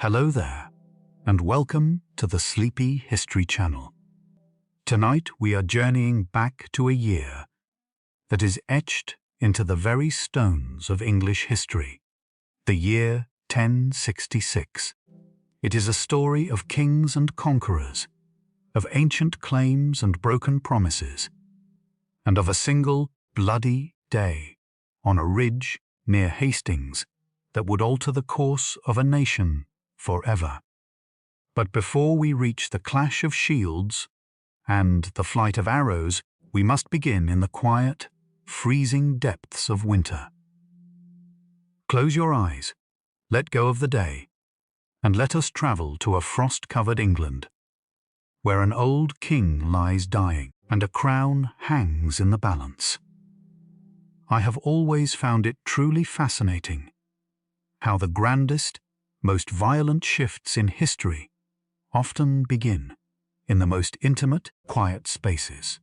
Hello there, and welcome to the Sleepy History Channel. Tonight we are journeying back to a year that is etched into the very stones of English history, the year 1066. It is a story of kings and conquerors, of ancient claims and broken promises, and of a single bloody day on a ridge near Hastings that would alter the course of a nation forever. But before we reach the clash of shields and the flight of arrows, we must begin in the quiet, freezing depths of winter. Close your eyes, let go of the day, and let us travel to a frost-covered England, where an old king lies dying and a crown hangs in the balance. I have always found it truly fascinating how the grandest, most violent shifts in history often begin in the most intimate, quiet spaces.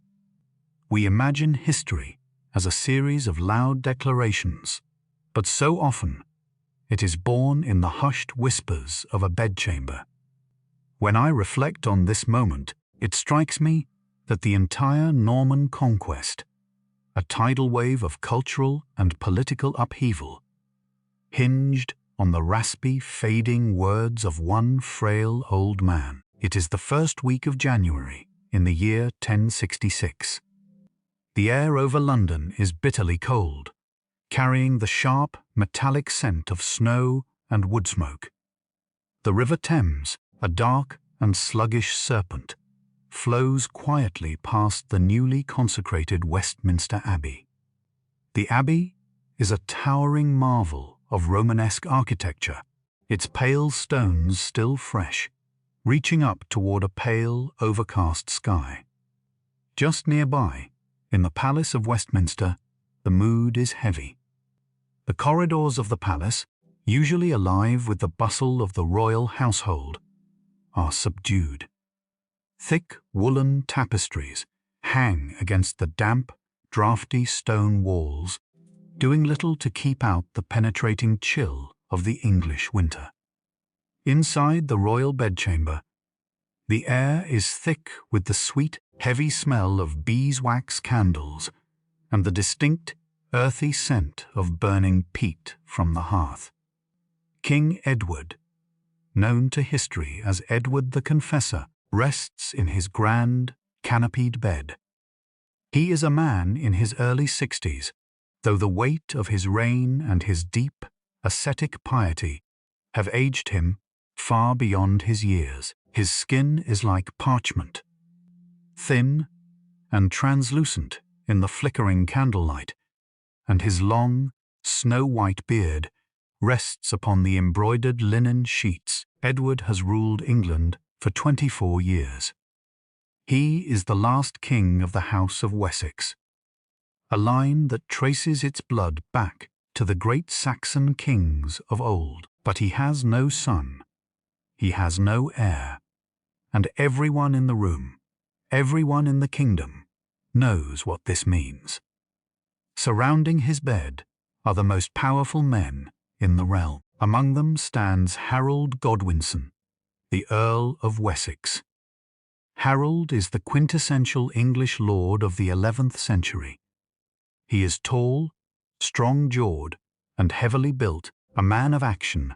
We imagine history as a series of loud declarations, but so often it is born in the hushed whispers of a bedchamber. When I reflect on this moment, it strikes me that the entire Norman Conquest, a tidal wave of cultural and political upheaval, hinged on the raspy, fading words of one frail old man. It is the first week of January in the year 1066. The air over London is bitterly cold, carrying the sharp, metallic scent of snow and wood smoke. The River Thames, a dark and sluggish serpent, flows quietly past the newly consecrated Westminster Abbey. The Abbey is a towering marvel of Romanesque architecture, its pale stones still fresh, reaching up toward a pale, overcast sky. Just nearby, in the Palace of Westminster, the mood is heavy. The corridors of the palace, usually alive with the bustle of the royal household, are subdued. Thick woolen tapestries hang against the damp, draughty stone walls, doing little to keep out the penetrating chill of the English winter. Inside the royal bedchamber, the air is thick with the sweet, heavy smell of beeswax candles and the distinct, earthy scent of burning peat from the hearth. King Edward, known to history as Edward the Confessor, rests in his grand, canopied bed. He is a man in his early 60s, though the weight of his reign and his deep, ascetic piety have aged him far beyond his years. His skin is like parchment, thin and translucent in the flickering candlelight, and his long, snow-white beard rests upon the embroidered linen sheets. Edward has ruled England for 24 years. He is the last king of the House of Wessex, a line that traces its blood back to the great Saxon kings of old. But he has no son, he has no heir, and everyone in the room, everyone in the kingdom, knows what this means. Surrounding his bed are the most powerful men in the realm. Among them stands Harold Godwinson, the Earl of Wessex. Harold is the quintessential English lord of the 11th century. He is tall, strong-jawed, and heavily built, a man of action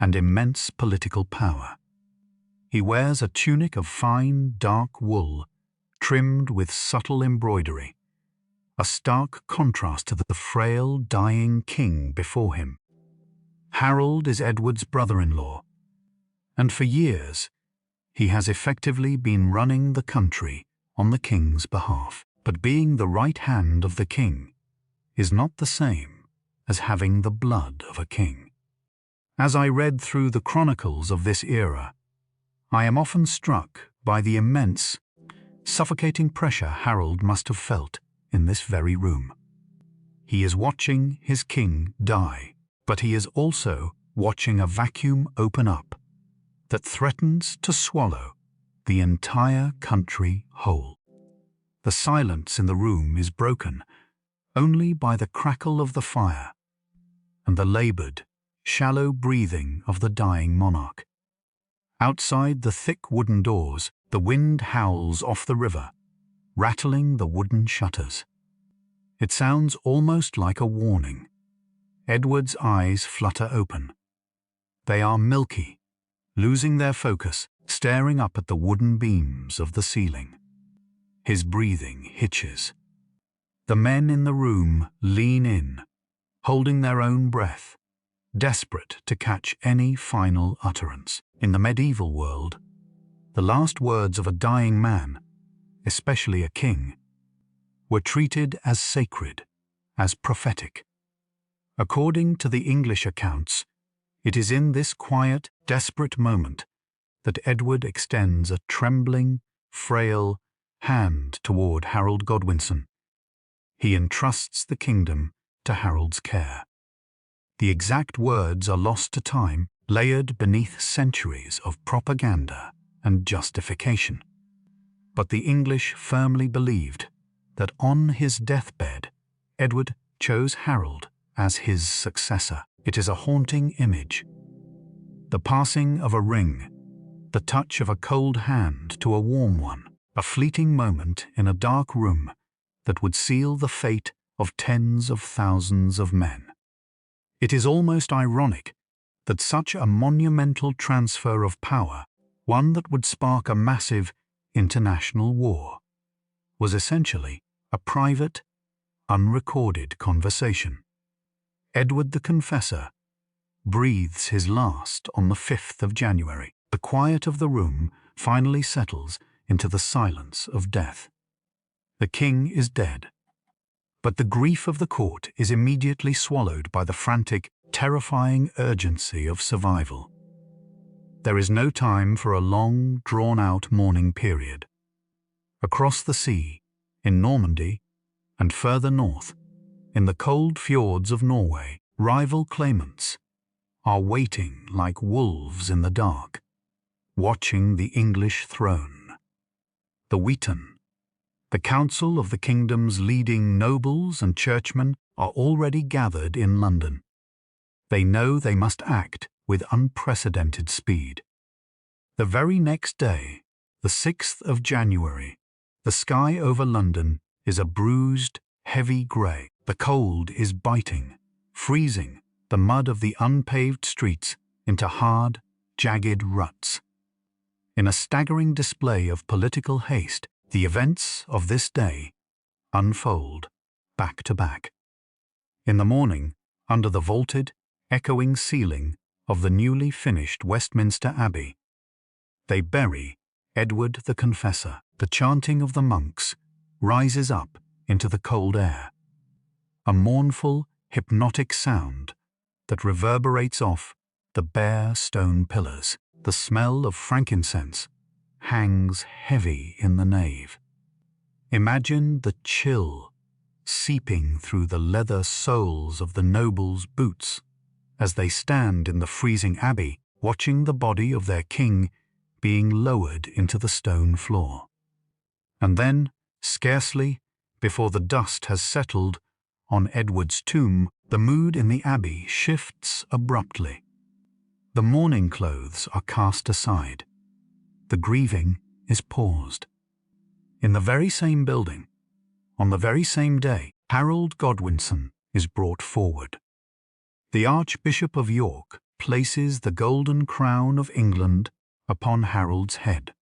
and immense political power. He wears a tunic of fine, dark wool, trimmed with subtle embroidery, a stark contrast to the frail, dying king before him. Harold is Edward's brother-in-law, and for years he has effectively been running the country on the king's behalf. But being the right hand of the king is not the same as having the blood of a king. As I read through the chronicles of this era, I am often struck by the immense, suffocating pressure Harold must have felt in this very room. He is watching his king die, but he is also watching a vacuum open up that threatens to swallow the entire country whole. The silence in the room is broken only by the crackle of the fire and the labored, shallow breathing of the dying monarch. Outside the thick wooden doors, the wind howls off the river, rattling the wooden shutters. It sounds almost like a warning. Edward's eyes flutter open. They are milky, losing their focus, staring up at the wooden beams of the ceiling. His breathing hitches. The men in the room lean in, holding their own breath, desperate to catch any final utterance. In the medieval world, the last words of a dying man, especially a king, were treated as sacred, as prophetic. According to the English accounts, it is in this quiet, desperate moment that Edward extends a trembling, frail hand toward Harold Godwinson. He entrusts the kingdom to Harold's care. The exact words are lost to time, layered beneath centuries of propaganda and justification. But the English firmly believed that on his deathbed, Edward chose Harold as his successor. It is a haunting image. The passing of a ring, the touch of a cold hand to a warm one, a fleeting moment in a dark room that would seal the fate of tens of thousands of men. It is almost ironic that such a monumental transfer of power, one that would spark a massive international war, was essentially a private, unrecorded conversation. Edward the Confessor breathes his last on the 5th of January. The quiet of the room finally settles into the silence of death. The king is dead, but the grief of the court is immediately swallowed by the frantic, terrifying urgency of survival. There is no time for a long, drawn-out mourning period. Across the sea, in Normandy, and further north, in the cold fjords of Norway, rival claimants are waiting like wolves in the dark, watching the English throne. The Witan, the council of the kingdom's leading nobles and churchmen, are already gathered in London. They know they must act with unprecedented speed. The very next day, the 6th of January, the sky over London is a bruised, heavy grey. The cold is biting, freezing the mud of the unpaved streets into hard, jagged ruts. In a staggering display of political haste, the events of this day unfold back to back. In the morning, under the vaulted, echoing ceiling of the newly finished Westminster Abbey, they bury Edward the Confessor. The chanting of the monks rises up into the cold air, a mournful, hypnotic sound that reverberates off the bare stone pillars. The smell of frankincense hangs heavy in the nave. Imagine the chill seeping through the leather soles of the nobles' boots as they stand in the freezing abbey, watching the body of their king being lowered into the stone floor. And then, scarcely before the dust has settled on Edward's tomb, the mood in the abbey shifts abruptly. The mourning clothes are cast aside. The grieving is paused. In the very same building, on the very same day, Harold Godwinson is brought forward. The Archbishop of York places the golden crown of England upon Harold's head.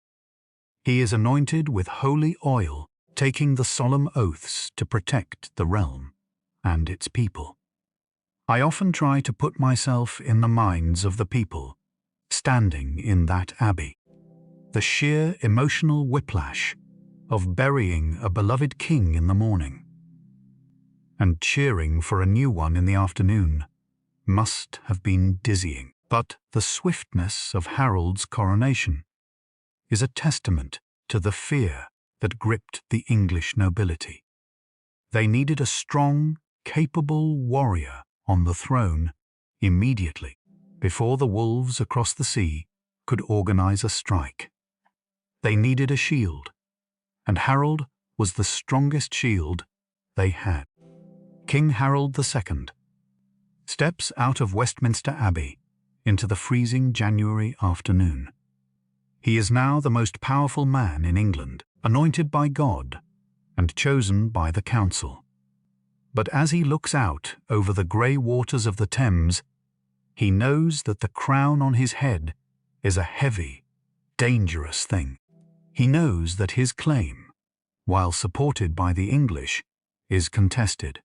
He is anointed with holy oil, taking the solemn oaths to protect the realm and its people. I often try to put myself in the minds of the people standing in that abbey. The sheer emotional whiplash of burying a beloved king in the morning and cheering for a new one in the afternoon must have been dizzying. But the swiftness of Harold's coronation is a testament to the fear that gripped the English nobility. They needed a strong, capable warrior on the throne immediately, before the wolves across the sea could organize a strike. They needed a shield, and Harold was the strongest shield they had. King Harold II steps out of Westminster Abbey into the freezing January afternoon. He is now the most powerful man in England, anointed by God and chosen by the council. But as he looks out over the grey waters of the Thames, he knows that the crown on his head is a heavy, dangerous thing. He knows that his claim, while supported by the English, is contested.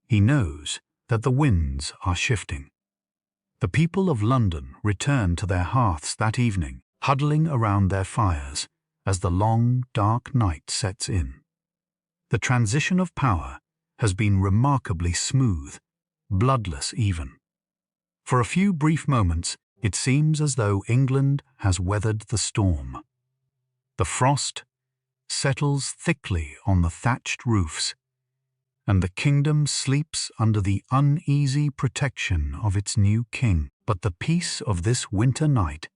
He knows that the winds are shifting. The people of London return to their hearths that evening, huddling around their fires as the long, dark night sets in. The transition of power has been remarkably smooth, bloodless even. For a few brief moments, it seems as though England has weathered the storm. The frost settles thickly on the thatched roofs, and the kingdom sleeps under the uneasy protection of its new king. But the peace of this winter night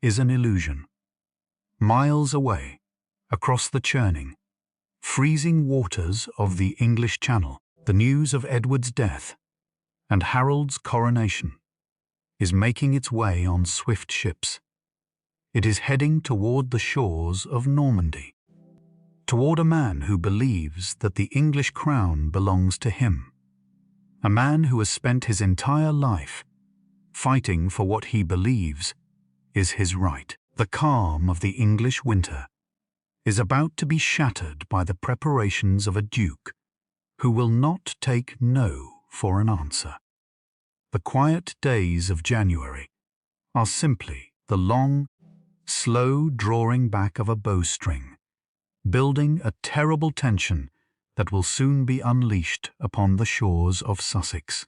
is an illusion. Miles away, across the churning, freezing waters of the English Channel, the news of Edward's death and Harold's coronation is making its way on swift ships. It is heading toward the shores of Normandy, toward a man who believes that the English crown belongs to him, a man who has spent his entire life fighting for what he believes is his right. The calm of the English winter is about to be shattered by the preparations of a duke who will not take no for an answer. The quiet days of January are simply the long, slow drawing back of a bowstring, building a terrible tension that will soon be unleashed upon the shores of Sussex.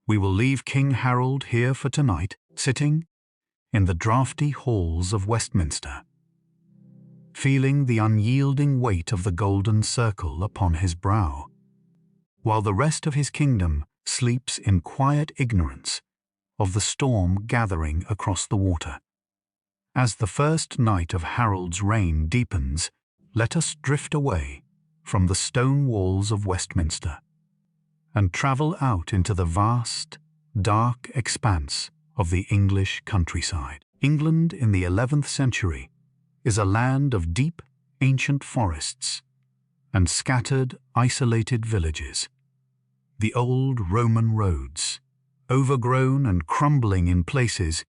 We will leave King Harold here for tonight, sitting in the draughty halls of Westminster, feeling the unyielding weight of the golden circle upon his brow, while the rest of his kingdom sleeps in quiet ignorance of the storm gathering across the water. As the first night of Harold's reign deepens, let us drift away from the stone walls of Westminster and travel out into the vast, dark expanse of the English countryside. England in the 11th century is a land of deep, ancient forests and scattered, isolated villages. The old Roman roads, overgrown and crumbling in places,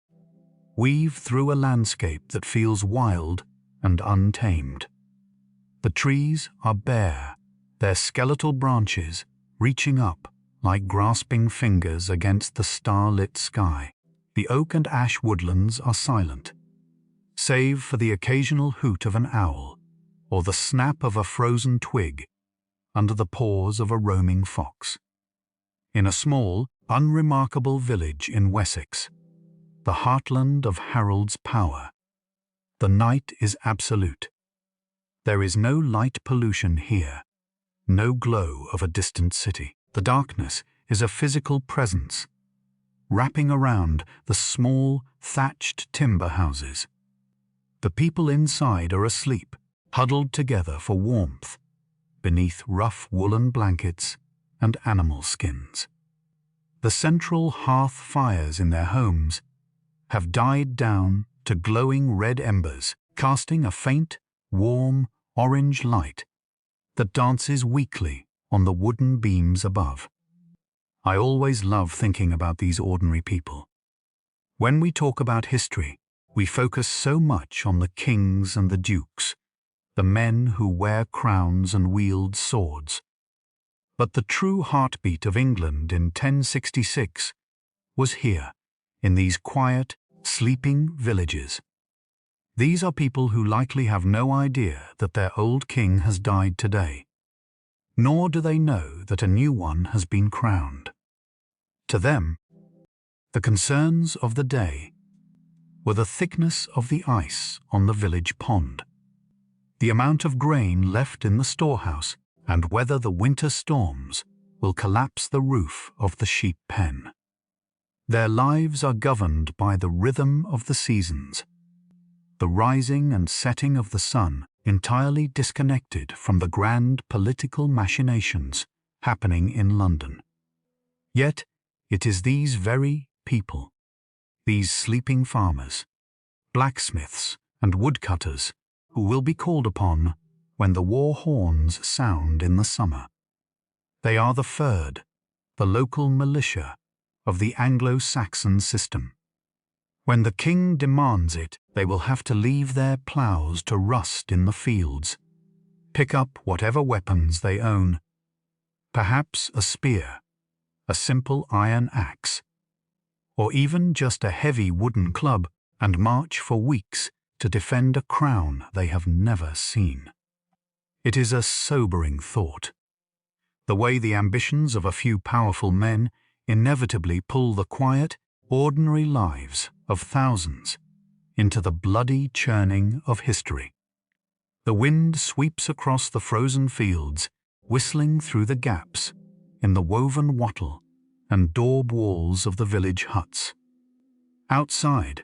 weave through a landscape that feels wild and untamed. The trees are bare, their skeletal branches reaching up like grasping fingers against the star-lit sky. The oak and ash woodlands are silent, save for the occasional hoot of an owl or the snap of a frozen twig under the paws of a roaming fox. In a small, unremarkable village in Wessex, the heartland of Harold's power, the night is absolute. There is no light pollution here, no glow of a distant city. The darkness is a physical presence, wrapping around the small, thatched timber houses. The people inside are asleep, huddled together for warmth, beneath rough woolen blankets and animal skins. The central hearth fires in their homes have died down to glowing red embers, casting a faint, warm, orange light that dances weakly on the wooden beams above. I always love thinking about these ordinary people. When we talk about history, we focus so much on the kings and the dukes, the men who wear crowns and wield swords. But the true heartbeat of England in 1066 was here, in these quiet, sleeping villages. These are people who likely have no idea that their old king has died today, nor do they know that a new one has been crowned. To them, the concerns of the day were the thickness of the ice on the village pond, the amount of grain left in the storehouse, and whether the winter storms will collapse the roof of the sheep pen. Their lives are governed by the rhythm of the seasons, the rising and setting of the sun entirely disconnected from the grand political machinations happening in London. Yet it is these very people, these sleeping farmers, blacksmiths, and woodcutters who will be called upon when the war horns sound in the summer. They are the fyrd, the local militia of the Anglo-Saxon system. When the king demands it, they will have to leave their ploughs to rust in the fields, pick up whatever weapons they own, perhaps a spear, a simple iron axe, or even just a heavy wooden club, and march for weeks to defend a crown they have never seen. It is a sobering thought. The way the ambitions of a few powerful men inevitably pull the quiet, ordinary lives of thousands into the bloody churning of history. The wind sweeps across the frozen fields, whistling through the gaps in the woven wattle and daub walls of the village huts. Outside,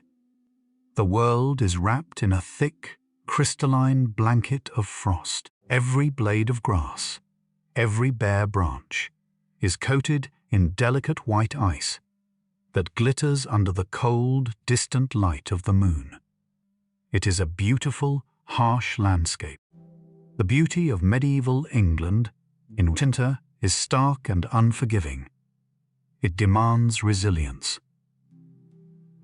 the world is wrapped in a thick, crystalline blanket of frost. Every blade of grass, every bare branch, is coated in delicate white ice that glitters under the cold, distant light of the moon. It is a beautiful, harsh landscape. The beauty of medieval England in winter is stark and unforgiving. It demands resilience.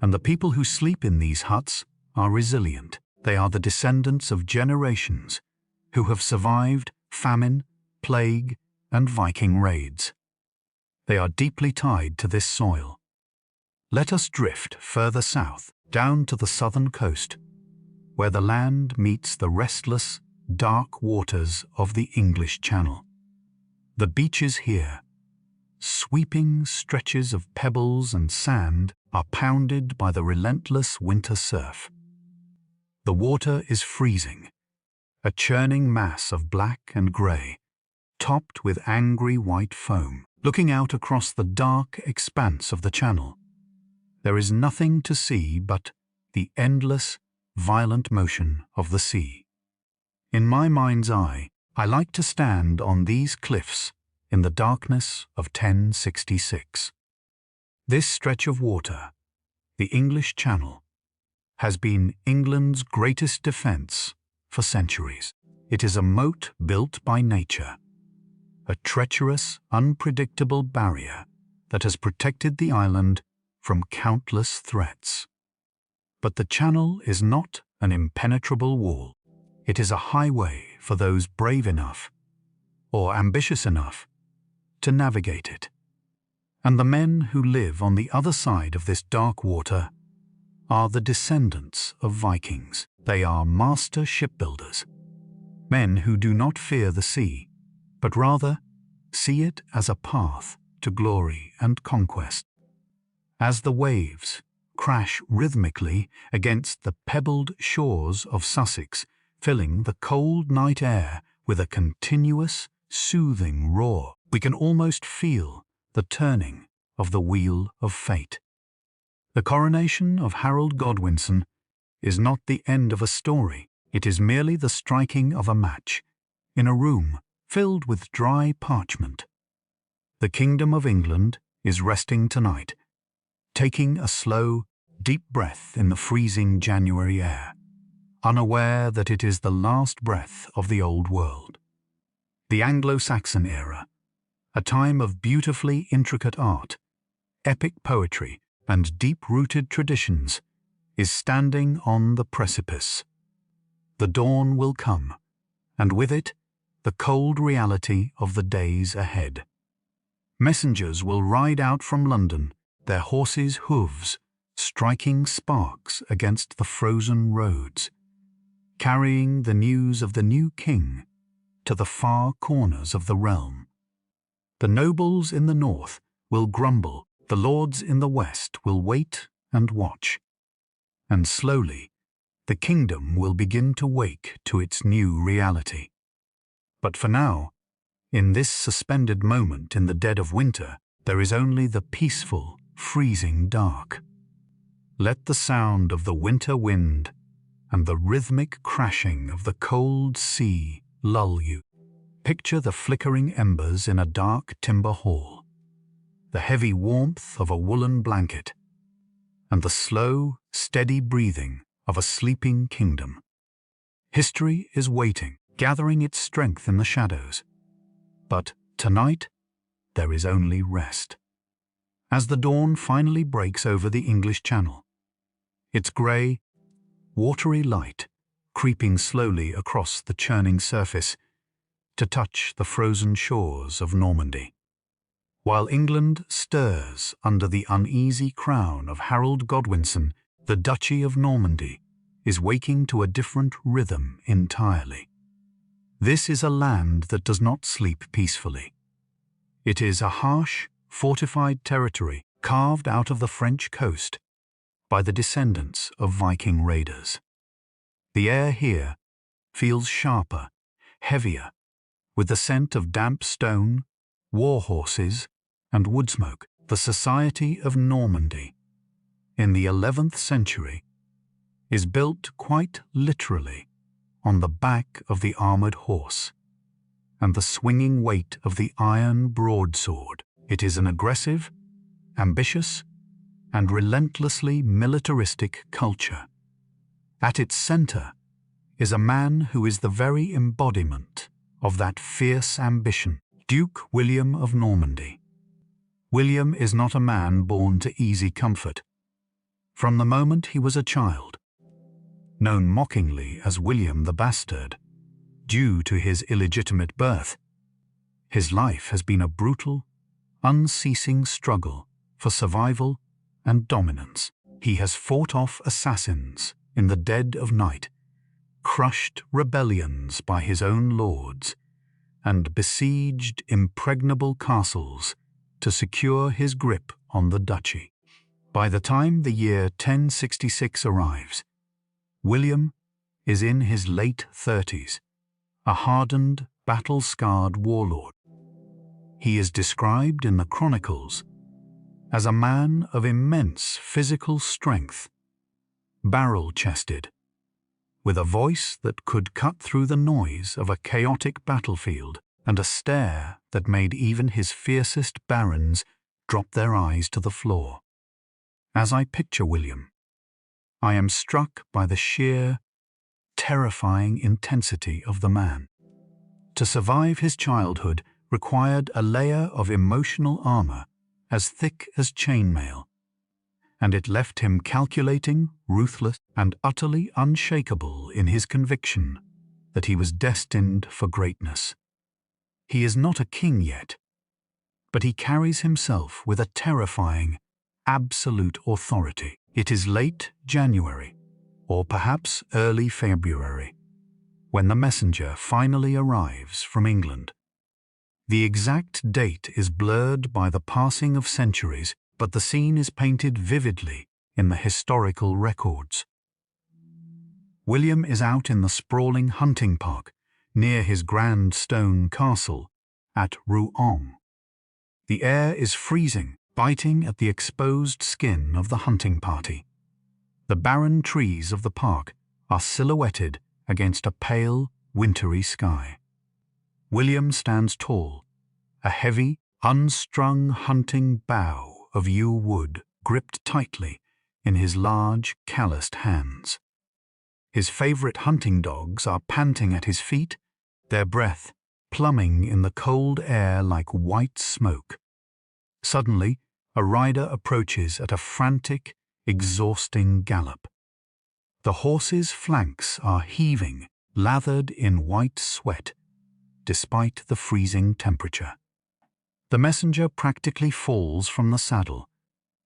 And the people who sleep in these huts are resilient. They are the descendants of generations who have survived famine, plague, and Viking raids. They are deeply tied to this soil. Let us drift further south, down to the southern coast, where the land meets the restless, dark waters of the English Channel. The beaches here, sweeping stretches of pebbles and sand, are pounded by the relentless winter surf. The water is freezing, a churning mass of black and grey, topped with angry white foam. Looking out across the dark expanse of the channel, there is nothing to see but the endless, violent motion of the sea. In my mind's eye, I like to stand on these cliffs in the darkness of 1066. This stretch of water, the English Channel, has been England's greatest defence for centuries. It is a moat built by nature, a treacherous, unpredictable barrier that has protected the island from countless threats. But the Channel is not an impenetrable wall. It is a highway for those brave enough, or ambitious enough, to navigate it. And the men who live on the other side of this dark water are the descendants of Vikings. They are master shipbuilders, men who do not fear the sea, but rather see it as a path to glory and conquest. As the waves crash rhythmically against the pebbled shores of Sussex, filling the cold night air with a continuous, soothing roar, we can almost feel the turning of the wheel of fate. The coronation of Harold Godwinson is not the end of a story. It is merely the striking of a match in a room filled with dry parchment. The Kingdom of England is resting tonight, taking a slow, deep breath in the freezing January air, unaware that it is the last breath of the old world. The Anglo-Saxon era, a time of beautifully intricate art, epic poetry, and deep-rooted traditions, is standing on the precipice. The dawn will come, and with it, the cold reality of the days ahead. Messengers will ride out from London, their horses' hooves striking sparks against the frozen roads, carrying the news of the new king to the far corners of the realm. The nobles in the north will grumble, the lords in the west will wait and watch, and slowly the kingdom will begin to wake to its new reality. But for now, in this suspended moment in the dead of winter, there is only the peaceful, freezing dark. Let the sound of the winter wind and the rhythmic crashing of the cold sea lull you. Picture the flickering embers in a dark timber hall, the heavy warmth of a woolen blanket, and the slow, steady breathing of a sleeping kingdom. History is waiting, gathering its strength in the shadows. But tonight, there is only rest. As the dawn finally breaks over the English Channel, its grey, watery light creeping slowly across the churning surface to touch the frozen shores of Normandy. While England stirs under the uneasy crown of Harold Godwinson, the Duchy of Normandy is waking to a different rhythm entirely. This is a land that does not sleep peacefully. It is a harsh, fortified territory carved out of the French coast by the descendants of Viking raiders. The air here feels sharper, heavier, with the scent of damp stone, war horses, and wood smoke. The Society of Normandy, in the 11th century, is built quite literally on the back of the armoured horse and the swinging weight of the iron broadsword. It is an aggressive, ambitious, and relentlessly militaristic culture. At its centre is a man who is the very embodiment of that fierce ambition, Duke William of Normandy. William is not a man born to easy comfort. From the moment he was a child, known mockingly as William the Bastard, due to his illegitimate birth, his life has been a brutal, unceasing struggle for survival and dominance. He has fought off assassins in the dead of night, crushed rebellions by his own lords, and besieged impregnable castles to secure his grip on the duchy. By the time the year 1066 arrives, William is in his late 30s, a hardened, battle-scarred warlord. He is described in the chronicles as a man of immense physical strength, barrel-chested, with a voice that could cut through the noise of a chaotic battlefield and a stare that made even his fiercest barons drop their eyes to the floor. As I picture William, I am struck by the sheer, terrifying intensity of the man. To survive his childhood required a layer of emotional armor as thick as chainmail, and it left him calculating, ruthless, and utterly unshakable in his conviction that he was destined for greatness. He is not a king yet, but he carries himself with a terrifying, absolute authority. It is late January, or perhaps early February, when the messenger finally arrives from England. The exact date is blurred by the passing of centuries, but the scene is painted vividly in the historical records. William is out in the sprawling hunting park near his grand stone castle at Rouen. The air is freezing, biting at the exposed skin of the hunting party. The barren trees of the park are silhouetted against a pale, wintry sky. William stands tall, a heavy, unstrung hunting bough of yew wood gripped tightly in his large, calloused hands. His favourite hunting dogs are panting at his feet, their breath plumming in the cold air like white smoke. Suddenly, a rider approaches at a frantic, exhausting gallop. The horse's flanks are heaving, lathered in white sweat, despite the freezing temperature. The messenger practically falls from the saddle,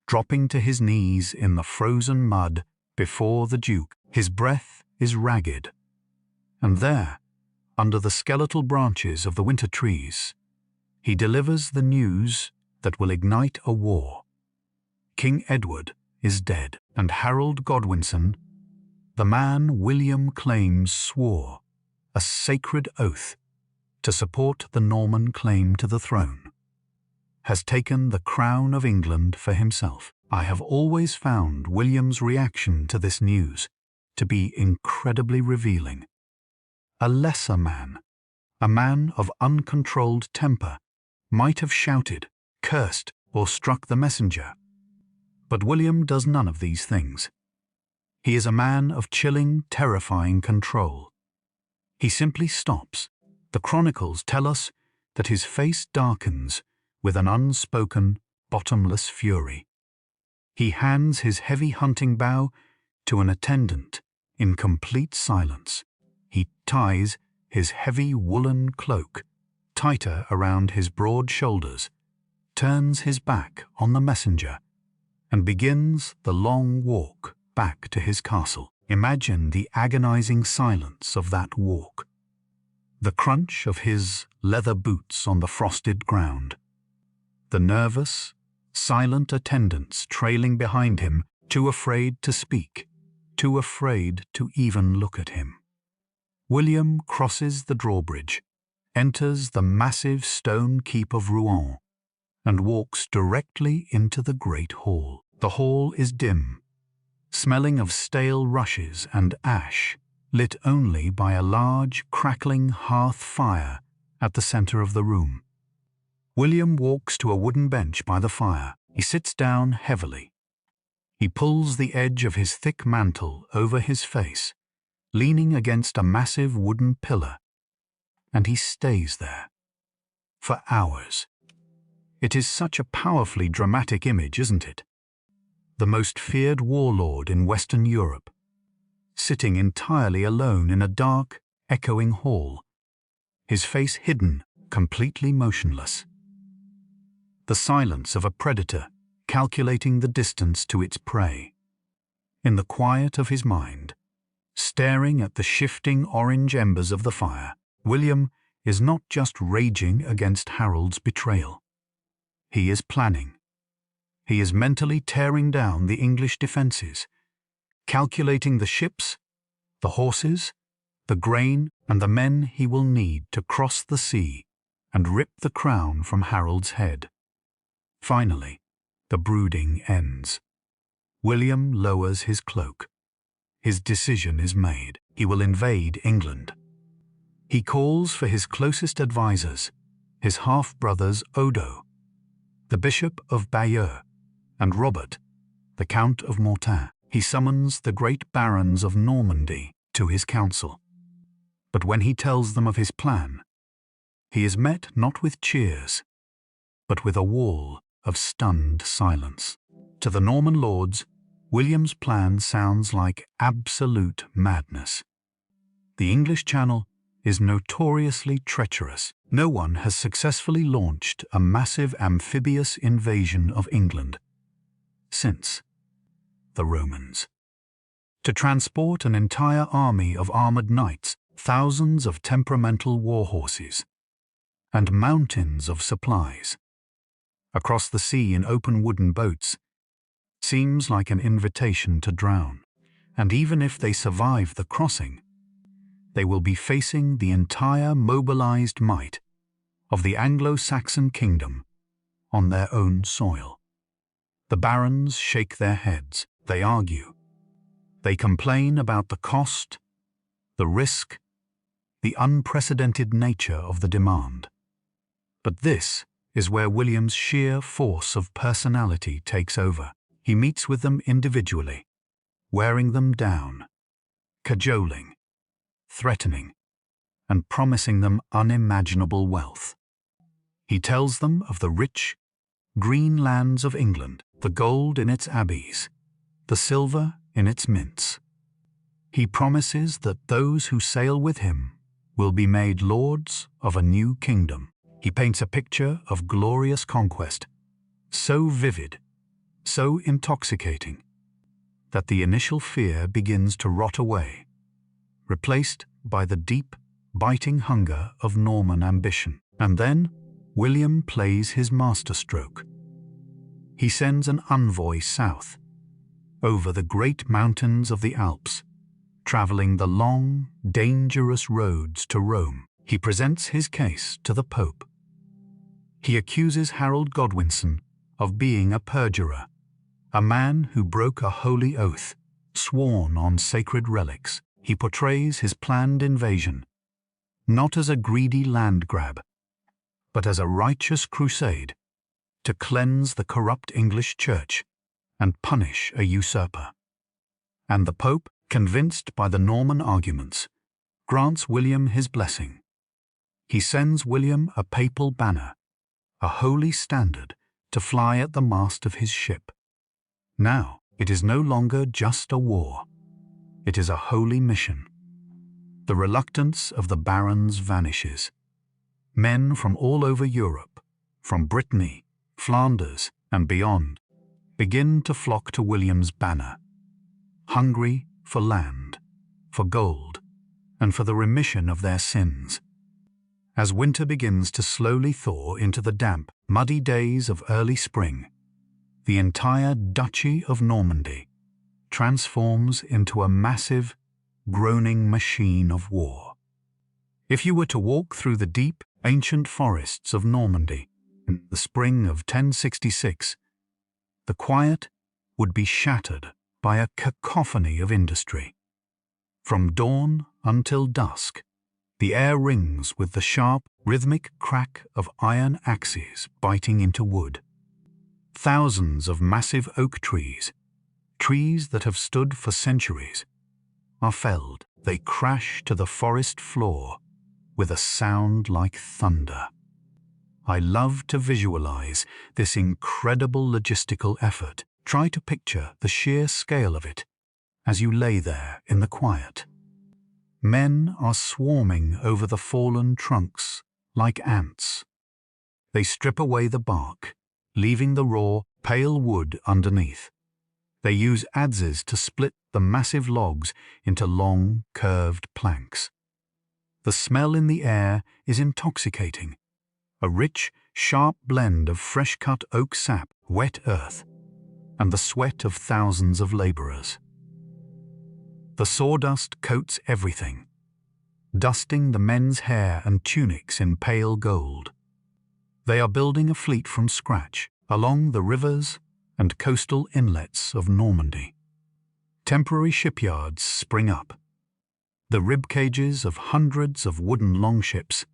dropping to his knees in the frozen mud before the Duke. His breath is ragged, and there, under the skeletal branches of the winter trees, he delivers the news that will ignite a war. King Edward is dead, and Harold Godwinson, the man William claims swore a sacred oath to support the Norman claim to the throne, has taken the crown of England for himself. I have always found William's reaction to this news to be incredibly revealing. A lesser man, a man of uncontrolled temper, might have shouted, cursed, or struck the messenger. But William does none of these things. He is a man of chilling, terrifying control. He simply stops. The chronicles tell us that his face darkens with an unspoken, bottomless fury. He hands his heavy hunting bow to an attendant in complete silence. He ties his heavy woolen cloak tighter around his broad shoulders, turns his back on the messenger, and begins the long walk back to his castle. Imagine the agonizing silence of that walk. The crunch of his leather boots on the frosted ground. The nervous, silent attendants trailing behind him, too afraid to speak, too afraid to even look at him. William crosses the drawbridge, enters the massive stone keep of Rouen, and walks directly into the great hall. The hall is dim, smelling of stale rushes and ash, lit only by a large, crackling hearth fire at the center of the room. William walks to a wooden bench by the fire. He sits down heavily. He pulls the edge of his thick mantle over his face, leaning against a massive wooden pillar, and he stays there for hours. It is such a powerfully dramatic image, isn't it? The most feared warlord in Western Europe, sitting entirely alone in a dark, echoing hall, his face hidden, completely motionless. The silence of a predator calculating the distance to its prey. In the quiet of his mind, staring at the shifting orange embers of the fire, William is not just raging against Harold's betrayal. He is planning. He is mentally tearing down the English defences, calculating the ships, the horses, the grain, and the men he will need to cross the sea and rip the crown from Harold's head. Finally, the brooding ends. William lowers his cloak. His decision is made. He will invade England. He calls for his closest advisers, his half-brothers Odo, the Bishop of Bayeux, and Robert, the Count of Mortain. He summons the great barons of Normandy to his council. But when he tells them of his plan, he is met not with cheers, but with a wall of stunned silence. To the Norman lords, William's plan sounds like absolute madness. The English Channel is notoriously treacherous. No one has successfully launched a massive amphibious invasion of England since the Romans. To transport an entire army of armored knights, thousands of temperamental war horses, and mountains of supplies across the sea in open wooden boats seems like an invitation to drown. And even if they survive the crossing, they will be facing the entire mobilized might of the Anglo-Saxon kingdom on their own soil. The barons shake their heads. They argue. They complain about the cost, the risk, the unprecedented nature of the demand. But this is where William's sheer force of personality takes over. He meets with them individually, wearing them down, cajoling, threatening, and promising them unimaginable wealth. He tells them of the rich, green lands of England, the gold in its abbeys, the silver in its mints. He promises that those who sail with him will be made lords of a new kingdom. He paints a picture of glorious conquest, so vivid, so intoxicating, that the initial fear begins to rot away, replaced by the deep, biting hunger of Norman ambition. And then William plays his masterstroke. He sends an envoy south, over the great mountains of the Alps, traveling the long, dangerous roads to Rome. He presents his case to the Pope. He accuses Harold Godwinson of being a perjurer, a man who broke a holy oath, sworn on sacred relics. He portrays his planned invasion, not as a greedy land grab, but as a righteous crusade to cleanse the corrupt English church and punish a usurper. and the Pope, convinced by the Norman arguments, grants William his blessing. He sends William a papal banner, a holy standard, to fly at the mast of his ship. Now it is no longer just a war. It is a holy mission. The reluctance of the barons vanishes. Men from all over Europe, from Brittany, Flanders, and beyond, begin to flock to William's banner, hungry for land, for gold, and for the remission of their sins. As winter begins to slowly thaw into the damp, muddy days of early spring, the entire Duchy of Normandy transforms into a massive, groaning machine of war. If you were to walk through the deep, ancient forests of Normandy in the spring of 1066, the quiet would be shattered by a cacophony of industry. From dawn until dusk, the air rings with the sharp, rhythmic crack of iron axes biting into wood. Thousands of massive oak trees, trees that have stood for centuries, are felled. They crash to the forest floor with a sound like thunder. I love to visualize this incredible logistical effort. Try to picture the sheer scale of it as you lay there in the quiet. Men are swarming over the fallen trunks like ants. They strip away the bark, leaving the raw, pale wood underneath. They use adzes to split the massive logs into long, curved planks. The smell in the air is intoxicating, a rich, sharp blend of fresh-cut oak sap, wet earth, and the sweat of thousands of laborers. The sawdust coats everything, dusting the men's hair and tunics in pale gold. They are building a fleet from scratch along the rivers and coastal inlets of Normandy. Temporary shipyards spring up. The rib cages of hundreds of wooden longships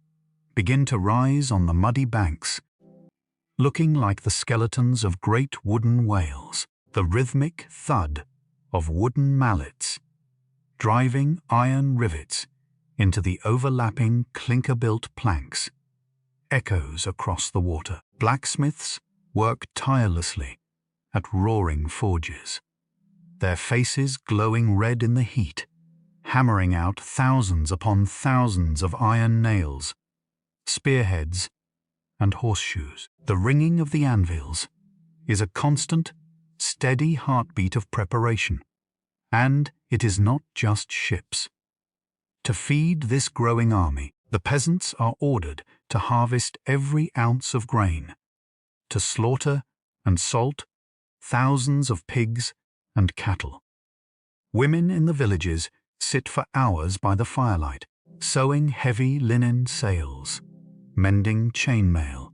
begin to rise on the muddy banks, looking like the skeletons of great wooden whales. The rhythmic thud of wooden mallets driving iron rivets into the overlapping clinker-built planks echoes across the water. Blacksmiths work tirelessly at roaring forges, their faces glowing red in the heat, hammering out thousands upon thousands of iron nails, spearheads, and horseshoes. The ringing of the anvils is a constant, steady heartbeat of preparation. And it is not just ships. To feed this growing army, the peasants are ordered to harvest every ounce of grain, to slaughter and salt thousands of pigs and cattle. Women in the villages sit for hours by the firelight, sewing heavy linen sails, mending chainmail,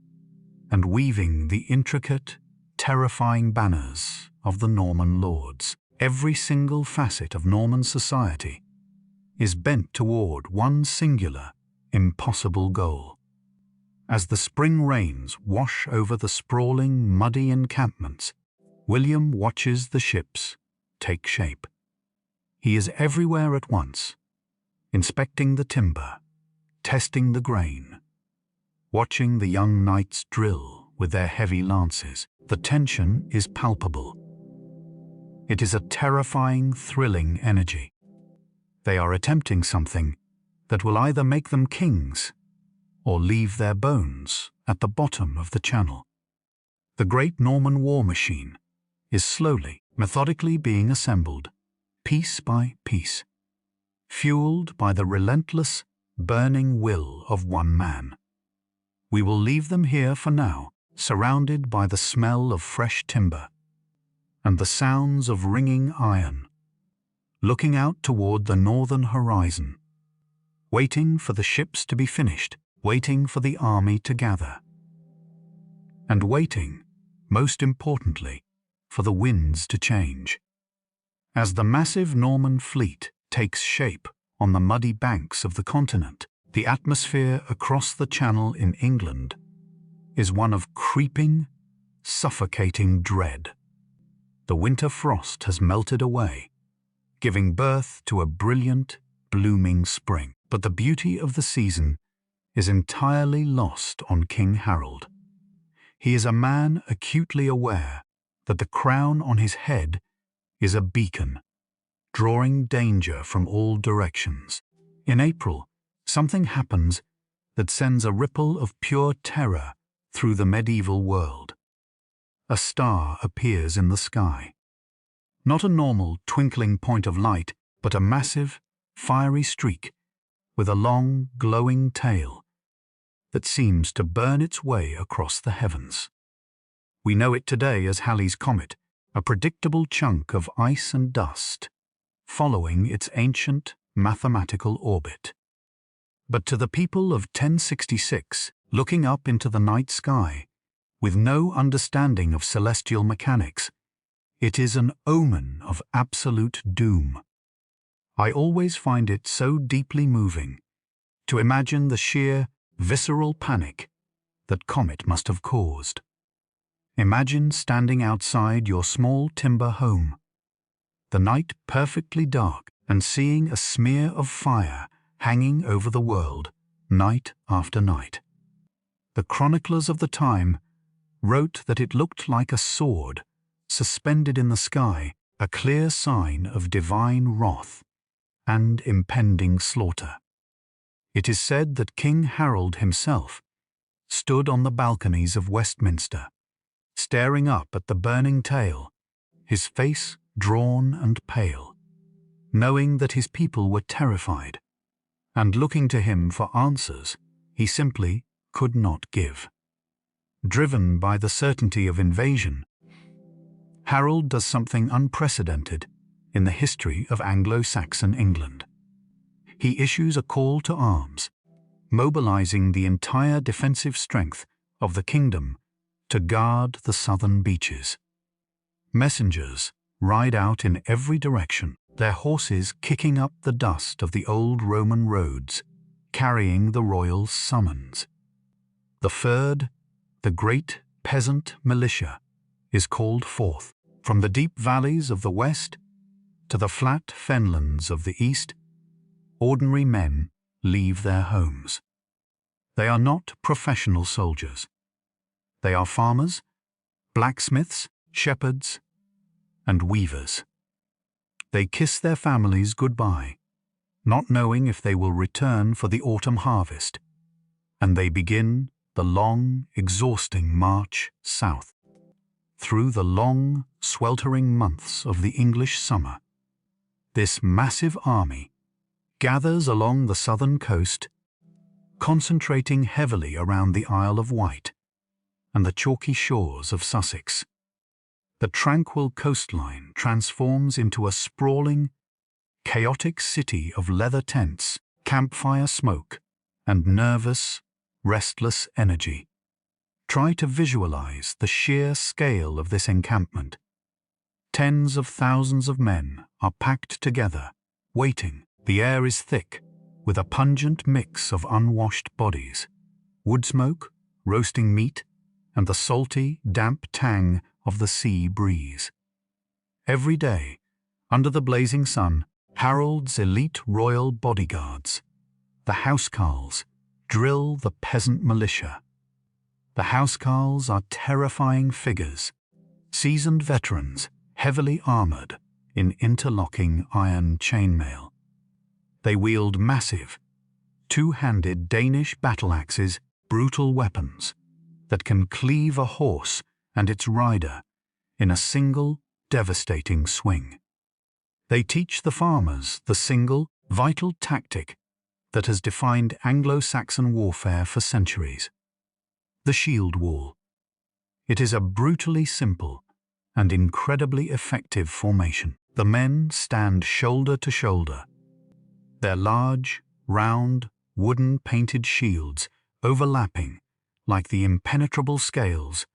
and weaving the intricate, terrifying banners of the Norman lords. Every single facet of Norman society is bent toward one singular, impossible goal. As the spring rains wash over the sprawling, muddy encampments, William watches the ships take shape. He is everywhere at once, inspecting the timber, testing the grain, watching the young knights drill with their heavy lances. The tension is palpable. It is a terrifying, thrilling energy. They are attempting something that will either make them kings or leave their bones at the bottom of the channel. The great Norman war machine is slowly, methodically being assembled, piece by piece, fueled by the relentless, burning will of one man. We will leave them here for now, surrounded by the smell of fresh timber and the sounds of ringing iron, looking out toward the northern horizon, waiting for the ships to be finished, waiting for the army to gather, and waiting, most importantly, for the winds to change. As the massive Norman fleet takes shape on the muddy banks of the continent, the atmosphere across the Channel in England is one of creeping, suffocating dread. The winter frost has melted away, giving birth to a brilliant, blooming spring. But the beauty of the season is entirely lost on King Harold. He is a man acutely aware that the crown on his head is a beacon, drawing danger from all directions. In April, something happens that sends a ripple of pure terror through the medieval world. A star appears in the sky. Not a normal twinkling point of light, but a massive, fiery streak with a long, glowing tail that seems to burn its way across the heavens. We know it today as Halley's Comet, a predictable chunk of ice and dust, following its ancient mathematical orbit. But to the people of 1066, looking up into the night sky, with no understanding of celestial mechanics, it is an omen of absolute doom. I always find it so deeply moving to imagine the sheer, visceral panic that Comet must have caused. Imagine standing outside your small timber home, the night perfectly dark, and seeing a smear of fire hanging over the world night after night. The chroniclers of the time wrote that it looked like a sword suspended in the sky, a clear sign of divine wrath and impending slaughter. It is said that King Harold himself stood on the balconies of Westminster, staring up at the burning tail, his face drawn and pale, knowing that his people were terrified, and looking to him for answers he simply could not give. Driven by the certainty of invasion, Harold does something unprecedented in the history of Anglo-Saxon England. He issues a call to arms, mobilizing the entire defensive strength of the kingdom to guard the southern beaches. Messengers ride out in every direction, their horses kicking up the dust of the old Roman roads, carrying the royal summons. The Fyrd, the great peasant militia, is called forth. From the deep valleys of the west to the flat fenlands of the east, ordinary men leave their homes. They are not professional soldiers. They are farmers, blacksmiths, shepherds, and weavers. They kiss their families goodbye, not knowing if they will return for the autumn harvest, and they begin the long, exhausting march south. Through the long, sweltering months of the English summer, this massive army gathers along the southern coast, concentrating heavily around the Isle of Wight and the chalky shores of Sussex. The tranquil coastline transforms into a sprawling, chaotic city of leather tents, campfire smoke, and nervous, restless energy. Try to visualize the sheer scale of this encampment. Tens of thousands of men are packed together, waiting. The air is thick, with a pungent mix of unwashed bodies, wood smoke, roasting meat, and the salty, damp tang of the sea breeze. Every day, under the blazing sun, Harold's elite royal bodyguards, the housecarls, drill the peasant militia. The housecarls are terrifying figures, seasoned veterans, heavily armored in interlocking iron chainmail. They wield massive, two-handed Danish battle axes, brutal weapons that can cleave a horse and its rider in a single, devastating swing. They teach the farmers the single, vital tactic that has defined Anglo-Saxon warfare for centuries: the shield wall. It is a brutally simple and incredibly effective formation. The men stand shoulder to shoulder, their large, round, wooden painted shields overlapping like the impenetrable scales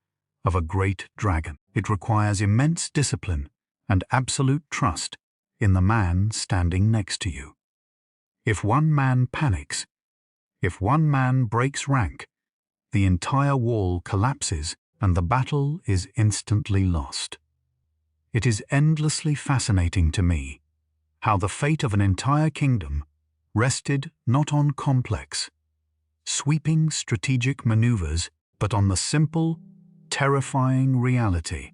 of a great dragon. It requires immense discipline and absolute trust in the man standing next to you. If one man panics, if one man breaks rank, the entire wall collapses and the battle is instantly lost. It is endlessly fascinating to me how the fate of an entire kingdom rested not on complex, sweeping strategic maneuvers, but on the simple, terrifying reality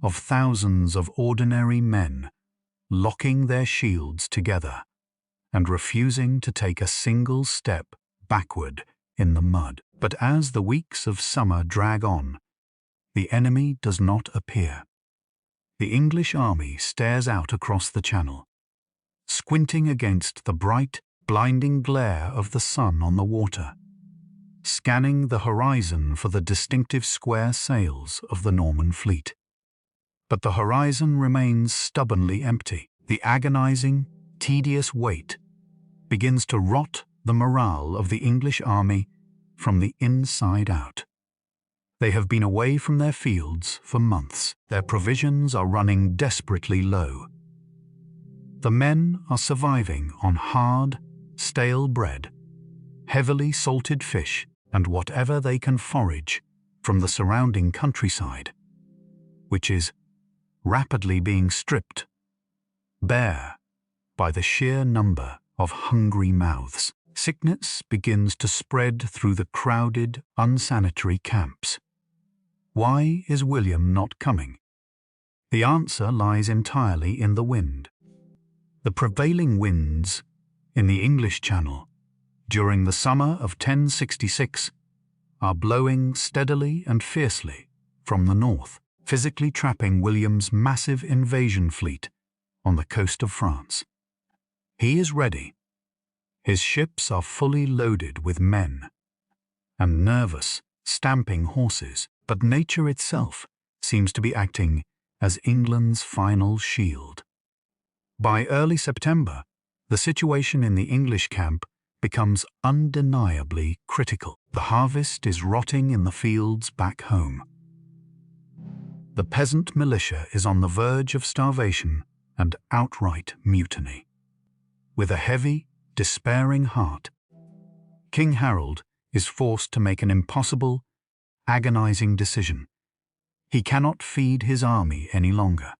of thousands of ordinary men locking their shields together and refusing to take a single step backward in the mud. But as the weeks of summer drag on, the enemy does not appear. The English army stares out across the Channel, squinting against the bright, blinding glare of the sun on the water, scanning the horizon for the distinctive square sails of the Norman fleet. But the horizon remains stubbornly empty. The agonizing, tedious wait begins to rot the morale of the English army from the inside out. They have been away from their fields for months. Their provisions are running desperately low. The men are surviving on hard, stale bread, heavily salted fish, and whatever they can forage from the surrounding countryside, which is rapidly being stripped bare by the sheer number of hungry mouths. Sickness begins to spread through the crowded, unsanitary camps. Why is William not coming? The answer lies entirely in the wind. The prevailing winds in the English Channel during the summer of 1066 are blowing steadily and fiercely from the north, physically trapping William's massive invasion fleet on the coast of France. He is ready. His ships are fully loaded with men and nervous, stamping horses, but nature itself seems to be acting as England's final shield. By early September, the situation in the English camp becomes undeniably critical. The harvest is rotting in the fields back home. The peasant militia is on the verge of starvation and outright mutiny. With a heavy, despairing heart, King Harold is forced to make an impossible, agonizing decision. He cannot feed his army any longer.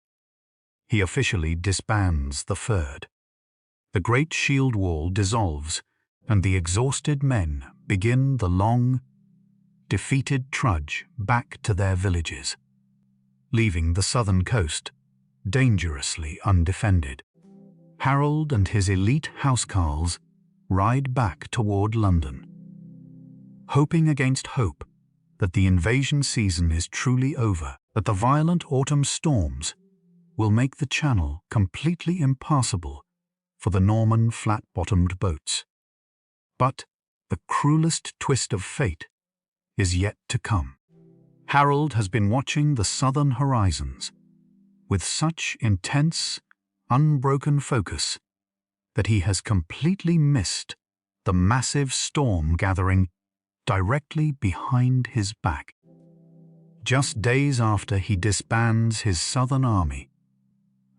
He officially disbands the Fyrd. The great shield wall dissolves, and the exhausted men begin the long, defeated trudge back to their villages, leaving the southern coast dangerously undefended. Harold and his elite housecarls ride back toward London, hoping against hope that the invasion season is truly over, that the violent autumn storms will make the Channel completely impassable for the Norman flat-bottomed boats. But the cruelest twist of fate is yet to come. Harold has been watching the southern horizons with such intense, unbroken focus that he has completely missed the massive storm gathering directly behind his back. Just days after he disbands his southern army,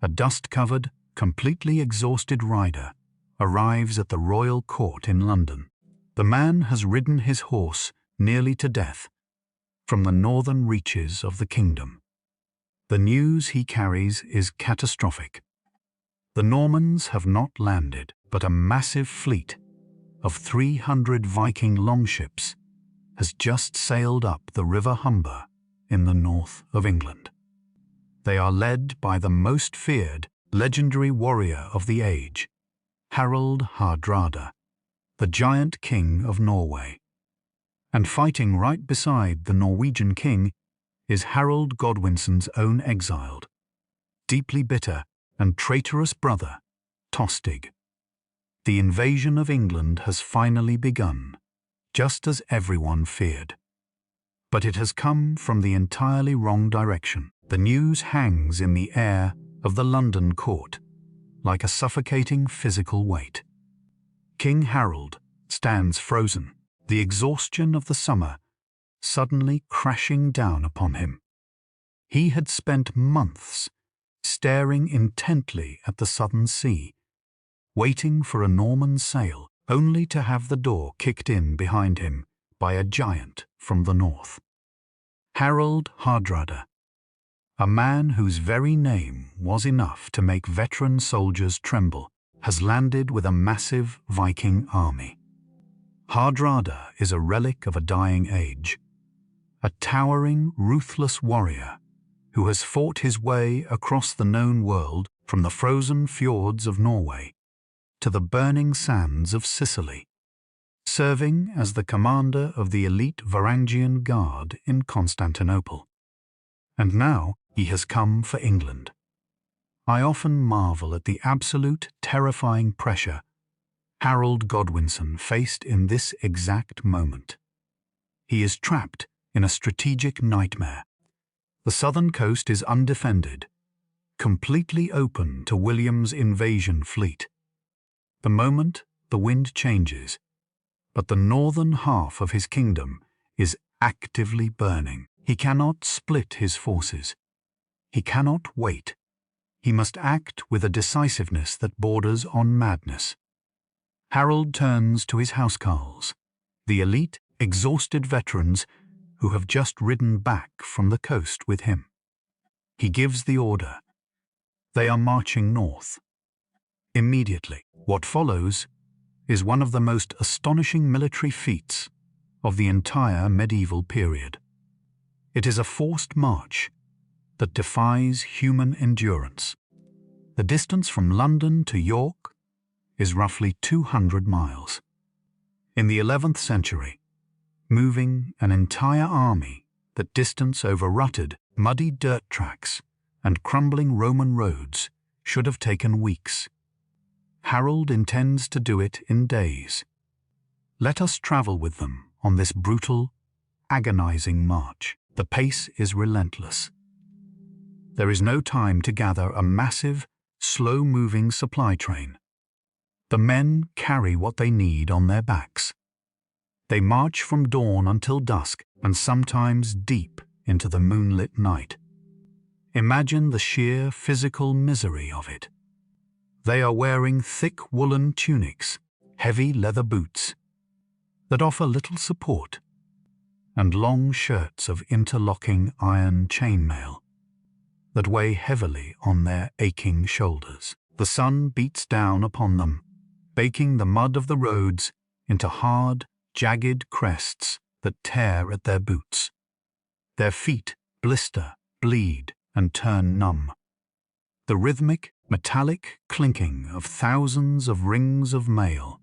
a dust-covered, completely exhausted rider arrives at the royal court in London. The man has ridden his horse nearly to death from the northern reaches of the kingdom. The news he carries is catastrophic. The Normans have not landed, but a massive fleet of 300 Viking longships has just sailed up the River Humber in the north of England. They are led by the most feared, legendary warrior of the age, Harold Hardrada, the giant king of Norway. And fighting right beside the Norwegian king is Harold Godwinson's own exiled, deeply bitter and traitorous brother, Tostig. The invasion of England has finally begun, just as everyone feared. But it has come from the entirely wrong direction. The news hangs in the air of the London court, like a suffocating physical weight. King Harold stands frozen, the exhaustion of the summer suddenly crashing down upon him. He had spent months staring intently at the southern sea, waiting for a Norman sail, only to have the door kicked in behind him by a giant from the north. Harold Hardrada, a man whose very name was enough to make veteran soldiers tremble, has landed with a massive Viking army. Hardrada is a relic of a dying age, a towering, ruthless warrior who has fought his way across the known world from the frozen fjords of Norway to the burning sands of Sicily, serving as the commander of the elite Varangian Guard in Constantinople. And now he has come for England. I often marvel at the absolute, terrifying pressure Harold Godwinson faced in this exact moment. He is trapped in a strategic nightmare. The southern coast is undefended, completely open to William's invasion fleet. The moment the wind changes, but the northern half of his kingdom is actively burning. He cannot split his forces. He cannot wait. He must act with a decisiveness that borders on madness. Harold turns to his housecarls, the elite, exhausted veterans who have just ridden back from the coast with him. He gives the order. They are marching north. Immediately, what follows is one of the most astonishing military feats of the entire medieval period. It is a forced march that defies human endurance. The distance from London to York is roughly 200 miles. In the 11th century, moving an entire army that distance over rutted, muddy dirt tracks and crumbling Roman roads should have taken weeks. Harold intends to do it in days. Let us travel with them on this brutal, agonizing march. The pace is relentless. There is no time to gather a massive, slow-moving supply train. The men carry what they need on their backs. They march from dawn until dusk and sometimes deep into the moonlit night. Imagine the sheer physical misery of it. They are wearing thick woolen tunics, heavy leather boots that offer little support, and long shirts of interlocking iron chainmail that weigh heavily on their aching shoulders. The sun beats down upon them, baking the mud of the roads into hard, jagged crests that tear at their boots. Their feet blister, bleed, and turn numb. The rhythmic, metallic clinking of thousands of rings of mail,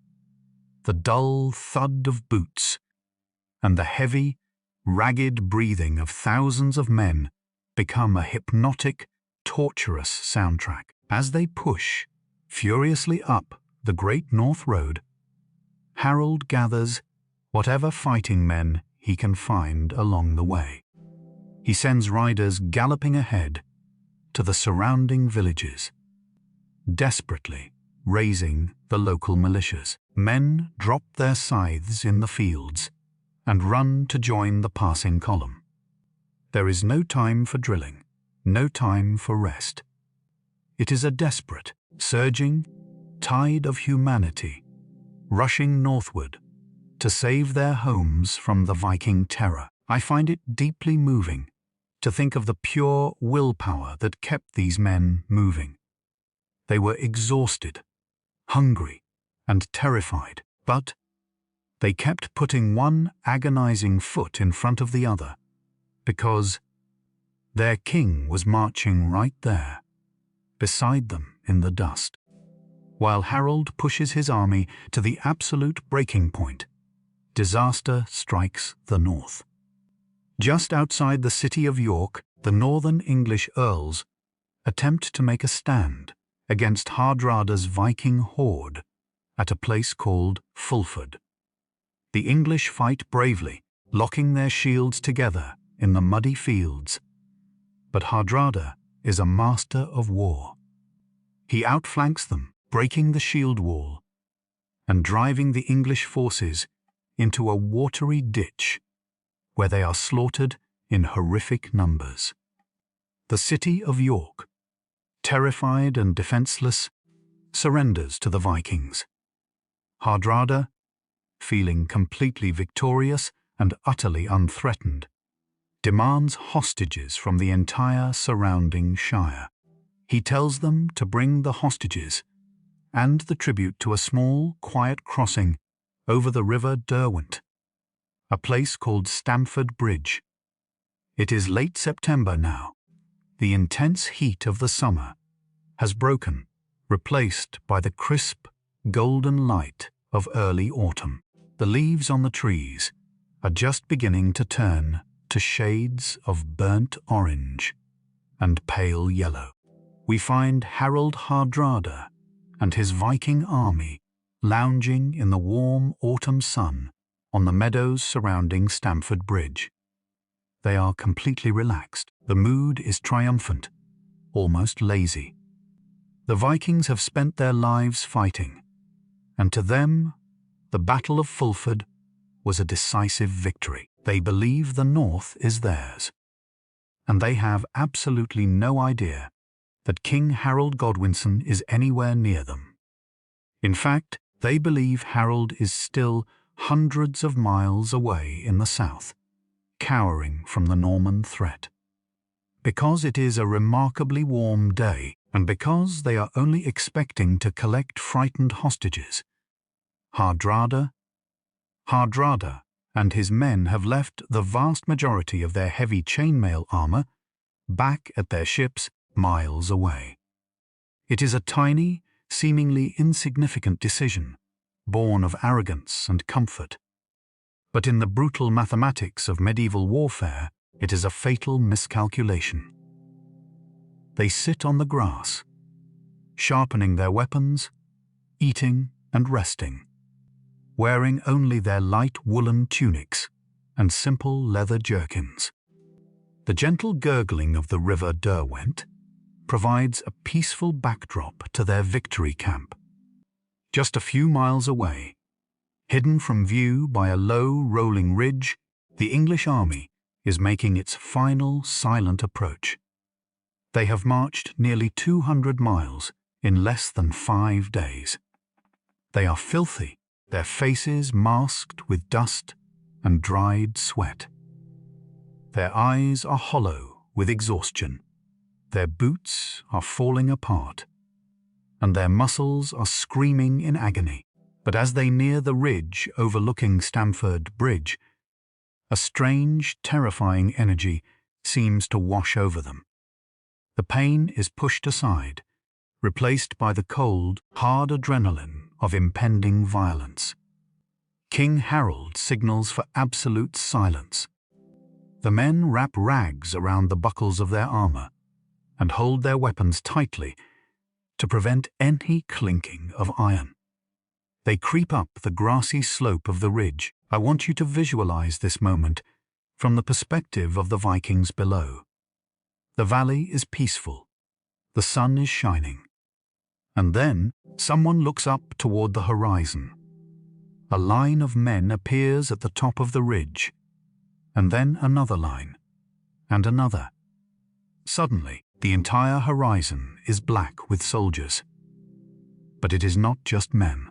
the dull thud of boots, and the heavy, ragged breathing of thousands of men become a hypnotic, torturous soundtrack. As they push furiously up the Great North Road, Harold gathers whatever fighting men he can find along the way. He sends riders galloping ahead to the surrounding villages, desperately raising the local militias. Men drop their scythes in the fields and run to join the passing column. There is no time for drilling, no time for rest. It is a desperate, surging tide of humanity rushing northward to save their homes from the Viking terror. I find it deeply moving to think of the pure willpower that kept these men moving. They were exhausted, hungry, and terrified, but they kept putting one agonizing foot in front of the other because their king was marching right there, beside them in the dust. While Harold pushes his army to the absolute breaking point, disaster strikes the north. Just outside the city of York, the northern English earls attempt to make a stand against Hardrada's Viking horde at a place called Fulford. The English fight bravely, locking their shields together in the muddy fields. But Hardrada is a master of war. He outflanks them, breaking the shield wall and driving the English forces into a watery ditch where they are slaughtered in horrific numbers. The city of York, terrified and defenseless, surrenders to the Vikings. Hardrada, feeling completely victorious and utterly unthreatened, demands hostages from the entire surrounding shire. He tells them to bring the hostages and the tribute to a small, quiet crossing over the river Derwent, a place called Stamford Bridge. It is late September now. The intense heat of the summer has broken, replaced by the crisp, golden light of early autumn. The leaves on the trees are just beginning to turn to shades of burnt orange and pale yellow. We find Harold Hardrada and his Viking army lounging in the warm autumn sun on the meadows surrounding Stamford Bridge. They are completely relaxed. The mood is triumphant, almost lazy. The Vikings have spent their lives fighting, and to them, the Battle of Fulford was a decisive victory. They believe the north is theirs, and they have absolutely no idea that King Harold Godwinson is anywhere near them. In fact, they believe Harold is still hundreds of miles away in the south, cowering from the Norman threat. Because it is a remarkably warm day, and because they are only expecting to collect frightened hostages, Hardrada and his men have left the vast majority of their heavy chainmail armor back at their ships miles away. It is a tiny, seemingly insignificant decision, born of arrogance and comfort. But in the brutal mathematics of medieval warfare, it is a fatal miscalculation. They sit on the grass, sharpening their weapons, eating and resting, wearing only their light woolen tunics and simple leather jerkins. The gentle gurgling of the river Derwent provides a peaceful backdrop to their victory camp. Just a few miles away, hidden from view by a low, rolling ridge, the English army is making its final silent approach. They have marched nearly 200 miles in less than 5 days. They are filthy, their faces masked with dust and dried sweat. Their eyes are hollow with exhaustion. Their boots are falling apart, and their muscles are screaming in agony. But as they near the ridge overlooking Stamford Bridge, a strange, terrifying energy seems to wash over them. The pain is pushed aside, replaced by the cold, hard adrenaline of impending violence. King Harold signals for absolute silence. The men wrap rags around the buckles of their armor and hold their weapons tightly to prevent any clinking of iron. They creep up the grassy slope of the ridge. I want you to visualize this moment from the perspective of the Vikings below. The valley is peaceful. The sun is shining. And then someone looks up toward the horizon. A line of men appears at the top of the ridge, and then another line, and another. Suddenly, the entire horizon is black with soldiers. But it is not just men.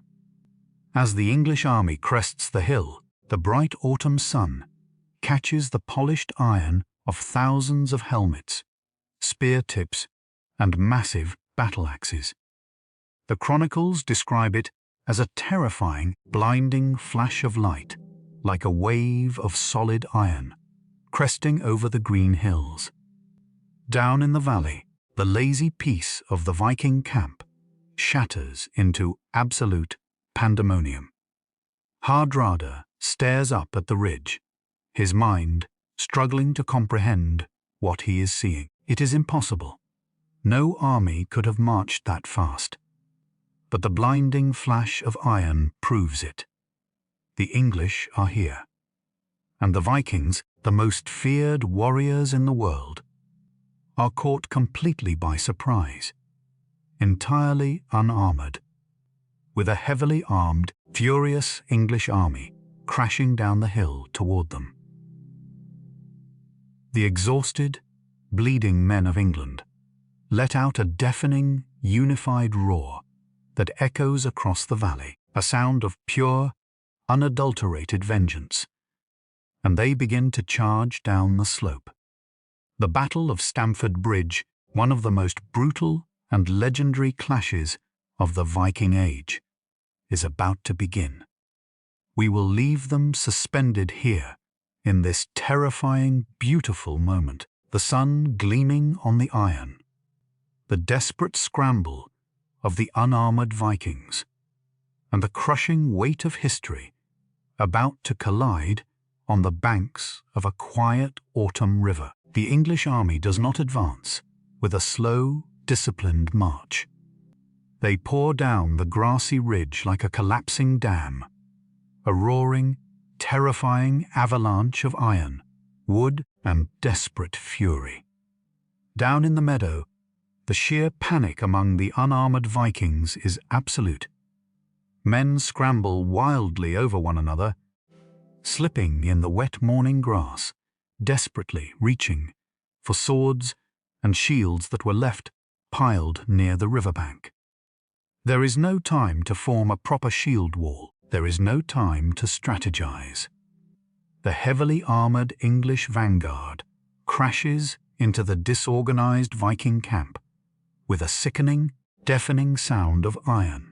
As the English army crests the hill, the bright autumn sun catches the polished iron of thousands of helmets, spear tips, and massive battle axes. The chronicles describe it as a terrifying, blinding flash of light, like a wave of solid iron, cresting over the green hills. Down in the valley, the lazy peace of the Viking camp shatters into absolute pandemonium. Hardrada stares up at the ridge, his mind struggling to comprehend what he is seeing. It is impossible. No army could have marched that fast. But the blinding flash of iron proves it. The English are here. And the Vikings, the most feared warriors in the world, are caught completely by surprise, entirely unarmored, with a heavily armed, furious English army crashing down the hill toward them. The exhausted, bleeding men of England let out a deafening, unified roar that echoes across the valley, a sound of pure, unadulterated vengeance. and they begin to charge down the slope. The Battle of Stamford Bridge, one of the most brutal and legendary clashes of the Viking Age, is about to begin. We will leave them suspended here, in this terrifying, beautiful moment, the sun gleaming on the iron, the desperate scramble of the unarmored Vikings, and the crushing weight of history about to collide on the banks of a quiet autumn river. The English army does not advance with a slow, disciplined march. They pour down the grassy ridge like a collapsing dam, a roaring, terrifying avalanche of iron, wood, and desperate fury. Down in the meadow, the sheer panic among the unarmored Vikings is absolute. Men scramble wildly over one another, slipping in the wet morning grass, desperately reaching for swords and shields that were left piled near the riverbank. There is no time to form a proper shield wall. There is no time to strategize. The heavily armored English vanguard crashes into the disorganized Viking camp with a sickening, deafening sound of iron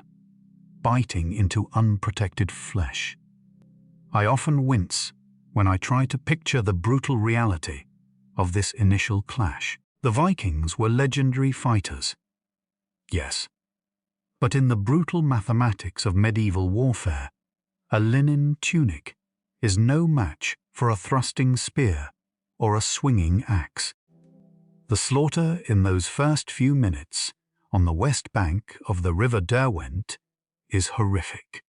biting into unprotected flesh. I often wince when I try to picture the brutal reality of this initial clash. The Vikings were legendary fighters. Yes, but in the brutal mathematics of medieval warfare, a linen tunic is no match for a thrusting spear or a swinging axe. The slaughter in those first few minutes on the west bank of the River Derwent is horrific.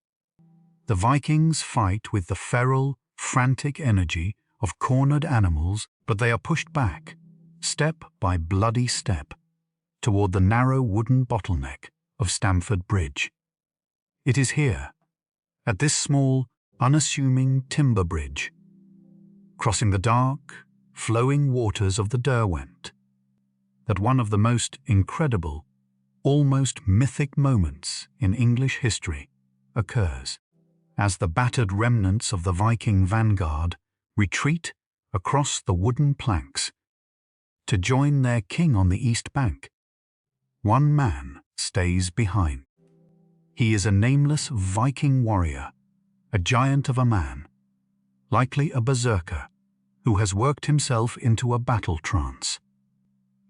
The Vikings fight with the feral, frantic energy of cornered animals, but they are pushed back, step by bloody step, toward the narrow wooden bottleneck of Stamford Bridge. It is here, at this small, unassuming timber bridge, crossing the dark, flowing waters of the Derwent, that one of the most incredible, almost mythic moments in English history occurs, as the battered remnants of the Viking vanguard retreat across the wooden planks to join their king on the east bank. One man stays behind. He is a nameless Viking warrior, a giant of a man, likely a berserker, who has worked himself into a battle trance.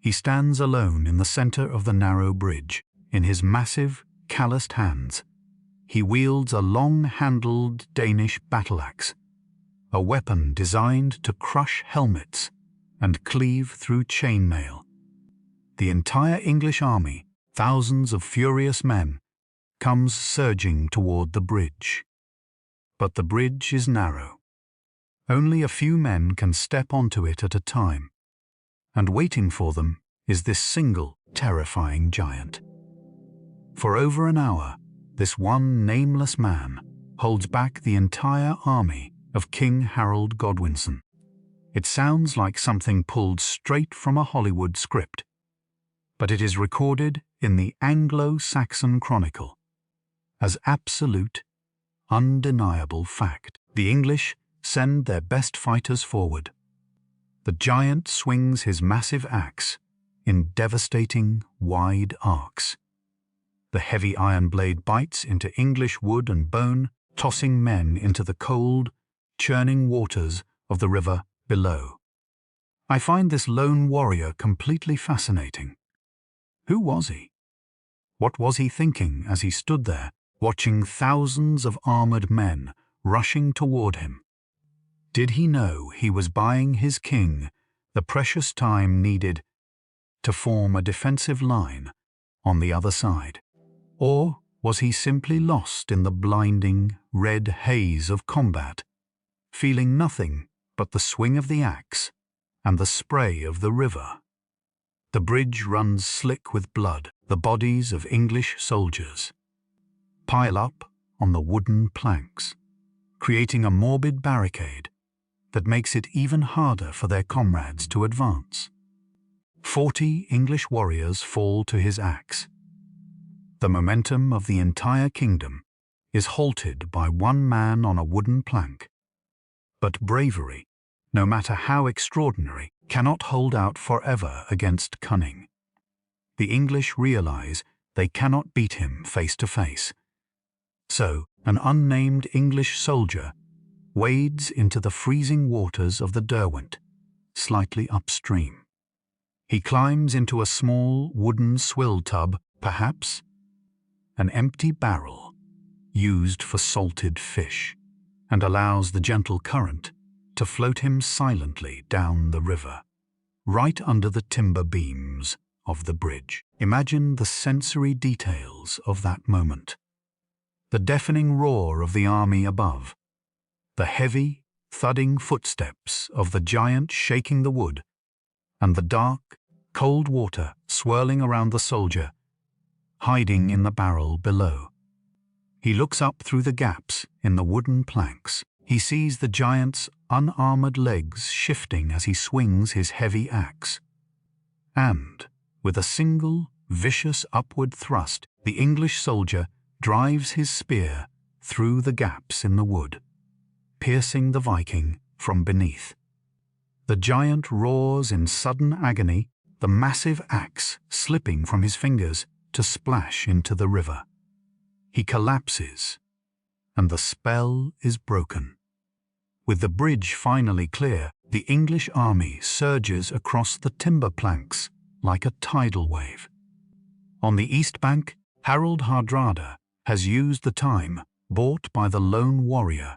He stands alone in the center of the narrow bridge. In his massive, calloused hands, he wields a long-handled Danish battle-axe, a weapon designed to crush helmets and cleave through chainmail. The entire English army, thousands of furious men, comes surging toward the bridge. But the bridge is narrow. Only a few men can step onto it at a time, and waiting for them is this single, terrifying giant. For over an hour, this one nameless man holds back the entire army of King Harold Godwinson. It sounds like something pulled straight from a Hollywood script, but it is recorded in the Anglo-Saxon Chronicle as absolute, undeniable fact. The English send their best fighters forward. The giant swings his massive axe in devastating, wide arcs. The heavy iron blade bites into English wood and bone, tossing men into the cold, churning waters of the river below. I find this lone warrior completely fascinating. Who was he? What was he thinking as he stood there, watching thousands of armored men rushing toward him? Did he know he was buying his king the precious time needed to form a defensive line on the other side? Or was he simply lost in the blinding, red haze of combat, feeling nothing but the swing of the axe and the spray of the river? The bridge runs slick with blood. The bodies of English soldiers pile up on the wooden planks, creating a morbid barricade that makes it even harder for their comrades to advance. 40 English warriors fall to his axe. The momentum of the entire kingdom is halted by one man on a wooden plank. But bravery, no matter how extraordinary, cannot hold out forever against cunning. The English realize they cannot beat him face to face. So, an unnamed English soldier wades into the freezing waters of the Derwent, slightly upstream. He climbs into a small wooden swill tub, perhaps an empty barrel used for salted fish, and allows the gentle current to float him silently down the river, right under the timber beams of the bridge. Imagine the sensory details of that moment. The deafening roar of the army above, the heavy, thudding footsteps of the giant shaking the wood, and the dark, cold water swirling around the soldier, hiding in the barrel below. He looks up through the gaps in the wooden planks. He sees the giant's unarmored legs shifting as he swings his heavy axe. And, with a single, vicious upward thrust, the English soldier drives his spear through the gaps in the wood, piercing the Viking from beneath. The giant roars in sudden agony, the massive axe slipping from his fingers to splash into the river. He collapses, and the spell is broken. With the bridge finally clear, the English army surges across the timber planks like a tidal wave. On the east bank, Harold Hardrada has used the time bought by the lone warrior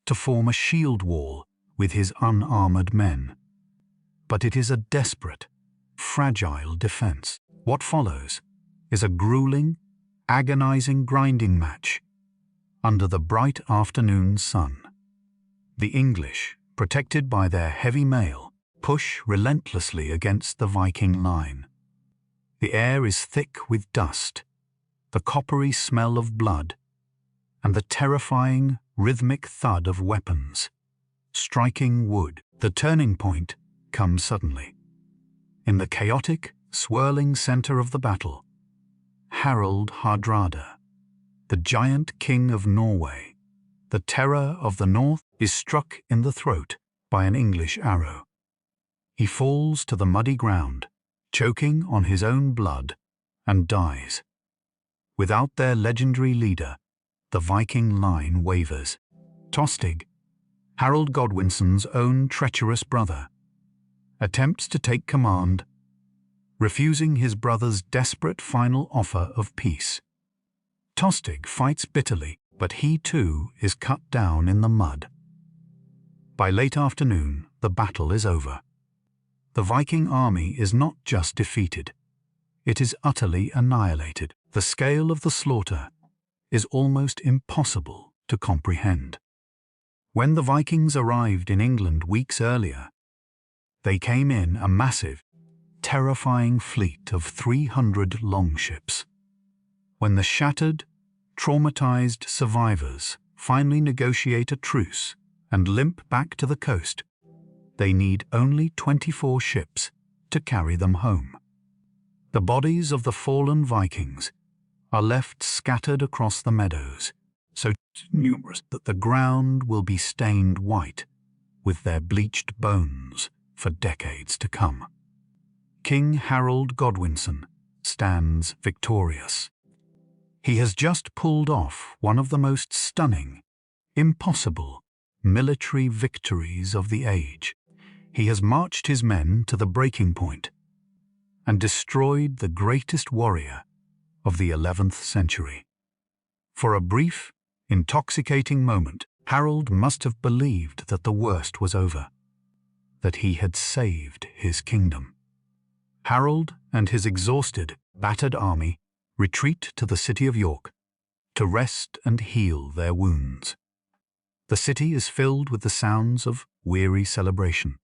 to form a shield wall with his unarmored men. But it is a desperate, fragile defense. What follows is a grueling, agonizing grinding match under the bright afternoon sun. The English, protected by their heavy mail, push relentlessly against the Viking line. The air is thick with dust, the coppery smell of blood, and the terrifying, rhythmic thud of weapons striking wood. The turning point comes suddenly. In the chaotic, swirling center of the battle, Harold Hardrada, the giant king of Norway, the terror of the north, is struck in the throat by an English arrow. He falls to the muddy ground, choking on his own blood, and dies. Without their legendary leader, the Viking line wavers. Tostig, Harold Godwinson's own treacherous brother, attempts to take command, refusing his brother's desperate final offer of peace. Tostig fights bitterly, but he too is cut down in the mud. By late afternoon, the battle is over. The Viking army is not just defeated, it is utterly annihilated. The scale of the slaughter is almost impossible to comprehend. When the Vikings arrived in England weeks earlier, they came in a massive, terrifying fleet of 300 longships. When the shattered, traumatized survivors finally negotiate a truce and limp back to the coast, they need only 24 ships to carry them home. The bodies of the fallen Vikings are left scattered across the meadows, so numerous that the ground will be stained white with their bleached bones for decades to come. King Harold Godwinson stands victorious. He has just pulled off one of the most stunning, impossible military victories of the age. He has marched his men to the breaking point and destroyed the greatest warrior of the 11th century. For a brief, intoxicating moment, Harold must have believed that the worst was over, that he had saved his kingdom. Harold and his exhausted, battered army retreat to the city of York to rest and heal their wounds. The city is filled with the sounds of weary celebration.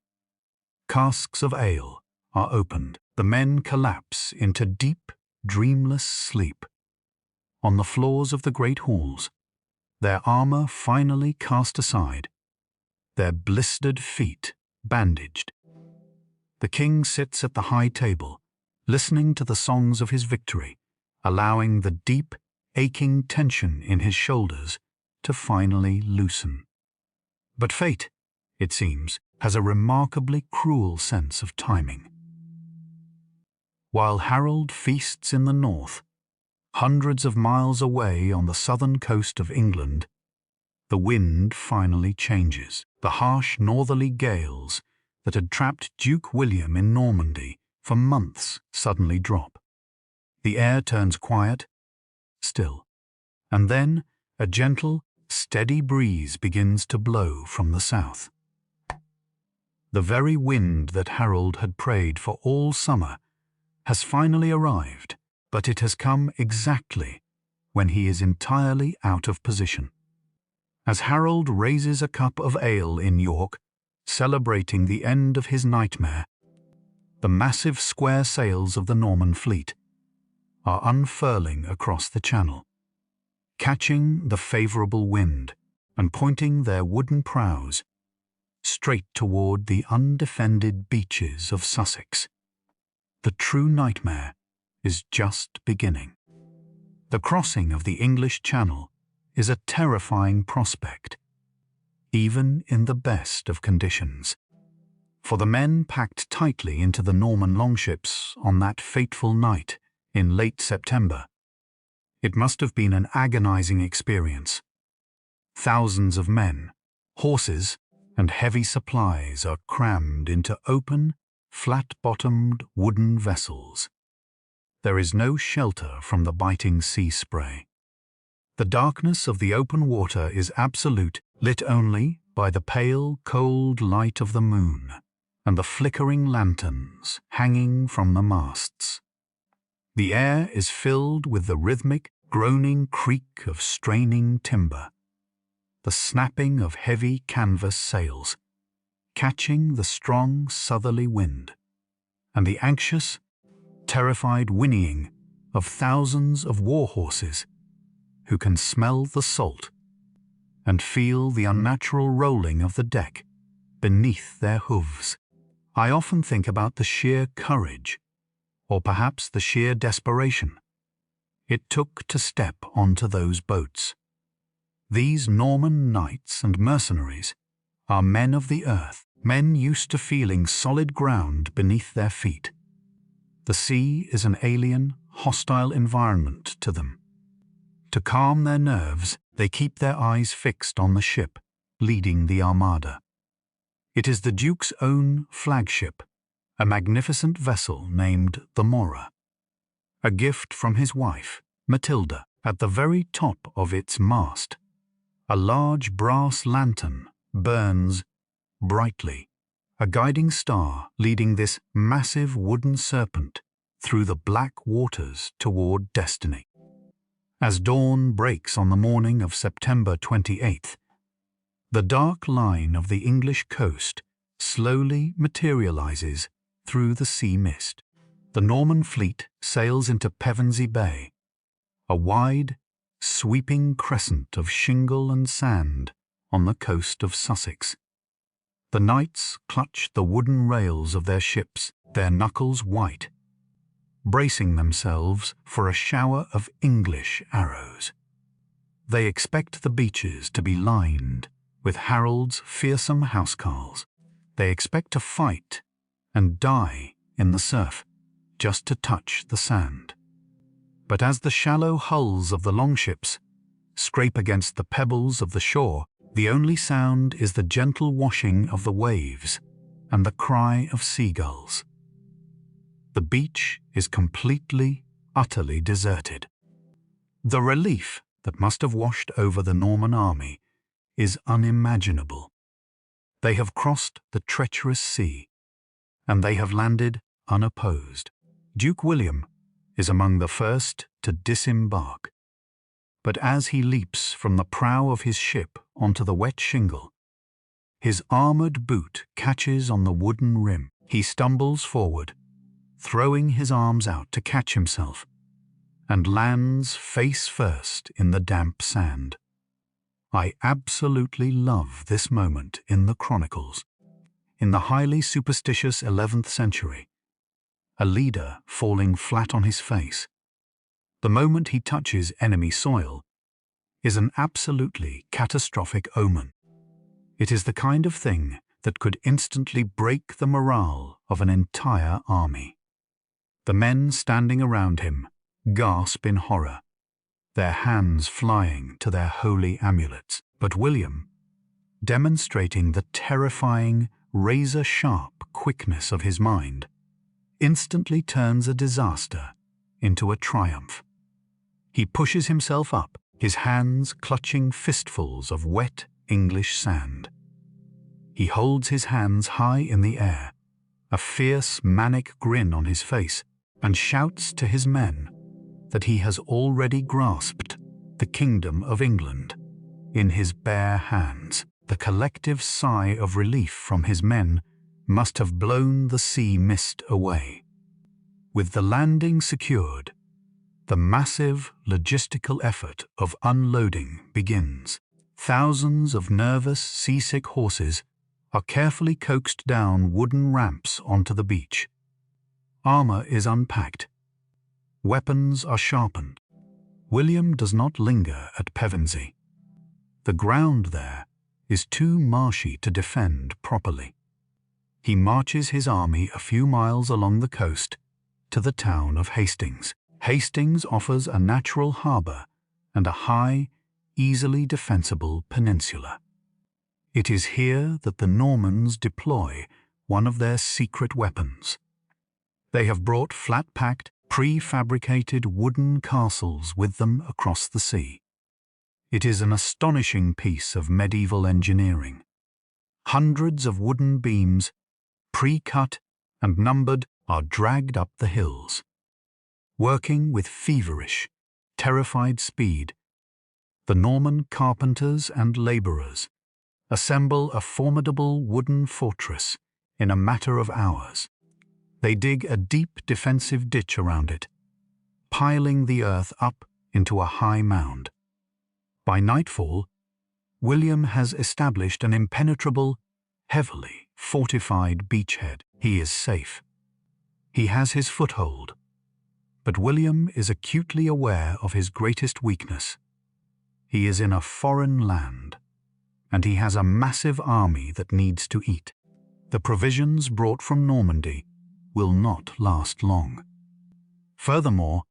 Casks of ale are opened. The men collapse into deep, dreamless sleep. On the floors of the great halls, their armor finally cast aside, their blistered feet bandaged. The king sits at the high table, listening to the songs of his victory, allowing the deep, aching tension in his shoulders to finally loosen. But fate it seems, has a remarkably cruel sense of timing. While Harold feasts in the north, hundreds of miles away on the southern coast of England, the wind finally changes. The harsh northerly gales that had trapped Duke William in Normandy for months suddenly drop. The air turns quiet, still, and then a gentle, steady breeze begins to blow from the south. The very wind that Harold had prayed for all summer has finally arrived, but it has come exactly when he is entirely out of position. As Harold raises a cup of ale in York, celebrating the end of his nightmare, the massive square sails of the Norman fleet are unfurling across the channel, catching the favourable wind and pointing their wooden prows straight toward the undefended beaches of Sussex. The true nightmare is just beginning. The crossing of the English Channel is a terrifying prospect, even in the best of conditions. For the men packed tightly into the Norman longships on that fateful night in late September, it must have been an agonizing experience. Thousands of men, horses, and heavy supplies are crammed into open, flat-bottomed wooden vessels. There is no shelter from the biting sea spray. The darkness of the open water is absolute, lit only by the pale, cold light of the moon and the flickering lanterns hanging from the masts. The air is filled with the rhythmic, groaning creak of straining timber, the snapping of heavy canvas sails, catching the strong southerly wind, and the anxious, terrified whinnying of thousands of war horses who can smell the salt and feel the unnatural rolling of the deck beneath their hooves. I often think about the sheer courage, or perhaps the sheer desperation, it took to step onto those boats. These Norman knights and mercenaries are men of the earth, men used to feeling solid ground beneath their feet. The sea is an alien, hostile environment to them. To calm their nerves, they keep their eyes fixed on the ship leading the armada. It is the Duke's own flagship, a magnificent vessel named the Mora, a gift from his wife, Matilda. At the very top of its mast, a large brass lantern burns brightly, a guiding star leading this massive wooden serpent through the black waters toward destiny. As dawn breaks on the morning of September 28th, the dark line of the English coast slowly materializes through the sea mist. The Norman fleet sails into Pevensey Bay, a wide, sweeping crescent of shingle and sand on the coast of Sussex. The knights clutch the wooden rails of their ships, their knuckles white, bracing themselves for a shower of English arrows. They expect the beaches to be lined with Harold's fearsome housecarls. They expect to fight and die in the surf, just to touch the sand. But as the shallow hulls of the longships scrape against the pebbles of the shore, the only sound is the gentle washing of the waves and the cry of seagulls. The beach is completely, utterly deserted. The relief that must have washed over the Norman army is unimaginable. They have crossed the treacherous sea, and they have landed unopposed. Duke William is among the first to disembark. But as he leaps from the prow of his ship onto the wet shingle, his armoured boot catches on the wooden rim. He stumbles forward, throwing his arms out to catch himself, and lands face first in the damp sand. I absolutely love this moment in the Chronicles. In the highly superstitious 11th century, a leader falling flat on his face, the moment he touches enemy soil, is an absolutely catastrophic omen. It is the kind of thing that could instantly break the morale of an entire army. The men standing around him gasp in horror, their hands flying to their holy amulets. But William, demonstrating the terrifying, razor-sharp quickness of his mind, instantly turns a disaster into a triumph. He pushes himself up, his hands clutching fistfuls of wet English sand. He holds his hands high in the air, a fierce, manic grin on his face, and shouts to his men that he has already grasped the kingdom of England in his bare hands. The collective sigh of relief from his men must have blown the sea mist away. With the landing secured, the massive logistical effort of unloading begins. Thousands of nervous, seasick horses are carefully coaxed down wooden ramps onto the beach. Armor is unpacked. Weapons are sharpened. William does not linger at Pevensey. The ground there is too marshy to defend properly. He marches his army a few miles along the coast to the town of Hastings. Hastings offers a natural harbour and a high, easily defensible peninsula. It is here that the Normans deploy one of their secret weapons. They have brought flat-packed, prefabricated wooden castles with them across the sea. It is an astonishing piece of medieval engineering. Hundreds of wooden beams, pre-cut and numbered, are dragged up the hills. Working with feverish, terrified speed, the Norman carpenters and labourers assemble a formidable wooden fortress in a matter of hours. They dig a deep defensive ditch around it, piling the earth up into a high mound. By nightfall, William has established an impenetrable, heavily fortified beachhead. He is safe. He has his foothold. But William is acutely aware of his greatest weakness. He is in a foreign land, and he has a massive army that needs to eat. The provisions brought from Normandy will not last long. Furthermore,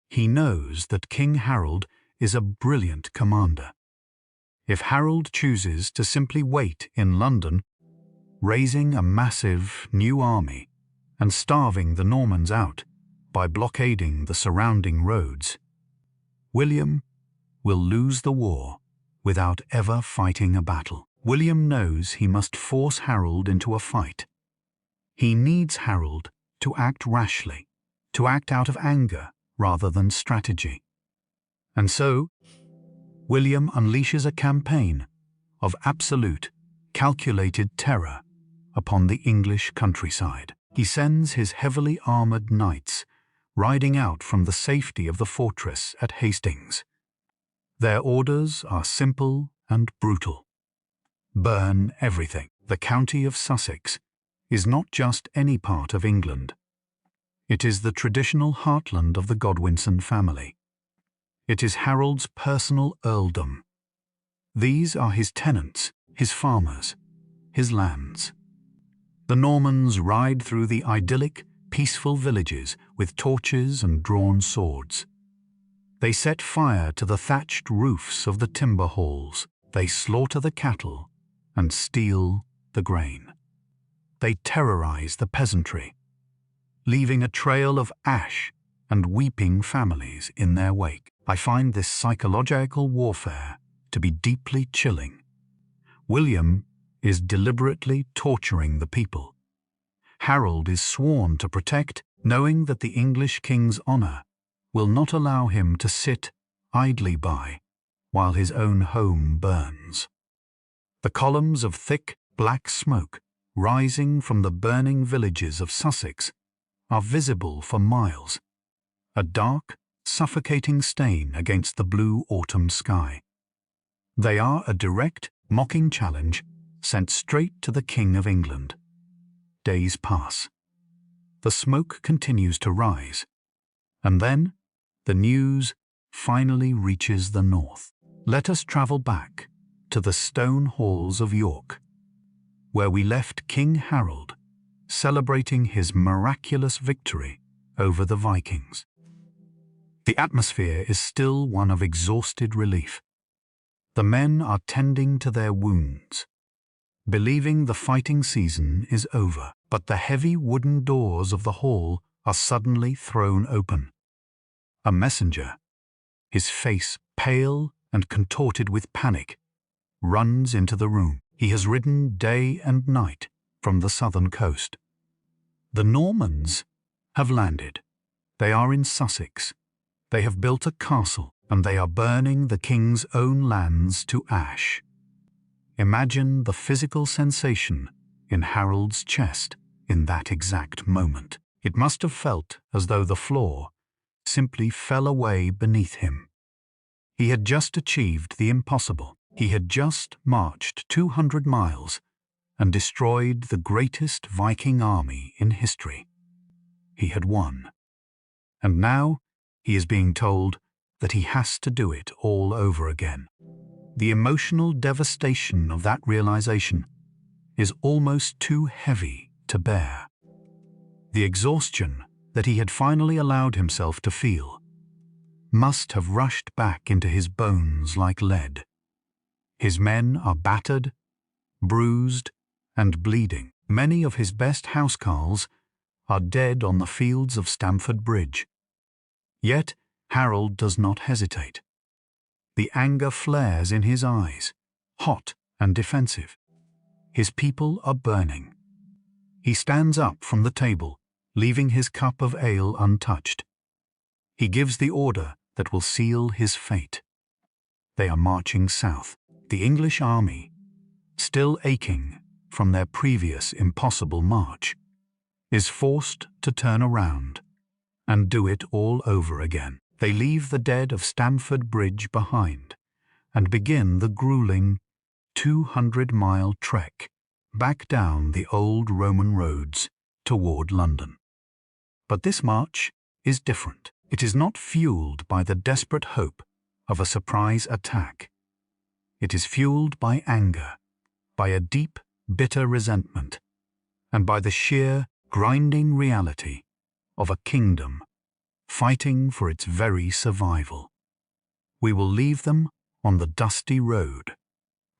he knows that King Harold is a brilliant commander. If Harold chooses to simply wait in London, raising a massive new army and starving the Normans out by blockading the surrounding roads, William will lose the war without ever fighting a battle. William knows he must force Harold into a fight. He needs Harold to act rashly, to act out of anger rather than strategy. And so, William unleashes a campaign of absolute, calculated terror upon the English countryside. He sends his heavily armoured knights riding out from the safety of the fortress at Hastings. Their orders are simple and brutal. Burn everything. The county of Sussex is not just any part of England. It is the traditional heartland of the Godwinson family. It is Harold's personal earldom. These are his tenants, his farmers, his lands. The Normans ride through the idyllic, peaceful villages with torches and drawn swords. They set fire to the thatched roofs of the timber halls. They slaughter the cattle and steal the grain. They terrorize the peasantry, leaving a trail of ash and weeping families in their wake. I find this psychological warfare to be deeply chilling. William is deliberately torturing the people. Harold is sworn to protect, knowing that the English king's honour will not allow him to sit idly by while his own home burns. The columns of thick, black smoke rising from the burning villages of Sussex are visible for miles, a dark, suffocating stain against the blue autumn sky. They are a direct, mocking challenge sent straight to the King of England. Days pass. The smoke continues to rise, and then the news finally reaches the north. Let us travel back to the stone halls of York. where we left King Harold celebrating his miraculous victory over the Vikings. The atmosphere is still one of exhausted relief. The men are tending to their wounds, believing the fighting season is over, but the heavy wooden doors of the hall are suddenly thrown open. A messenger, his face pale and contorted with panic, runs into the room. He has ridden day and night from the southern coast. The Normans have landed. They are in Sussex. They have built a castle, and they are burning the king's own lands to ash. Imagine the physical sensation in Harold's chest in that exact moment. It must have felt as though the floor simply fell away beneath him. He had just achieved the impossible. He had just marched 200 miles and destroyed the greatest Viking army in history. He had won. And now he is being told that he has to do it all over again. The emotional devastation of that realization is almost too heavy to bear. The exhaustion that he had finally allowed himself to feel must have rushed back into his bones like lead. His men are battered, bruised, and bleeding. Many of his best housecarls are dead on the fields of Stamford Bridge. Yet Harold does not hesitate. The anger flares in his eyes, hot and defensive. His people are burning. He stands up from the table, leaving his cup of ale untouched. He gives the order that will seal his fate. They are marching south. The English army, still aching from their previous impossible march, is forced to turn around and do it all over again. They leave the dead of Stamford Bridge behind and begin the grueling 200-mile trek back down the old Roman roads toward London. But this march is different. It is not fueled by the desperate hope of a surprise attack. It is fueled by anger, by a deep, bitter resentment, and by the sheer, grinding reality of a kingdom fighting for its very survival. We will leave them on the dusty road,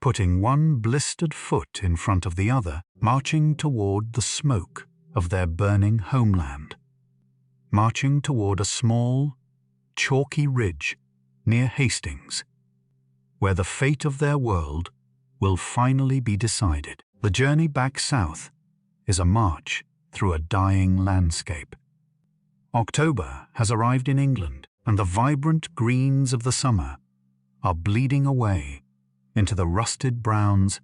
putting one blistered foot in front of the other, marching toward the smoke of their burning homeland, marching toward a small, chalky ridge near Hastings, where the fate of their world will finally be decided. The journey back south is a march through a dying landscape. October has arrived in England, and the vibrant greens of the summer are bleeding away into the rusted browns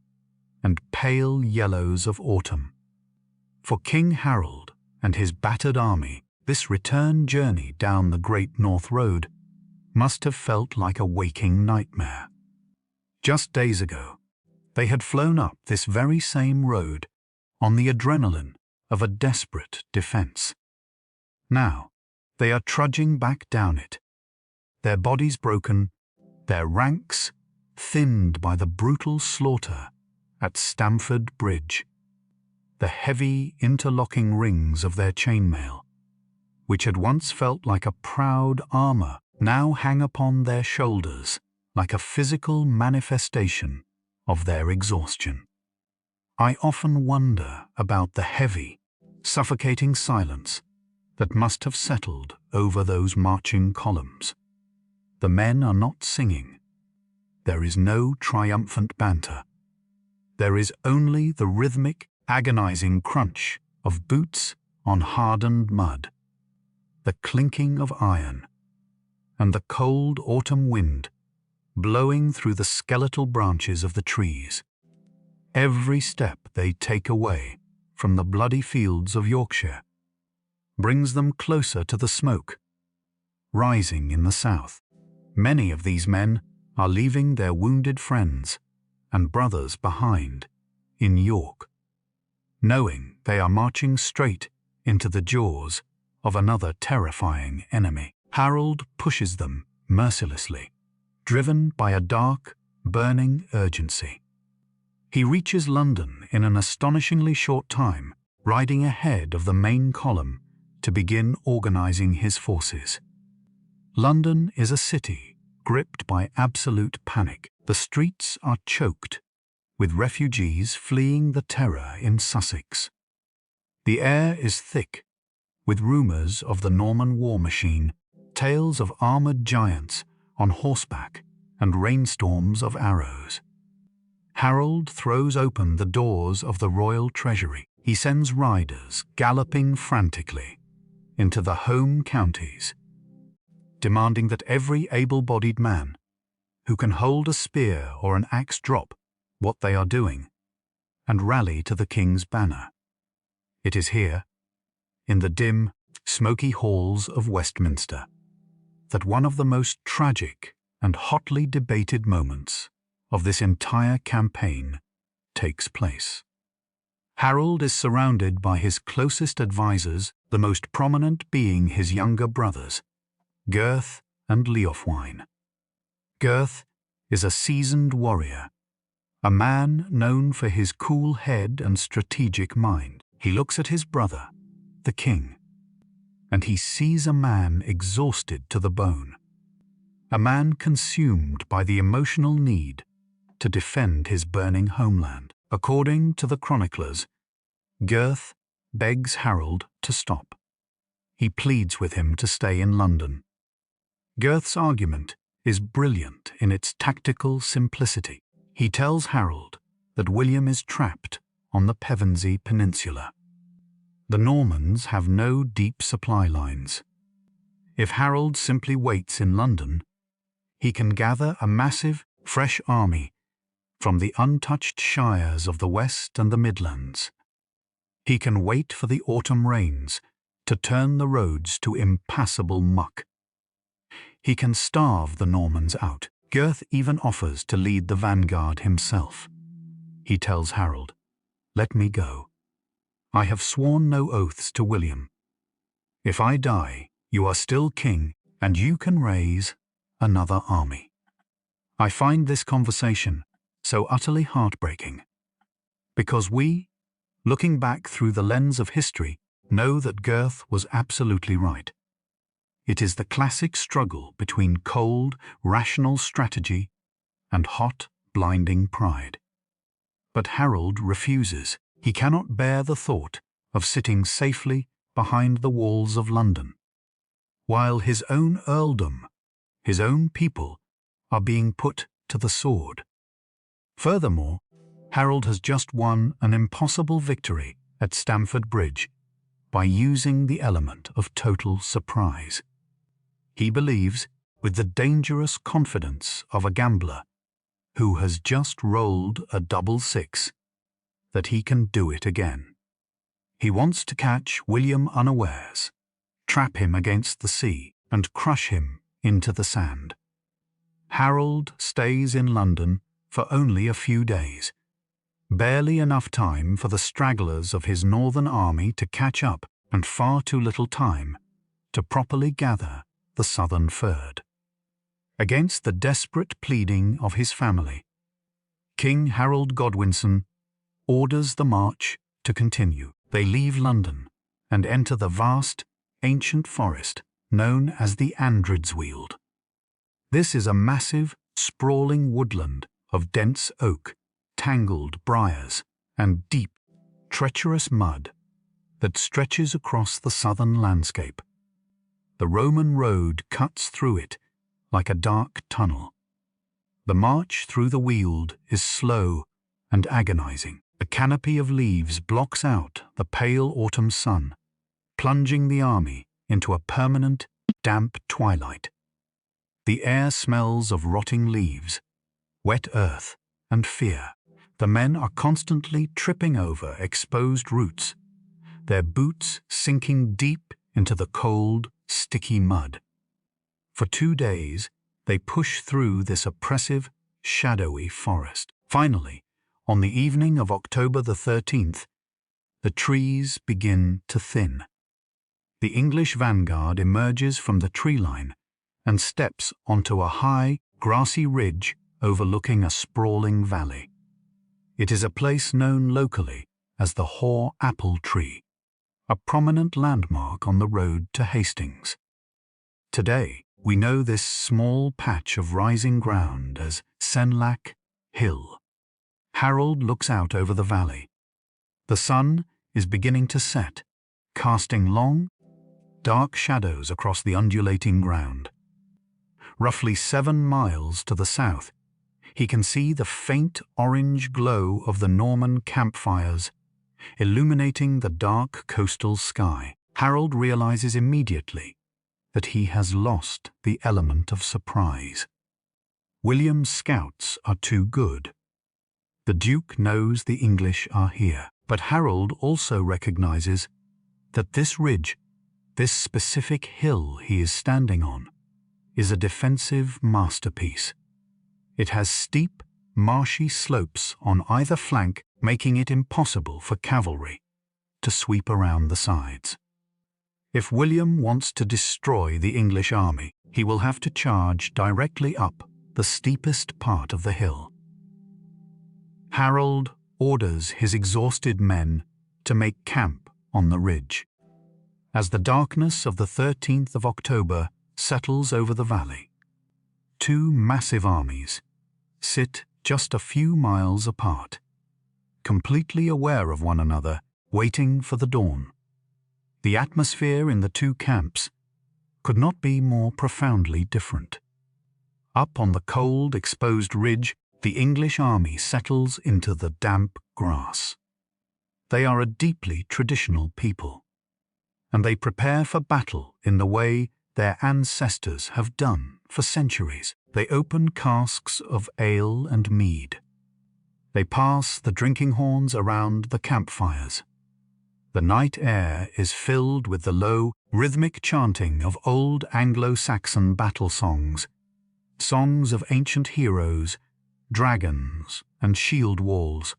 and pale yellows of autumn. For King Harold and his battered army, this return journey down the Great North Road must have felt like a waking nightmare. Just days ago, they had flown up this very same road on the adrenaline of a desperate defense. Now, they are trudging back down it, their bodies broken, their ranks thinned by the brutal slaughter at Stamford Bridge. The heavy interlocking rings of their chainmail, which had once felt like a proud armor, now hang upon their shoulders like a physical manifestation of their exhaustion. I often wonder about the heavy, suffocating silence that must have settled over those marching columns. The men are not singing. There is no triumphant banter. There is only the rhythmic, agonizing crunch of boots on hardened mud, the clinking of iron, and the cold autumn wind blowing through the skeletal branches of the trees. Every step they take away from the bloody fields of Yorkshire brings them closer to the smoke, rising in the south. Many of these men are leaving their wounded friends and brothers behind in York, knowing they are marching straight into the jaws of another terrifying enemy. Harold pushes them mercilessly, driven by a dark, burning urgency. He reaches London in an astonishingly short time, riding ahead of the main column to begin organizing his forces. London is a city gripped by absolute panic. The streets are choked, with refugees fleeing the terror in Sussex. The air is thick, with rumours of the Norman war machine, tales of armoured giants on horseback, and rainstorms of arrows. Harold throws open the doors of the royal treasury. He sends riders galloping frantically into the home counties, demanding that every able-bodied man who can hold a spear or an axe drop what they are doing and rally to the king's banner. It is here, in the dim, smoky halls of Westminster, that one of the most tragic and hotly debated moments of this entire campaign takes place. Harold is surrounded by his closest advisors, the most prominent being his younger brothers, Gurth and Leofwine. Gurth is a seasoned warrior, a man known for his cool head and strategic mind. He looks at his brother, the king, and he sees a man exhausted to the bone, a man consumed by the emotional need to defend his burning homeland. According to the chroniclers, Gurth begs Harold to stop. He pleads with him to stay in London. Gurth's argument is brilliant in its tactical simplicity. He tells Harold that William is trapped on the Pevensey Peninsula. The Normans have no deep supply lines. If Harold simply waits in London, he can gather a massive, fresh army from the untouched shires of the West and the Midlands. He can wait for the autumn rains to turn the roads to impassable muck. He can starve the Normans out. Gurth even offers to lead the vanguard himself. He tells Harold, "Let me go. I have sworn no oaths to William. If I die, you are still king, and you can raise another army." I find this conversation so utterly heartbreaking, because we, looking back through the lens of history, know that Gurth was absolutely right. It is the classic struggle between cold, rational strategy and hot, blinding pride. But Harold refuses. He cannot bear the thought of sitting safely behind the walls of London, while his own earldom, his own people, are being put to the sword. Furthermore, Harold has just won an impossible victory at Stamford Bridge by using the element of total surprise. He believes, with the dangerous confidence of a gambler who has just rolled a double six, that he can do it again. He wants to catch William unawares, trap him against the sea, and crush him into the sand. Harold stays in London for only a few days, barely enough time for the stragglers of his northern army to catch up, and far too little time to properly gather the southern third. Against the desperate pleading of his family, King Harold Godwinson orders the march to continue. They leave London and enter the vast, ancient forest known as the Andredsweald. This is a massive, sprawling woodland of dense oak, tangled briars, and deep, treacherous mud that stretches across the southern landscape. The Roman road cuts through it like a dark tunnel. The march through the weald is slow and agonizing. A canopy of leaves blocks out the pale autumn sun, plunging the army into a permanent, damp twilight. The air smells of rotting leaves, wet earth, and fear. The men are constantly tripping over exposed roots, their boots sinking deep into the cold, sticky mud. For 2 days, they push through this oppressive, shadowy forest. Finally, on the evening of October the 13th, the trees begin to thin. The English vanguard emerges from the tree line and steps onto a high, grassy ridge overlooking a sprawling valley. It is a place known locally as the Hoar Apple Tree, a prominent landmark on the road to Hastings. Today, we know this small patch of rising ground as Senlac Hill. Harold looks out over the valley. The sun is beginning to set, casting long, dark shadows across the undulating ground. Roughly 7 miles to the south, he can see the faint orange glow of the Norman campfires illuminating the dark coastal sky. Harold realizes immediately that he has lost the element of surprise. William's scouts are too good. The Duke knows the English are here, but Harold also recognizes that this ridge, this specific hill he is standing on, is a defensive masterpiece. It has steep, marshy slopes on either flank, making it impossible for cavalry to sweep around the sides. If William wants to destroy the English army, he will have to charge directly up the steepest part of the hill. Harold orders his exhausted men to make camp on the ridge. As the darkness of the 13th of October settles over the valley, 2 massive armies sit just a few miles apart, completely aware of one another, waiting for the dawn. The atmosphere in the 2 camps could not be more profoundly different. Up on the cold, exposed ridge, the English army settles into the damp grass. They are a deeply traditional people, and they prepare for battle in the way their ancestors have done for centuries. They open casks of ale and mead. They pass the drinking horns around the campfires. The night air is filled with the low, rhythmic chanting of old Anglo-Saxon battle songs, songs of ancient heroes, dragons, and shield walls.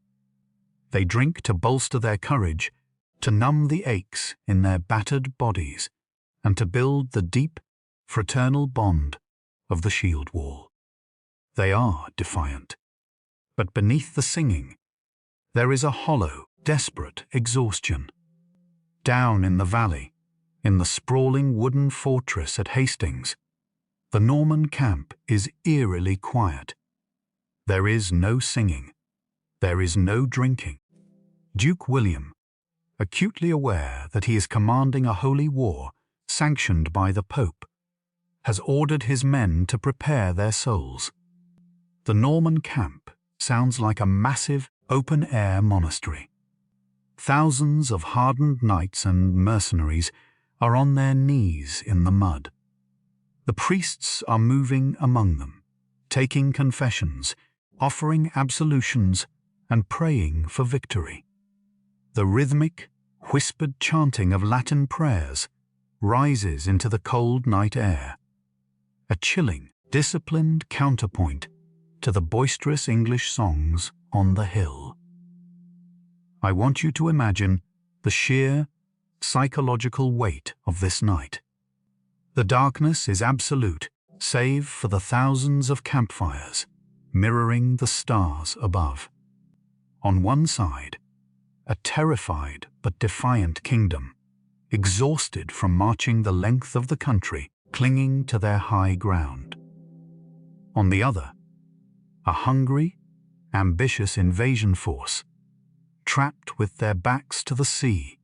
They drink to bolster their courage, to numb the aches in their battered bodies, and to build the deep, fraternal bond of the shield wall. They are defiant, but beneath the singing, there is a hollow, desperate exhaustion. Down in the valley, in the sprawling wooden fortress at Hastings, the Norman camp is eerily quiet. There is no singing. There is no drinking. Duke William, acutely aware that he is commanding a holy war sanctioned by the Pope, has ordered his men to prepare their souls. The Norman camp sounds like a massive, open-air monastery. Thousands of hardened knights and mercenaries are on their knees in the mud. The priests are moving among them, taking confessions, offering absolutions, and praying for victory. The rhythmic, whispered chanting of Latin prayers rises into the cold night air, a chilling, disciplined counterpoint to the boisterous English songs on the hill. I want you to imagine the sheer, psychological weight of this night. The darkness is absolute, save for the thousands of campfires, mirroring the stars above. On one side, a terrified but defiant kingdom, exhausted from marching the length of the country, clinging to their high ground. On the other, a hungry, ambitious invasion force, trapped with their backs to the sea,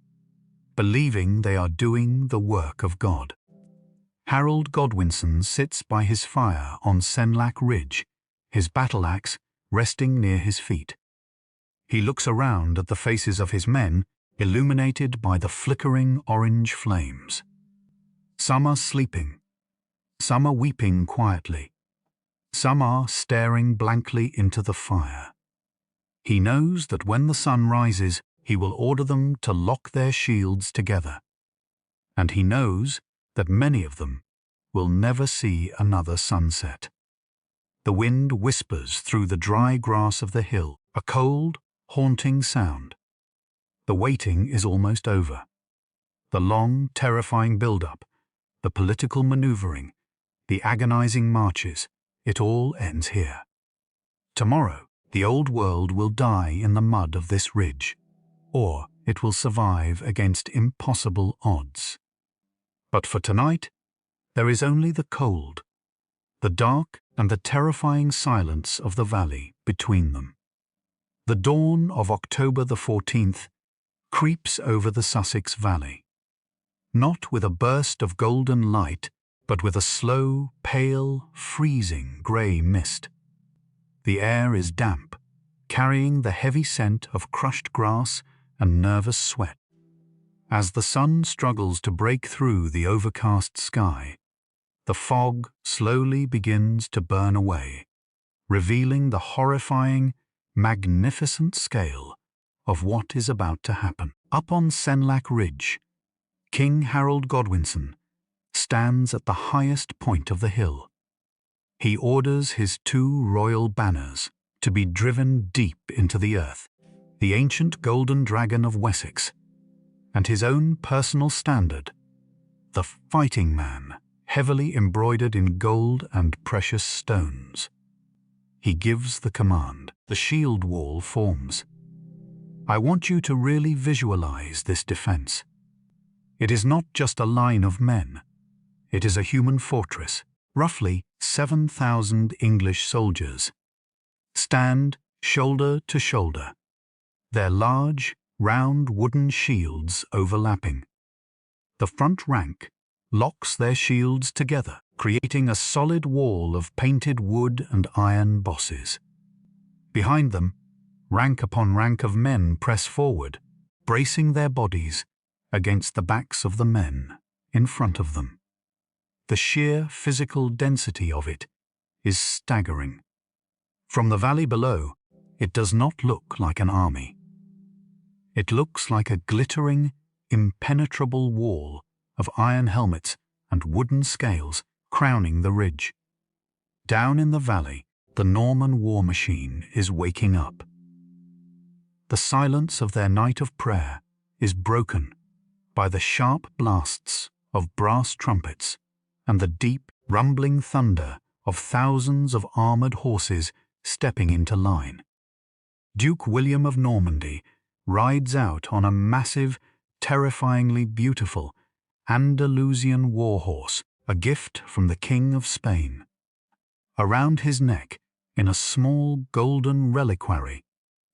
believing they are doing the work of God. Harold Godwinson sits by his fire on Senlac Ridge, his battle-axe resting near his feet. He looks around at the faces of his men, illuminated by the flickering orange flames. Some are sleeping, some are weeping quietly, some are staring blankly into the fire. He knows that when the sun rises, he will order them to lock their shields together, and he knows that many of them will never see another sunset. The wind whispers through the dry grass of the hill, a cold, haunting sound. The waiting is almost over. The long, terrifying build-up, the political maneuvering, the agonizing marches, it all ends here. Tomorrow, The old world will die in the mud of this ridge, or it will survive against impossible odds. But for tonight, there is only the cold, the dark and the terrifying silence of the valley between them. The dawn of October the 14th creeps over the Sussex Valley, not with a burst of golden light, but with a slow, pale, freezing grey mist. The air is damp, carrying the heavy scent of crushed grass and nervous sweat. As the sun struggles to break through the overcast sky, the fog slowly begins to burn away, revealing the horrifying, magnificent scale of what is about to happen. Up on Senlac Ridge, King Harold Godwinson stands at the highest point of the hill. He orders his 2 royal banners to be driven deep into the earth, the ancient golden dragon of Wessex, and his own personal standard, the fighting man, heavily embroidered in gold and precious stones. He gives the command. The shield wall forms. I want you to really visualize this defense. It is not just a line of men. It is a human fortress. Roughly 7,000 English soldiers stand shoulder to shoulder, their large, round wooden shields overlapping. The front rank locks their shields together, creating a solid wall of painted wood and iron bosses. Behind them, rank upon rank of men press forward, bracing their bodies against the backs of the men in front of them. The sheer physical density of it is staggering. From the valley below, it does not look like an army. It looks like a glittering, impenetrable wall of iron helmets and wooden scales crowning the ridge. Down in the valley, the Norman war machine is waking up. The silence of their night of prayer is broken by the sharp blasts of brass trumpets and the deep, rumbling thunder of thousands of armoured horses stepping into line. Duke William of Normandy rides out on a massive, terrifyingly beautiful Andalusian warhorse, a gift from the King of Spain. Around his neck, in a small golden reliquary,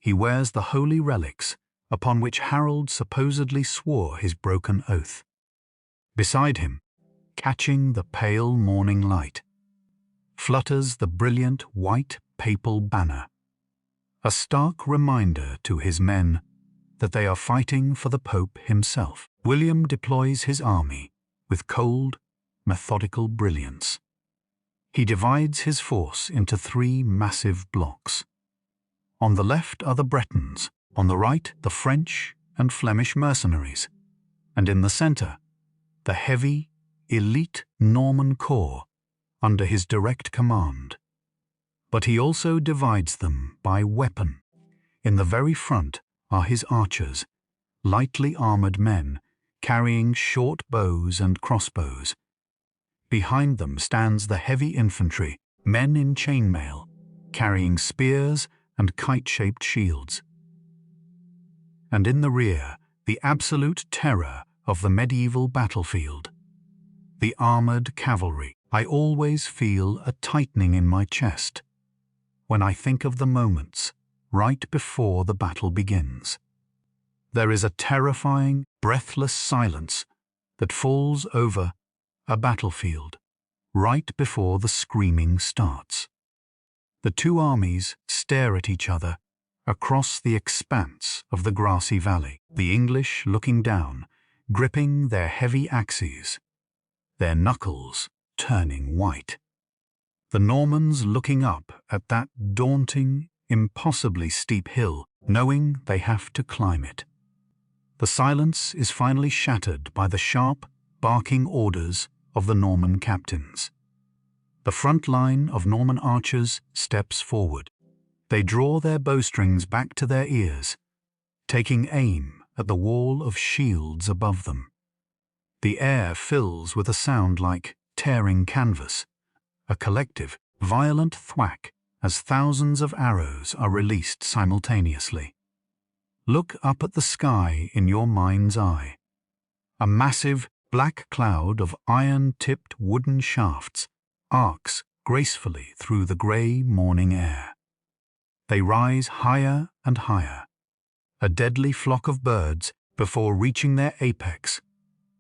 he wears the holy relics upon which Harold supposedly swore his broken oath. Beside him, catching the pale morning light, flutters the brilliant white papal banner, a stark reminder to his men that they are fighting for the Pope himself. William deploys his army with cold, methodical brilliance. He divides his force into 3 massive blocks. On the left are the Bretons, on the right the French and Flemish mercenaries, and in the centre, the heavy, elite Norman corps under his direct command. But he also divides them by weapon. In the very front are his archers, lightly armoured men carrying short bows and crossbows. Behind them stands the heavy infantry, men in chainmail, carrying spears and kite-shaped shields. And in the rear, the absolute terror of the medieval battlefield, the armoured cavalry. I always feel a tightening in my chest when I think of the moments right before the battle begins. There is a terrifying, breathless silence that falls over a battlefield right before the screaming starts. The 2 armies stare at each other across the expanse of the grassy valley, the English looking down, gripping their heavy axes, their knuckles turning white. The Normans looking up at that daunting, impossibly steep hill, knowing they have to climb it. The silence is finally shattered by the sharp, barking orders of the Norman captains. The front line of Norman archers steps forward. They draw their bowstrings back to their ears, taking aim at the wall of shields above them. The air fills with a sound like tearing canvas, a collective, violent thwack as thousands of arrows are released simultaneously. Look up at the sky in your mind's eye. A massive black cloud of iron-tipped wooden shafts arcs gracefully through the grey morning air. They rise higher and higher, a deadly flock of birds before reaching their apex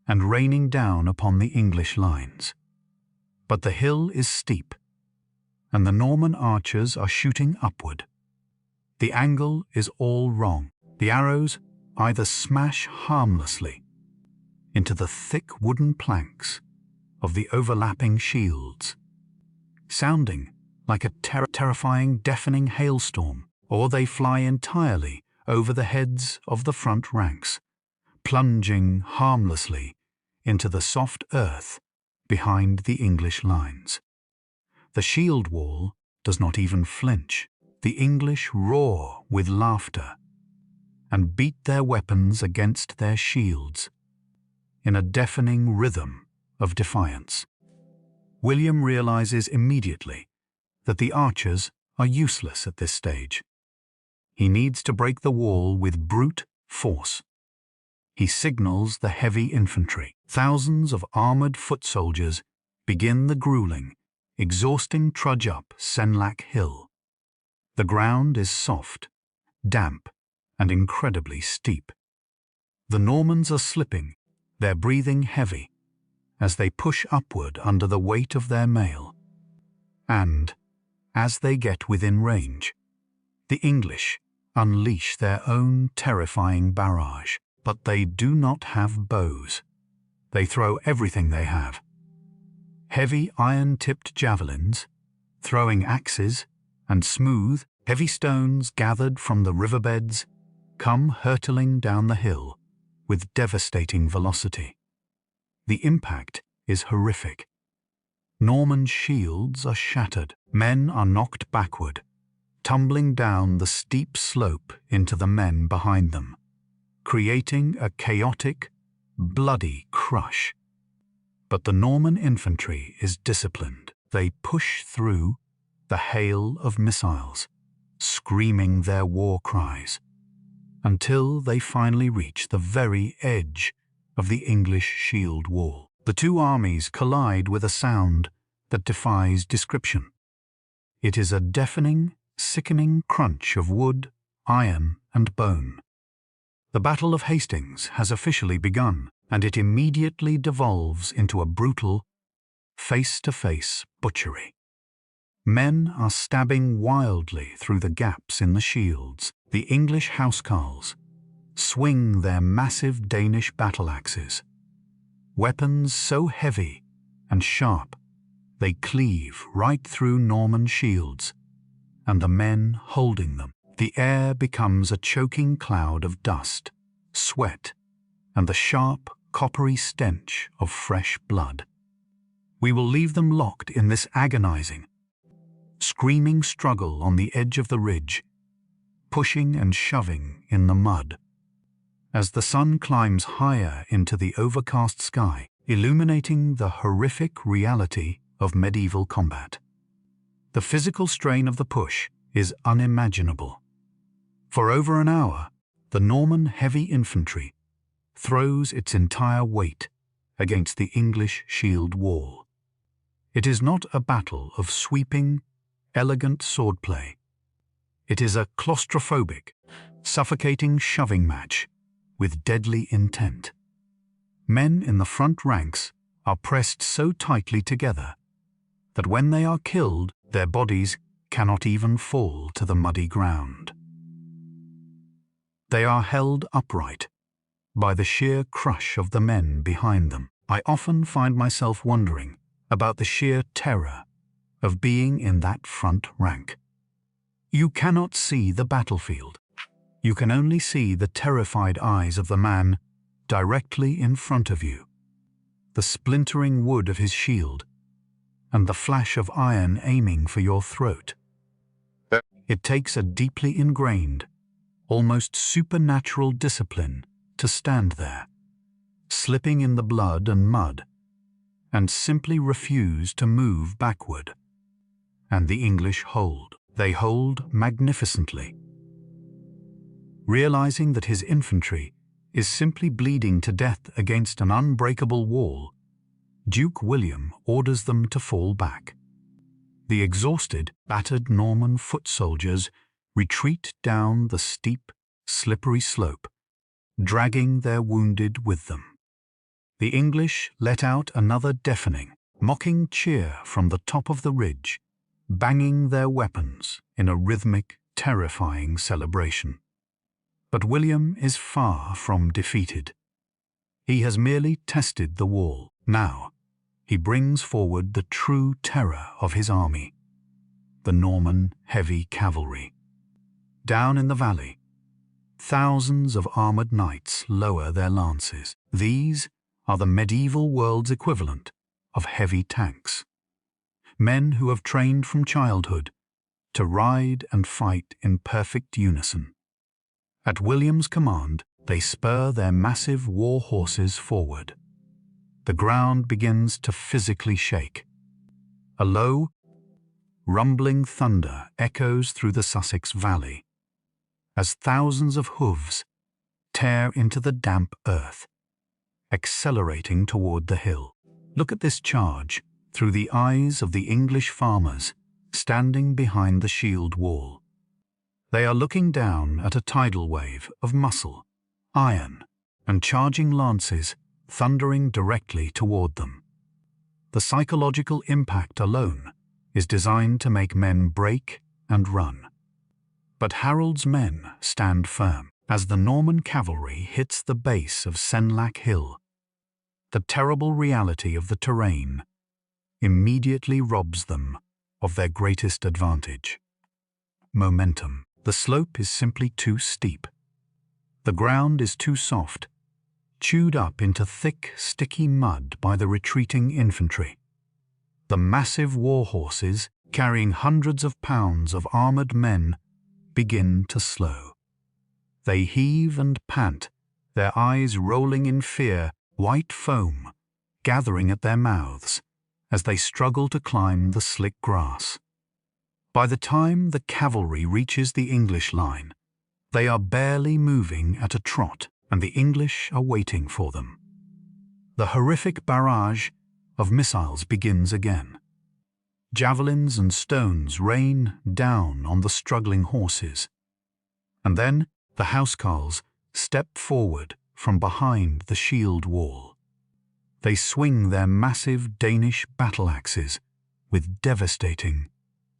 and raining down upon the English lines. But the hill is steep, and the Norman archers are shooting upward. The angle is all wrong. The arrows either smash harmlessly into the thick wooden planks of the overlapping shields, sounding like a terrifying, deafening hailstorm, or they fly entirely over the heads of the front ranks, plunging harmlessly into the soft earth behind the English lines. The shield wall does not even flinch. The English roar with laughter and beat their weapons against their shields in a deafening rhythm of defiance. William realizes immediately that the archers are useless at this stage. He needs to break the wall with brute force. He signals the heavy infantry. Thousands of armored foot soldiers begin the grueling, exhausting trudge up Senlac Hill. The ground is soft, damp, and incredibly steep. The Normans are slipping, their breathing heavy, as they push upward under the weight of their mail. And, as they get within range, the English unleash their own terrifying barrage. But they do not have bows. They throw everything they have. Heavy iron-tipped javelins, throwing axes, and smooth, heavy stones gathered from the riverbeds come hurtling down the hill with devastating velocity. The impact is horrific. Norman shields are shattered. Men are knocked backward, tumbling down the steep slope into the men behind them, creating a chaotic, bloody crush. But the Norman infantry is disciplined. They push through the hail of missiles, screaming their war cries, until they finally reach the very edge of the English shield wall. The two armies collide with a sound that defies description. It is a deafening, sickening crunch of wood, iron, and bone. The Battle of Hastings has officially begun, and it immediately devolves into a brutal, face-to-face butchery. Men are stabbing wildly through the gaps in the shields. The English housecarls swing their massive Danish battle-axes, weapons so heavy and sharp they cleave right through Norman shields and the men holding them. The air becomes a choking cloud of dust, sweat, and the sharp, coppery stench of fresh blood. We will leave them locked in this agonizing, screaming struggle on the edge of the ridge, pushing and shoving in the mud. As the sun climbs higher into the overcast sky, illuminating the horrific reality of medieval combat. The physical strain of the push is unimaginable. For over an hour, the Norman heavy infantry throws its entire weight against the English shield wall. It is not a battle of sweeping, elegant swordplay. It is a claustrophobic, suffocating shoving match with deadly intent. Men in the front ranks are pressed so tightly together that when they are killed, their bodies cannot even fall to the muddy ground. They are held upright by the sheer crush of the men behind them. I often find myself wondering about the sheer terror of being in that front rank. You cannot see the battlefield. You can only see the terrified eyes of the man directly in front of you, the splintering wood of his shield, and the flash of iron aiming for your throat. It takes a deeply ingrained, almost supernatural discipline to stand there, slipping in the blood and mud, and simply refuse to move backward. And the English hold. they hold magnificently. Realizing that his infantry is simply bleeding to death against an unbreakable wall, Duke William orders them to fall back. The exhausted, battered Norman foot soldiers retreat down the steep, slippery slope, dragging their wounded with them. The English let out another deafening, mocking cheer from the top of the ridge, banging their weapons in a rhythmic, terrifying celebration. But William is far from defeated. He has merely tested the wall. Now, he brings forward the true terror of his army, the Norman heavy cavalry. Down in the valley, thousands of armored knights lower their lances. These are the medieval world's equivalent of heavy tanks. Men who have trained from childhood to ride and fight in perfect unison. At William's command, they spur their massive war horses forward. The ground begins to physically shake. A low, rumbling thunder echoes through the Sussex Valley as thousands of hooves tear into the damp earth, accelerating toward the hill. Look at this charge through the eyes of the English farmers standing behind the shield wall. They are looking down at a tidal wave of muscle, iron, and charging lances thundering directly toward them. The psychological impact alone is designed to make men break and run. But Harold's men stand firm. As the Norman cavalry hits the base of Senlac Hill, the terrible reality of the terrain immediately robs them of their greatest advantage: momentum. The slope is simply too steep. The ground is too soft, chewed up into thick, sticky mud by the retreating infantry. The massive war horses, carrying hundreds of pounds of armored men, begin to slow. They heave and pant, their eyes rolling in fear, white foam gathering at their mouths as they struggle to climb the slick grass. By the time the cavalry reaches the English line, they are barely moving at a trot, and the English are waiting for them. The horrific barrage of missiles begins again. Javelins and stones rain down on the struggling horses. And then the housecarls step forward from behind the shield wall. They swing their massive Danish battle axes with devastating,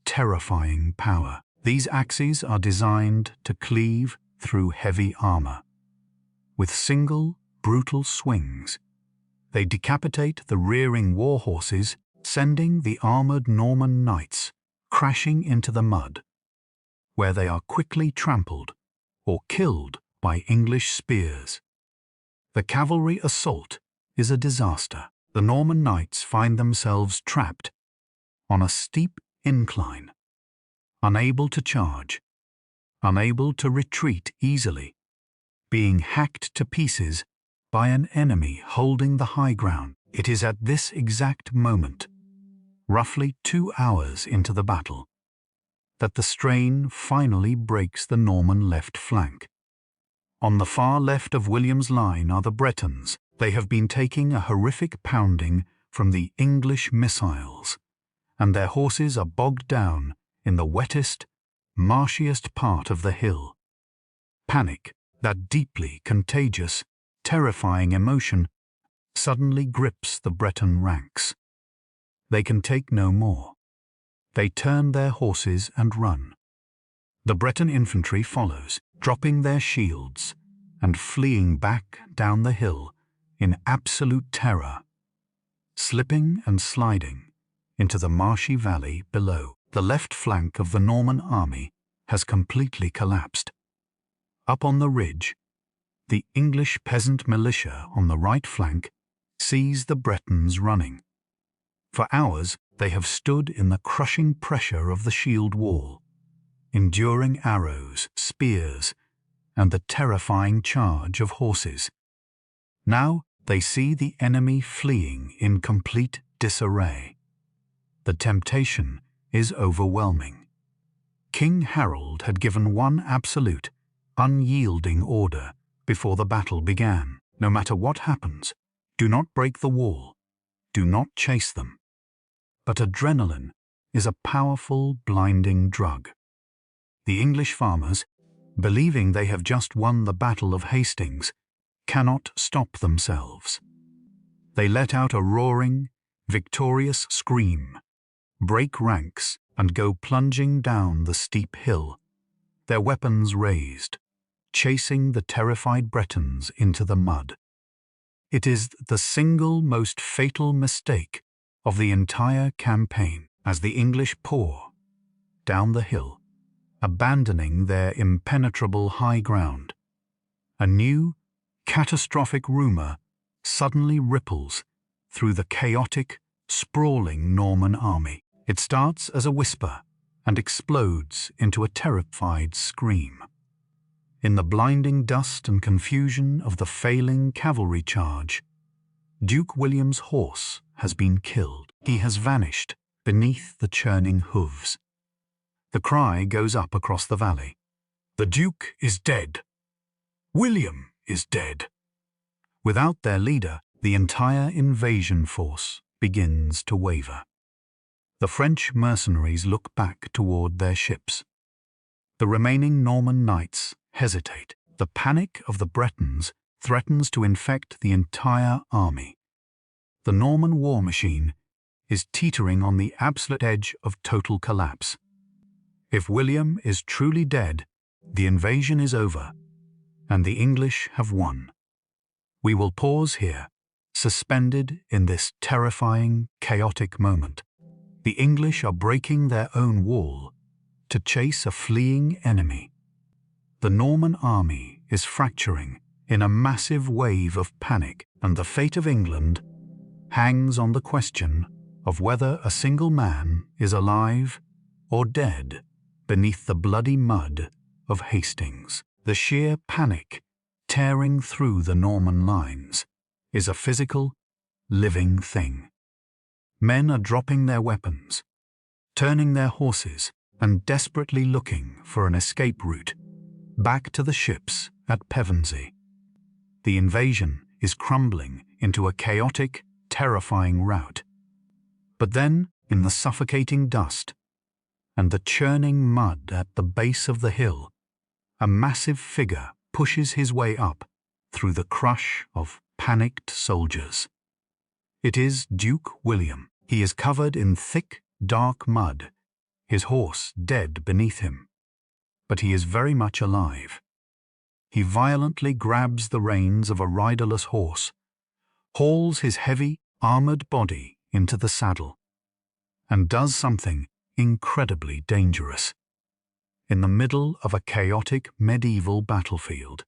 terrifying power. These axes are designed to cleave through heavy armor. With single, brutal swings, they decapitate the rearing war horses, sending the armored Norman knights crashing into the mud, where they are quickly trampled or killed by English spears. The cavalry assault is a disaster. The Norman knights find themselves trapped on a steep incline, unable to charge, unable to retreat easily, being hacked to pieces by an enemy holding the high ground. It is at this exact moment, roughly 2 hours into the battle, that the strain finally breaks the Norman left flank. On the far left of William's line are the Bretons. They have been taking a horrific pounding from the English missiles, and their horses are bogged down in the wettest, marshiest part of the hill. Panic, that deeply contagious, terrifying emotion, suddenly grips the Breton ranks. They can take no more. They turn their horses and run. The Breton infantry follows, dropping their shields and fleeing back down the hill in absolute terror, slipping and sliding into the marshy valley below. The left flank of the Norman army has completely collapsed. Up on the ridge, the English peasant militia on the right flank sees the Bretons running. For hours they have stood in the crushing pressure of the shield wall, enduring arrows, spears, and the terrifying charge of horses. Now they see the enemy fleeing in complete disarray. The temptation is overwhelming. King Harold had given one absolute, unyielding order before the battle began. No matter what happens, do not break the wall, do not chase them. But adrenaline is a powerful, blinding drug. The English farmers, believing they have just won the Battle of Hastings, cannot stop themselves. They let out a roaring, victorious scream, break ranks, and go plunging down the steep hill, their weapons raised, chasing the terrified Bretons into the mud. It is the single most fatal mistake of the entire campaign as the English pour down the hill, abandoning their impenetrable high ground. A new, catastrophic rumor suddenly ripples through the chaotic, sprawling Norman army. It starts as a whisper and explodes into a terrified scream. In the blinding dust and confusion of the failing cavalry charge, Duke William's horse has been killed. He has vanished beneath the churning hooves. The cry goes up across the valley. The Duke is dead. William is dead. Without their leader, the entire invasion force begins to waver. The French mercenaries look back toward their ships. The remaining Norman knights hesitate. The panic of the Bretons threatens to infect the entire army. The Norman war machine is teetering on the absolute edge of total collapse. If William is truly dead, the invasion is over, and the English have won. We will pause here, suspended in this terrifying, chaotic moment. The English are breaking their own wall to chase a fleeing enemy. The Norman army is fracturing in a massive wave of panic, and the fate of England hangs on the question of whether a single man is alive or dead beneath the bloody mud of Hastings. The sheer panic tearing through the Norman lines is a physical, living thing. Men are dropping their weapons, turning their horses, and desperately looking for an escape route back to the ships at Pevensey. The invasion is crumbling into a chaotic, terrifying rout. But then, in the suffocating dust and the churning mud at the base of the hill, a massive figure pushes his way up through the crush of panicked soldiers. It is Duke William. He is covered in thick, dark mud, his horse dead beneath him. But he is very much alive. He violently grabs the reins of a riderless horse, hauls his heavy, armored body into the saddle, and does something incredibly dangerous. In the middle of a chaotic medieval battlefield,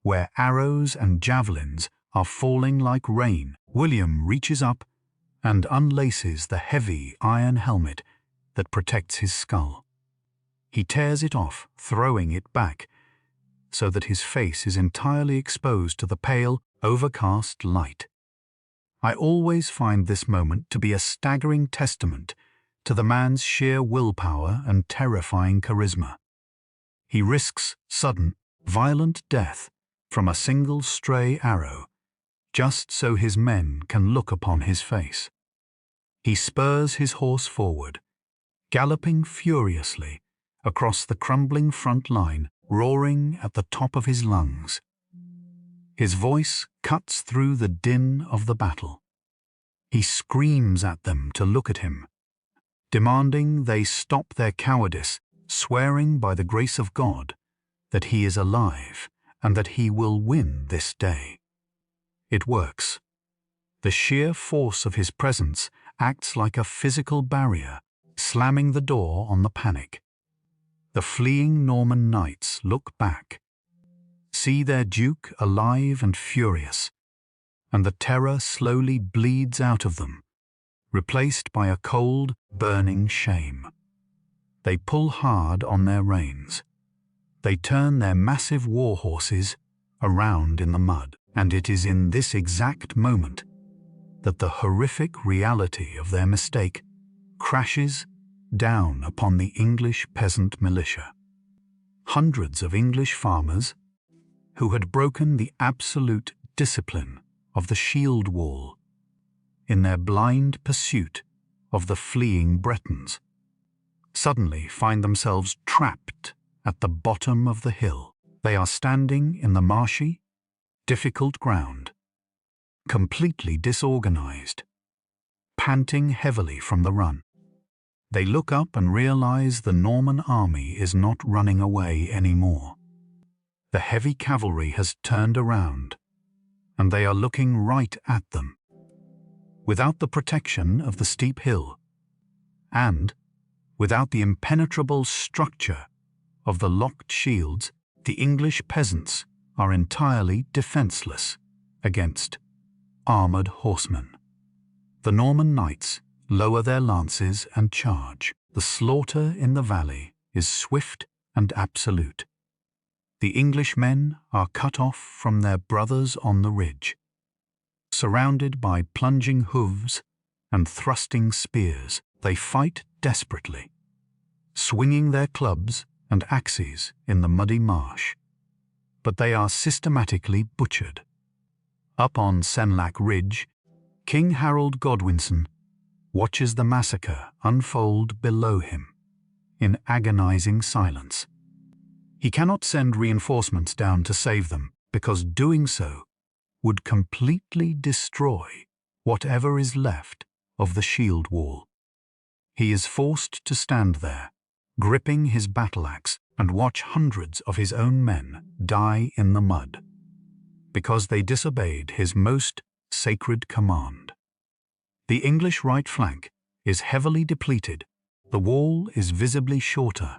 where arrows and javelins are falling like rain, William reaches up and unlaces the heavy iron helmet that protects his skull. He tears it off, throwing it back, so that his face is entirely exposed to the pale, overcast light. I always find this moment to be a staggering testament to the man's sheer willpower and terrifying charisma. He risks sudden, violent death from a single stray arrow, just so his men can look upon his face. He spurs his horse forward, galloping furiously across the crumbling front line, roaring at the top of his lungs. His voice cuts through the din of the battle. He screams at them to look at him, demanding they stop their cowardice, swearing by the grace of God that he is alive and that he will win this day. It works. The sheer force of his presence acts like a physical barrier, slamming the door on the panic. The fleeing Norman knights look back, see their duke alive and furious, and the terror slowly bleeds out of them, replaced by a cold, burning shame. They pull hard on their reins. They turn their massive war horses around in the mud, and it is in this exact moment that the horrific reality of their mistake crashes down upon the English peasant militia. Hundreds of English farmers, who had broken the absolute discipline of the shield wall in their blind pursuit of the fleeing Bretons, suddenly find themselves trapped at the bottom of the hill. They are standing in the marshy, difficult ground, completely disorganized, panting heavily from the run. They look up and realize the Norman army is not running away anymore. The heavy cavalry has turned around, and they are looking right at them. Without the protection of the steep hill, and without the impenetrable structure of the locked shields, the English peasants are entirely defenseless against armored horsemen. The Norman knights lower their lances and charge. The slaughter in the valley is swift and absolute. The English men are cut off from their brothers on the ridge. Surrounded by plunging hooves and thrusting spears, they fight desperately, swinging their clubs and axes in the muddy marsh. But they are systematically butchered. Up on Senlac Ridge, King Harold Godwinson watches the massacre unfold below him in agonizing silence. He cannot send reinforcements down to save them, because doing so would completely destroy whatever is left of the shield wall. He is forced to stand there, gripping his battle-axe, and watch hundreds of his own men die in the mud, because they disobeyed his most sacred command. The English right flank is heavily depleted. The wall is visibly shorter,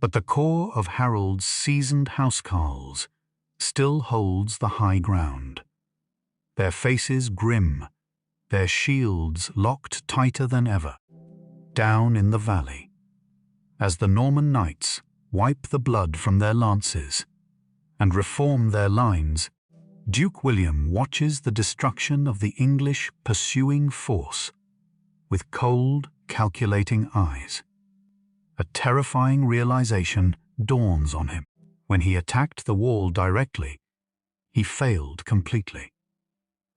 but the core of Harold's seasoned housecarls still holds the high ground. Their faces grim, their shields locked tighter than ever. Down in the valley, as the Norman knights wipe the blood from their lances and reform their lines, Duke William watches the destruction of the English pursuing force with cold, calculating eyes. A terrifying realization dawns on him. When he attacked the wall directly, he failed completely.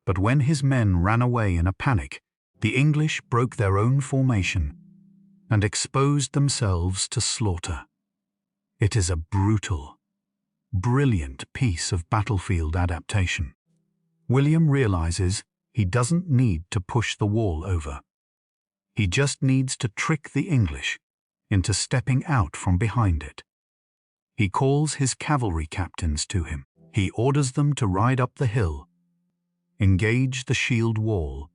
But when his men ran away in a panic, the English broke their own formation and exposed themselves to slaughter. It is a brutal, brilliant piece of battlefield adaptation. William realizes he doesn't need to push the wall over. He just needs to trick the English into stepping out from behind it. He calls his cavalry captains to him. He orders them to ride up the hill, engage the shield wall,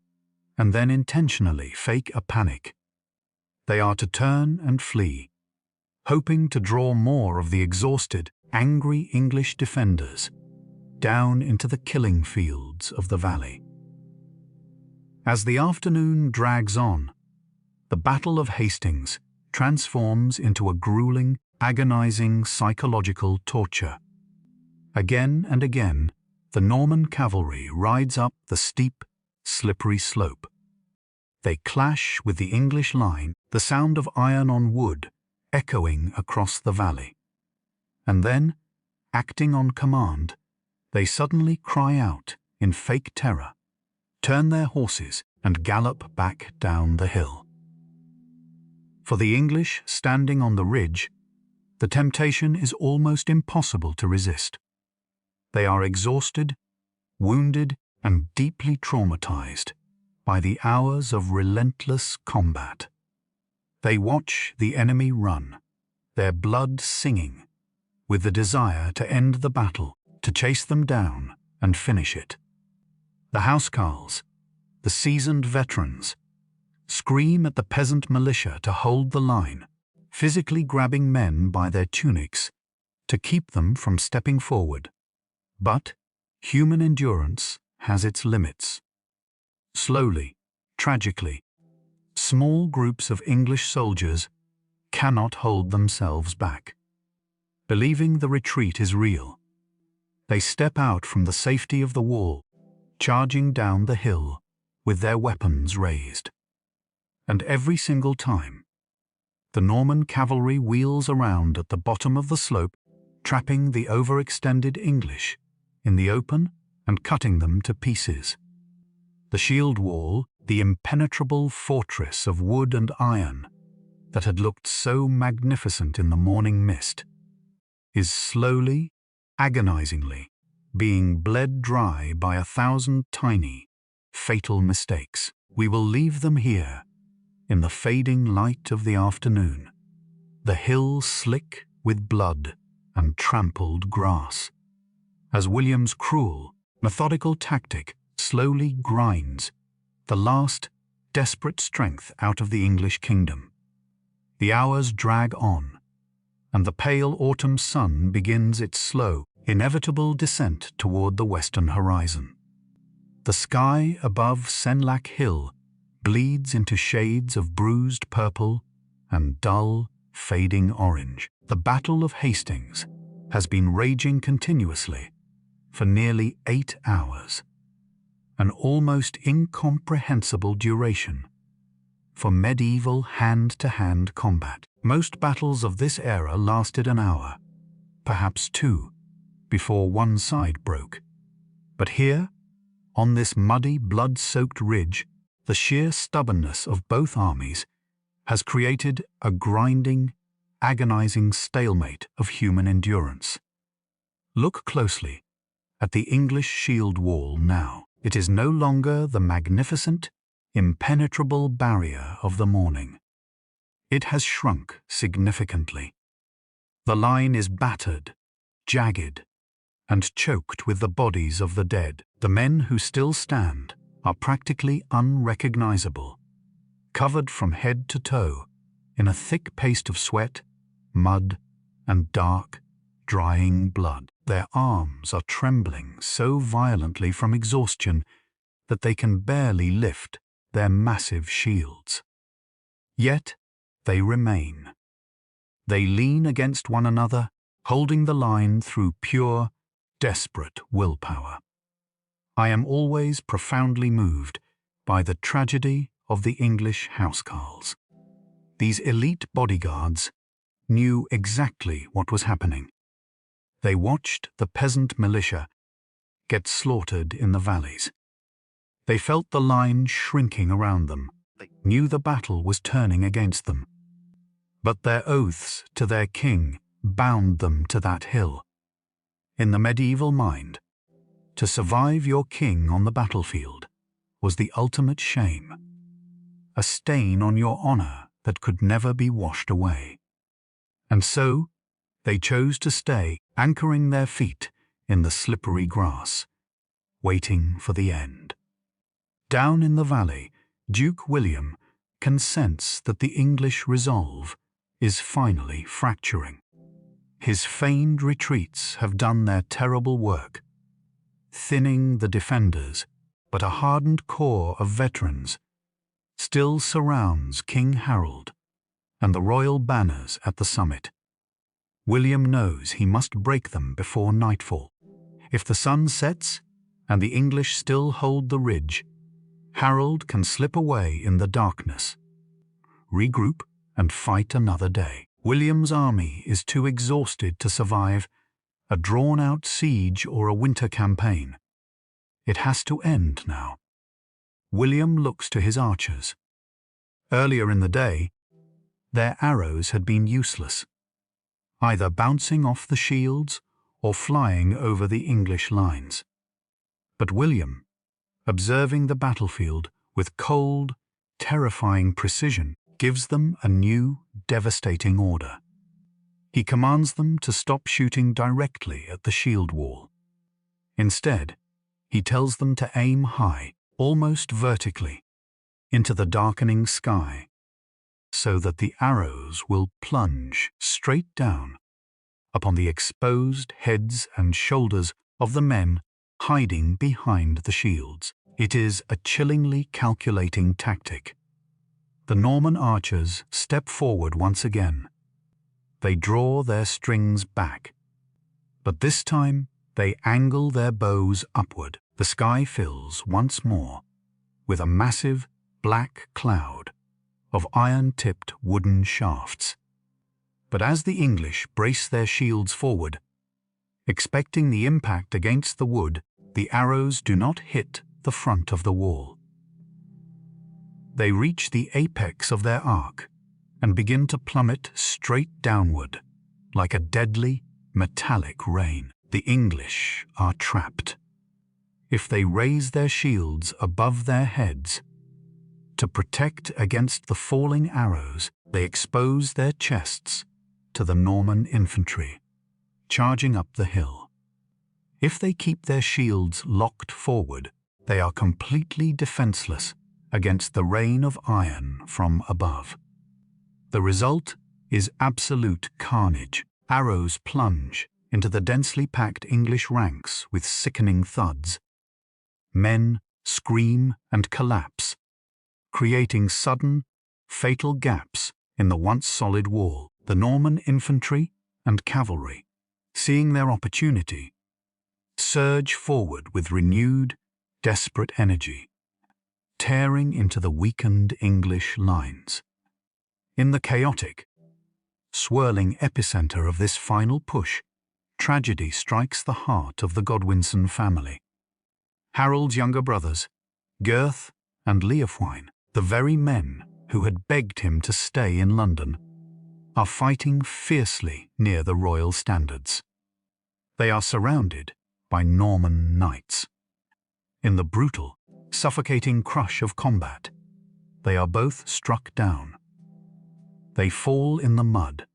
and then intentionally fake a panic. They are to turn and flee, hoping to draw more of the exhausted, angry English defenders down into the killing fields of the valley. As the afternoon drags on, the Battle of Hastings transforms into a grueling, agonizing psychological torture. Again and again, the Norman cavalry rides up the steep, slippery slope. They clash with the English line, the sound of iron on wood echoing across the valley. And then, acting on command, they suddenly cry out in fake terror, turn their horses, and gallop back down the hill. For the English standing on the ridge, the temptation is almost impossible to resist. They are exhausted, wounded, and deeply traumatized by the hours of relentless combat. They watch the enemy run, their blood singing, with the desire to end the battle, to chase them down and finish it. The housecarls, the seasoned veterans, scream at the peasant militia to hold the line, physically grabbing men by their tunics to keep them from stepping forward. But human endurance has its limits. Slowly, tragically, small groups of English soldiers cannot hold themselves back. Believing the retreat is real, they step out from the safety of the wall, charging down the hill with their weapons raised. And every single time, The Norman cavalry wheels around at the bottom of the slope, trapping the overextended English in the open and cutting them to pieces. The shield wall, the impenetrable fortress of wood and iron that had looked so magnificent in the morning mist, is slowly, agonizingly, being bled dry by 1,000 tiny, fatal mistakes. We will leave them here, in the fading light of the afternoon, the hill slick with blood and trampled grass, as William's cruel, methodical tactic slowly grinds the last desperate strength out of the English kingdom. The hours drag on, and the pale autumn sun begins its slow, inevitable descent toward the western horizon. The sky above Senlac Hill bleeds into shades of bruised purple and dull, fading orange. The Battle of Hastings has been raging continuously for nearly 8 hours, an almost incomprehensible duration for medieval hand-to-hand combat. Most battles of this era lasted an hour, perhaps 2, before one side broke. But here, on this muddy, blood-soaked ridge, the sheer stubbornness of both armies has created a grinding, agonizing stalemate of human endurance. Look closely at the English shield wall now. It is no longer the magnificent, impenetrable barrier of the morning. It has shrunk significantly. The line is battered, jagged, and choked with the bodies of the dead. The men who still stand are practically unrecognizable, covered from head to toe in a thick paste of sweat, mud, and dark, drying blood. Their arms are trembling so violently from exhaustion that they can barely lift their massive shields. Yet they remain. They lean against one another, holding the line through pure, desperate willpower. I am always profoundly moved by the tragedy of the English housecarls. These elite bodyguards knew exactly what was happening. They watched the peasant militia get slaughtered in the valleys. They felt the line shrinking around them. They knew the battle was turning against them. But their oaths to their king bound them to that hill. In the medieval mind, to survive your king on the battlefield was the ultimate shame, a stain on your honor that could never be washed away. And so, they chose to stay, anchoring their feet in the slippery grass, waiting for the end. Down in the valley, Duke William can sense that the English resolve is finally fracturing. His feigned retreats have done their terrible work, thinning the defenders, but a hardened core of veterans still surrounds King Harold and the royal banners at the summit. William knows he must break them before nightfall. If the sun sets and the English still hold the ridge, Harold can slip away in the darkness, regroup, and fight another day. William's army is too exhausted to survive a drawn-out siege or a winter campaign. It has to end now. William looks to his archers. Earlier in the day, their arrows had been useless, either bouncing off the shields or flying over the English lines. But William, observing the battlefield with cold, terrifying precision, gives them a new, devastating order. He commands them to stop shooting directly at the shield wall. Instead, he tells them to aim high, almost vertically, into the darkening sky, so that the arrows will plunge straight down upon the exposed heads and shoulders of the men hiding behind the shields. It is a chillingly calculating tactic. The Norman archers step forward once again. They draw their strings back, but this time they angle their bows upward. The sky fills once more with a massive black cloud of iron-tipped wooden shafts. But as the English brace their shields forward, expecting the impact against the wood, the arrows do not hit the front of the wall. They reach the apex of their arc and begin to plummet straight downward, like a deadly, metallic rain. The English are trapped. If they raise their shields above their heads to protect against the falling arrows, they expose their chests to the Norman infantry charging up the hill. If they keep their shields locked forward, they are completely defenseless against the rain of iron from above. The result is absolute carnage. Arrows plunge into the densely packed English ranks with sickening thuds. Men scream and collapse, creating sudden, fatal gaps in the once solid wall. The Norman infantry and cavalry, seeing their opportunity, surge forward with renewed, desperate energy, tearing into the weakened English lines. In the chaotic, swirling epicenter of this final push, tragedy strikes the heart of the Godwinson family. Harold's younger brothers, Gurth and Leofwine, the very men who had begged him to stay in London, are fighting fiercely near the royal standards. They are surrounded by Norman knights. In the brutal, suffocating crush of combat, they are both struck down. They fall in the mud,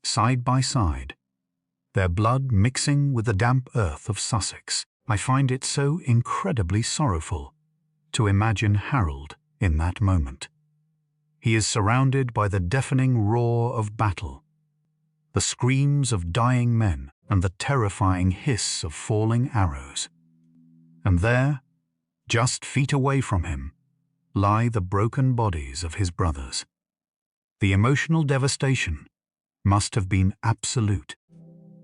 side by side, their blood mixing with the damp earth of Sussex. I find it so incredibly sorrowful to imagine Harold in that moment. He is surrounded by the deafening roar of battle, the screams of dying men, and the terrifying hiss of falling arrows. And there, just feet away from him, lie the broken bodies of his brothers. The emotional devastation must have been absolute.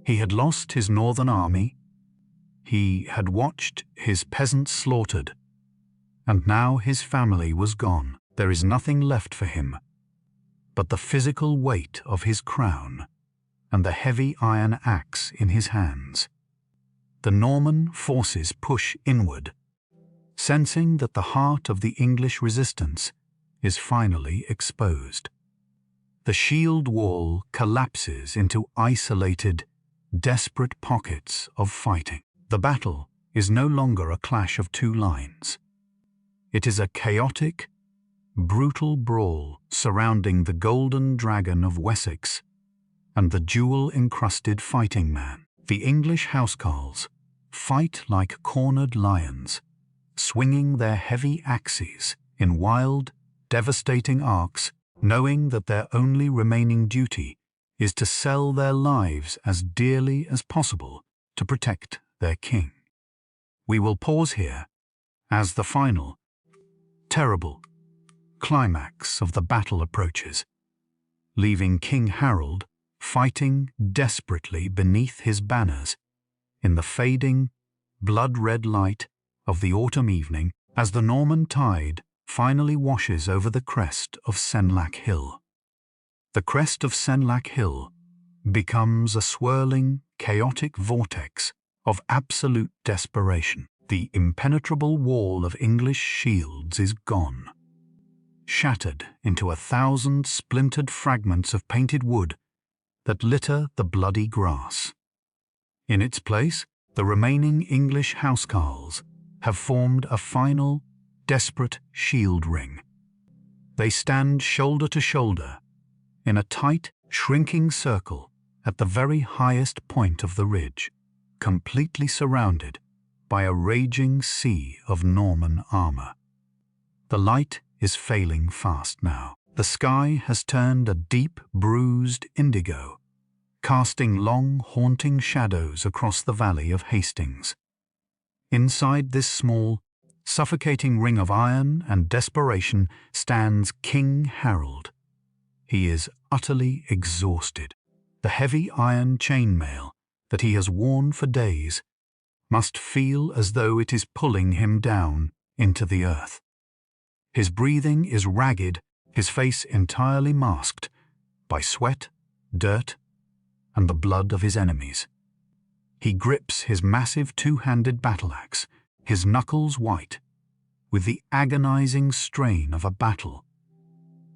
He had lost his northern army, he had watched his peasants slaughtered, and now his family was gone. There is nothing left for him but the physical weight of his crown and the heavy iron axe in his hands. The Norman forces push inward, sensing that the heart of the English resistance is finally exposed. The shield wall collapses into isolated, desperate pockets of fighting. The battle is no longer a clash of two lines. It is a chaotic, brutal brawl surrounding the Golden Dragon of Wessex and the jewel-encrusted fighting man. The English housecarls fight like cornered lions, swinging their heavy axes in wild, devastating arcs, knowing that their only remaining duty is to sell their lives as dearly as possible to protect their king. We will pause here as the final, terrible climax of the battle approaches, leaving King Harold fighting desperately beneath his banners in the fading, blood-red light of the autumn evening as the Norman tide finally washes over the crest of Senlac Hill. The crest of Senlac Hill becomes a swirling, chaotic vortex of absolute desperation. The impenetrable wall of English shields is gone, shattered into 1,000 splintered fragments of painted wood that litter the bloody grass. In its place, the remaining English housecarls have formed a final, desperate shield ring. They stand shoulder to shoulder in a tight, shrinking circle at the very highest point of the ridge, completely surrounded by a raging sea of Norman armor. The light is failing fast now. The sky has turned a deep, bruised indigo, casting long, haunting shadows across the valley of Hastings. Inside this small, suffocating ring of iron and desperation stands King Harold. He is utterly exhausted. The heavy iron chainmail that he has worn for days must feel as though it is pulling him down into the earth. His breathing is ragged his face entirely masked by sweat, dirt, and the blood of his enemies. He grips his massive two-handed battle-axe, his knuckles white, with the agonizing strain of a battle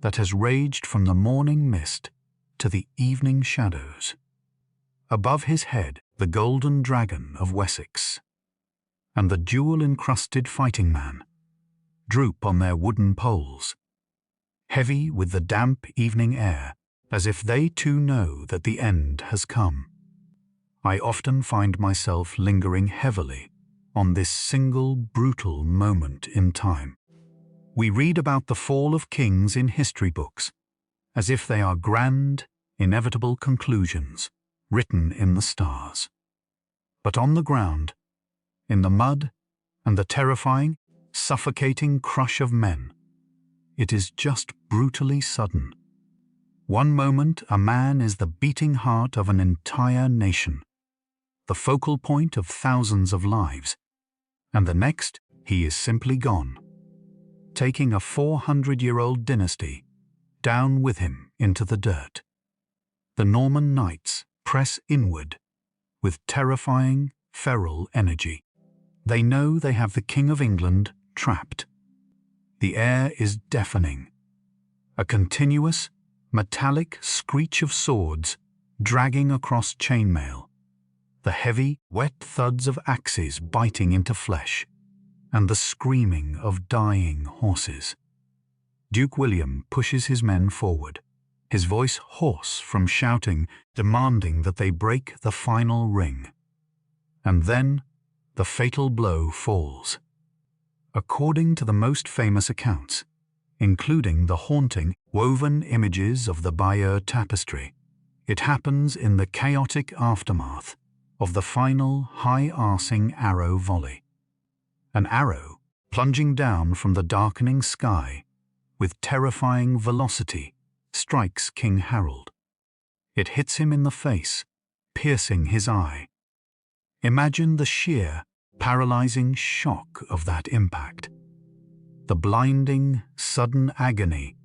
that has raged from the morning mist to the evening shadows. Above his head, the golden dragon of Wessex and the jewel-encrusted fighting man droop on their wooden poles, heavy with the damp evening air, as if they too know that the end has come. I often find myself lingering heavily on this single brutal moment in time. We read about the fall of kings in history books, as if they are grand, inevitable conclusions written in the stars. But on the ground, in the mud and the terrifying, suffocating crush of men, it is just brutally sudden. One moment a man is the beating heart of an entire nation, the focal point of thousands of lives, and the next he is simply gone, taking a 400-year-old dynasty down with him into the dirt. The Norman knights press inward with terrifying, feral energy. They know they have the King of England trapped. The air is deafening. A continuous, metallic screech of swords dragging across chainmail, the heavy, wet thuds of axes biting into flesh, and the screaming of dying horses. Duke William pushes his men forward, his voice hoarse from shouting, demanding that they break the final ring. And then the fatal blow falls. According to the most famous accounts, including the haunting, woven images of the Bayeux tapestry, it happens in the chaotic aftermath of the final high-arsing arrow volley. An arrow plunging down from the darkening sky with terrifying velocity strikes King Harold. It hits him in the face, piercing his eye. Imagine the sheer, paralyzing shock of that impact. The blinding, sudden agony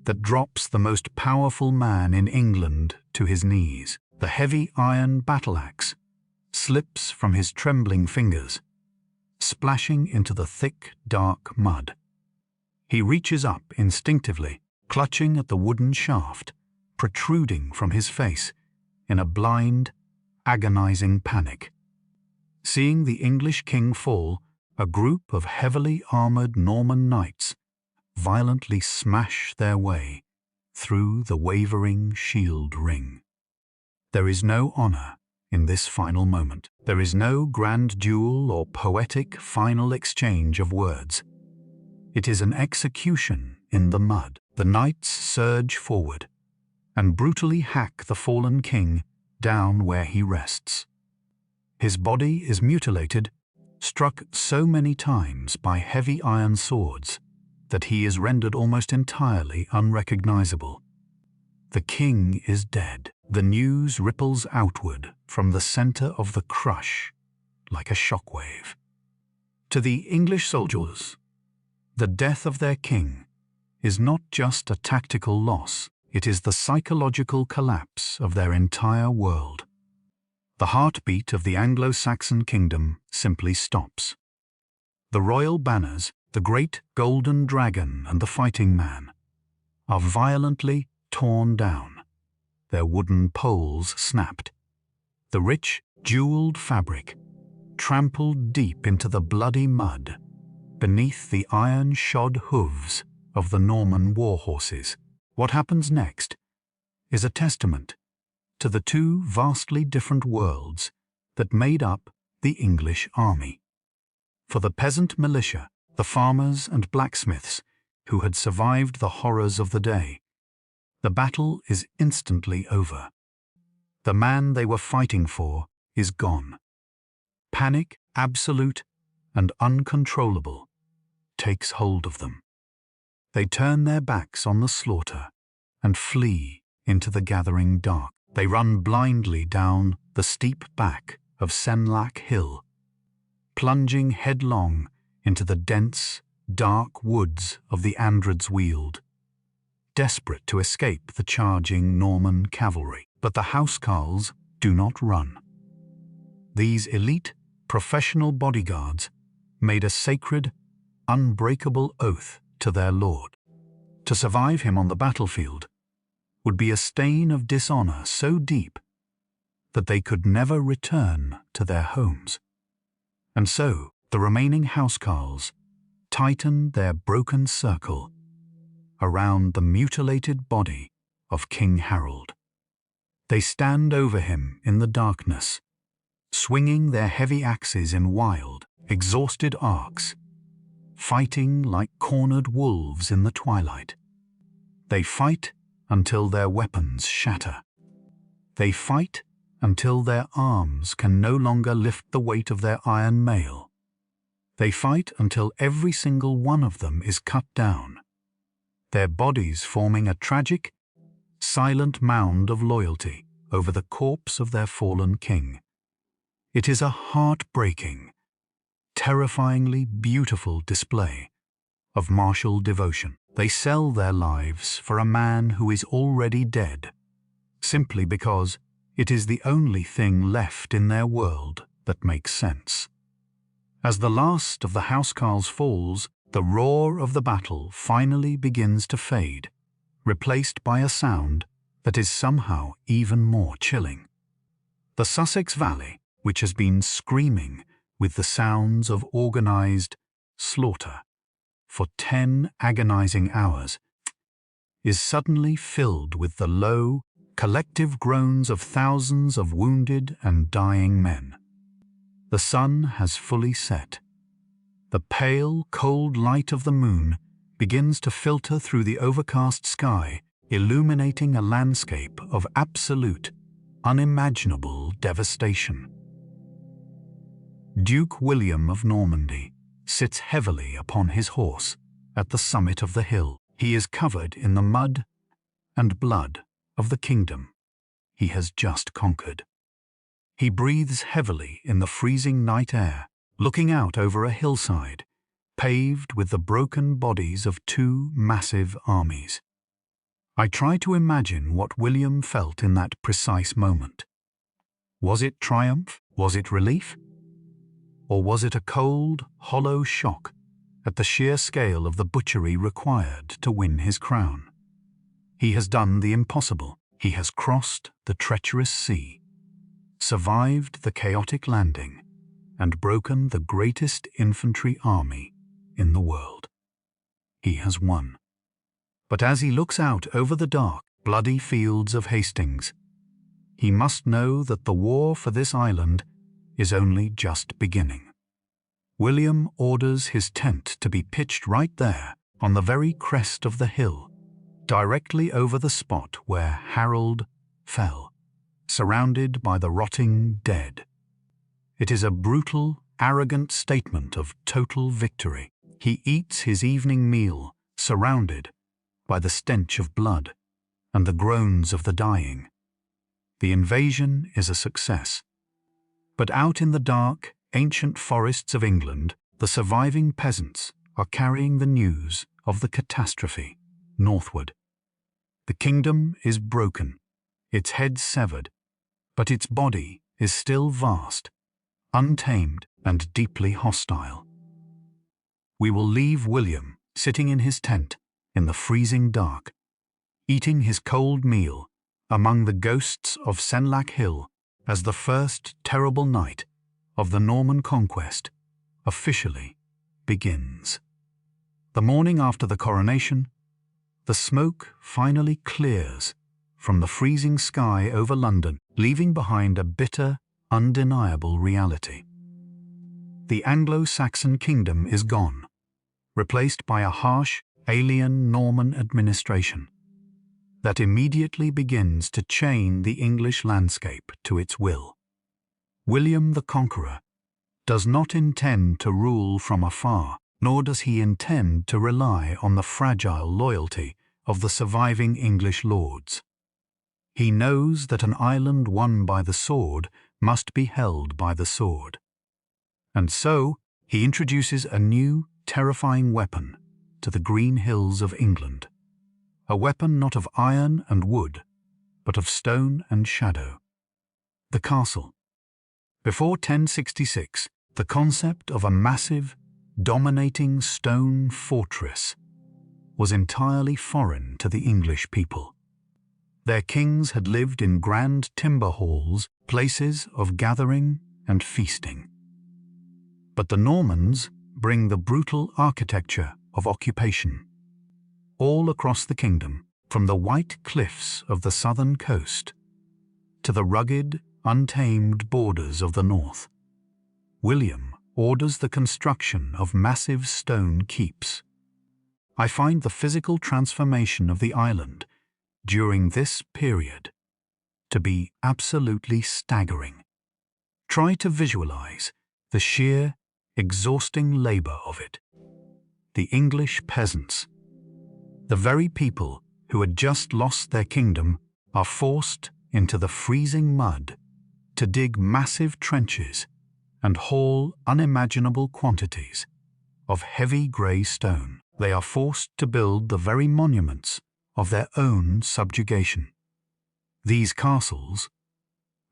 that drops the most powerful man in England to his knees. The heavy iron battle-axe slips from his trembling fingers, splashing into the thick, dark mud. He reaches up instinctively, clutching at the wooden shaft, protruding from his face in a blind, agonizing panic. Seeing the English king fall, a group of heavily armored Norman knights violently smash their way through the wavering shield ring. There is no honor in this final moment. There is no grand duel or poetic final exchange of words. It is an execution in the mud. The knights surge forward and brutally hack the fallen king down where he rests. His body is mutilated, struck so many times by heavy iron swords that he is rendered almost entirely unrecognizable. The king is dead. The news ripples outward from the center of the crush like a shockwave. To the English soldiers, the death of their king is not just a tactical loss, it is the psychological collapse of their entire world. The heartbeat of the Anglo-Saxon kingdom simply stops. The royal banners, the great golden dragon and the fighting man, are violently torn down, their wooden poles snapped. The rich, jeweled fabric trampled deep into the bloody mud beneath the iron-shod hooves of the Norman war horses. What happens next is a testament to the two vastly different worlds that made up the English army. For the peasant militia, the farmers and blacksmiths who had survived the horrors of the day, the battle is instantly over. The man they were fighting for is gone. Panic, absolute and uncontrollable, takes hold of them. They turn their backs on the slaughter and flee into the gathering dark. They run blindly down the steep back of Senlac Hill, plunging headlong into the dense, dark woods of the Andred's Weald. desperate to escape the charging Norman cavalry. But the housecarls do not run. These elite, professional bodyguards made a sacred, unbreakable oath to their lord. To survive him on the battlefield would be a stain of dishonor so deep that they could never return to their homes. And so the remaining housecarls tightened their broken circle around the mutilated body of King Harold. They stand over him in the darkness, swinging their heavy axes in wild, exhausted arcs, fighting like cornered wolves in the twilight. They fight until their weapons shatter. They fight until their arms can no longer lift the weight of their iron mail. They fight until every single one of them is cut down, their bodies forming a tragic, silent mound of loyalty over the corpse of their fallen king. It is a heart-breaking, terrifyingly beautiful display of martial devotion. They sell their lives for a man who is already dead, simply because it is the only thing left in their world that makes sense. As the last of the housecarls falls, the roar of the battle finally begins to fade, replaced by a sound that is somehow even more chilling. The Sussex Valley, which has been screaming with the sounds of organized slaughter for 10 agonizing hours, is suddenly filled with the low, collective groans of thousands of wounded and dying men. The sun has fully set. The pale, cold light of the moon begins to filter through the overcast sky, illuminating a landscape of absolute, unimaginable devastation. Duke William of Normandy sits heavily upon his horse at the summit of the hill. He is covered in the mud and blood of the kingdom he has just conquered. He breathes heavily in the freezing night air, looking out over a hillside paved with the broken bodies of 2 massive armies. I try to imagine what William felt in that precise moment. Was it triumph? Was it relief? Or was it a cold, hollow shock at the sheer scale of the butchery required to win his crown? He has done the impossible. He has crossed the treacherous sea, survived the chaotic landing, and broken the greatest infantry army in the world. He has won. But as he looks out over the dark, bloody fields of Hastings, he must know that the war for this island is only just beginning. William orders his tent to be pitched right there on the very crest of the hill, directly over the spot where Harold fell, surrounded by the rotting dead. It is a brutal, arrogant statement of total victory. He eats his evening meal, surrounded by the stench of blood and the groans of the dying. The invasion is a success. But out in the dark, ancient forests of England, the surviving peasants are carrying the news of the catastrophe northward. The kingdom is broken, its head severed, but its body is still vast, untamed and deeply hostile. We will leave William sitting in his tent in the freezing dark, eating his cold meal among the ghosts of Senlac Hill as the first terrible night of the Norman conquest officially begins. The morning after the coronation, the smoke finally clears from the freezing sky over London, leaving behind a bitter, undeniable reality. The Anglo-Saxon kingdom is gone, replaced by a harsh, alien Norman administration that immediately begins to chain the English landscape to its will. William the Conqueror does not intend to rule from afar, nor does he intend to rely on the fragile loyalty of the surviving English lords. He knows that an island won by the sword must be held by the sword. And so he introduces a new, terrifying weapon to the green hills of England: a weapon not of iron and wood, but of stone and shadow. The castle. Before 1066, the concept of a massive, dominating stone fortress was entirely foreign to the English people. Their kings had lived in grand timber halls, places of gathering and feasting. But the Normans bring the brutal architecture of occupation. All across the kingdom, from the white cliffs of the southern coast to the rugged, untamed borders of the north, William orders the construction of massive stone keeps. I find the physical transformation of the island during this period to be absolutely staggering. Try to visualize the sheer, exhausting labor of it. The English peasants, the very people who had just lost their kingdom, are forced into the freezing mud to dig massive trenches and haul unimaginable quantities of heavy grey stone. They are forced to build the very monuments of their own subjugation. These castles,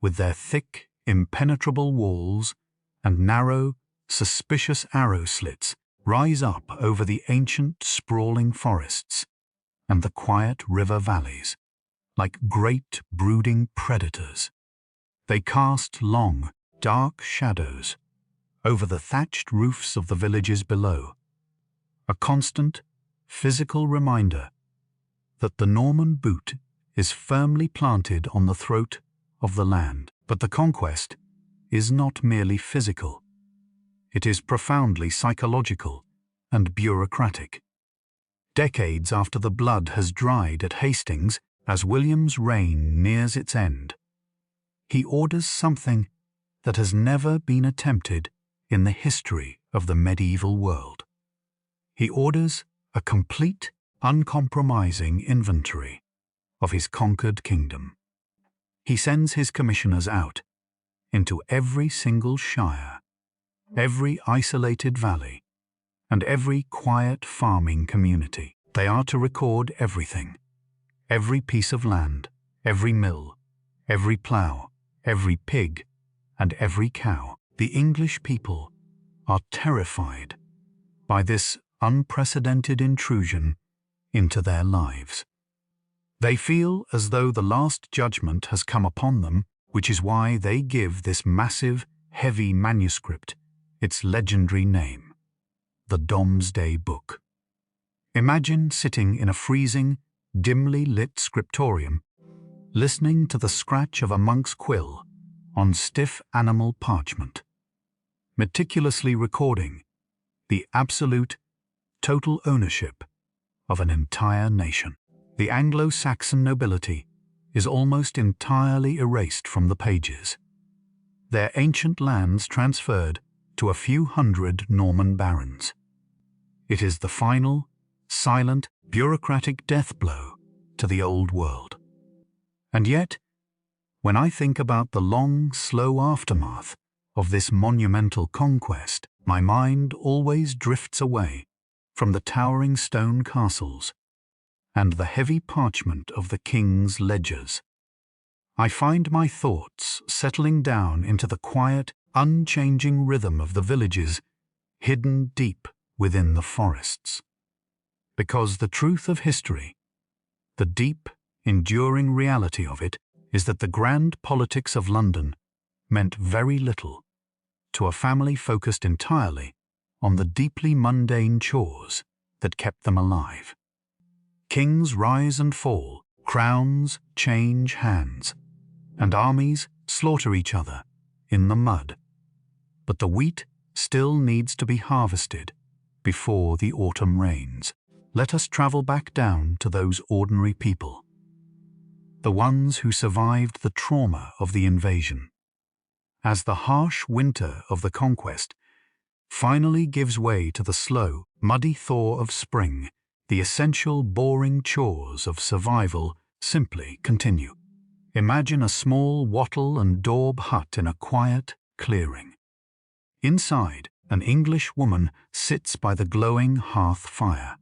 with their thick, impenetrable walls and narrow, suspicious arrow slits, rise up over the ancient, sprawling forests and the quiet river valleys, like great, brooding predators. They cast long, dark shadows over the thatched roofs of the villages below, a constant, physical reminder that the Norman boot is firmly planted on the throat of the land. But the conquest is not merely physical. It is profoundly psychological and bureaucratic. Decades after the blood has dried at Hastings, as William's reign nears its end, he orders something that has never been attempted in the history of the medieval world. He orders a complete, uncompromising inventory of his conquered kingdom. He sends his commissioners out into every single shire, every isolated valley, and every quiet farming community. They are to record everything, every piece of land, every mill, every plough, every pig, and every cow. The English people are terrified by this unprecedented intrusion into their lives. They feel as though the last judgment has come upon them, which is why they give this massive, heavy manuscript its legendary name, the Domesday Book. Imagine sitting in a freezing, dimly lit scriptorium, listening to the scratch of a monk's quill on stiff animal parchment, meticulously recording the absolute, total ownership of an entire nation. The Anglo-Saxon nobility is almost entirely erased from the pages, their ancient lands transferred to a few hundred Norman barons. It is the final, silent, bureaucratic death blow to the old world. And yet, when I think about the long, slow aftermath of this monumental conquest, my mind always drifts away from the towering stone castles and the heavy parchment of the king's ledgers. I find my thoughts settling down into the quiet, unchanging rhythm of the villages hidden deep within the forests. Because the truth of history, the deep, enduring reality of it, is that the grand politics of London meant very little to a family focused entirely on the deeply mundane chores that kept them alive. Kings rise and fall, crowns change hands, and armies slaughter each other in the mud. But the wheat still needs to be harvested before the autumn rains. Let us travel back down to those ordinary people, the ones who survived the trauma of the invasion. As the harsh winter of the conquest finally gives way to the slow, muddy thaw of spring, the essential, boring chores of survival simply continue. Imagine a small wattle and daub hut in a quiet clearing. Inside, an English woman sits by the glowing hearth fire.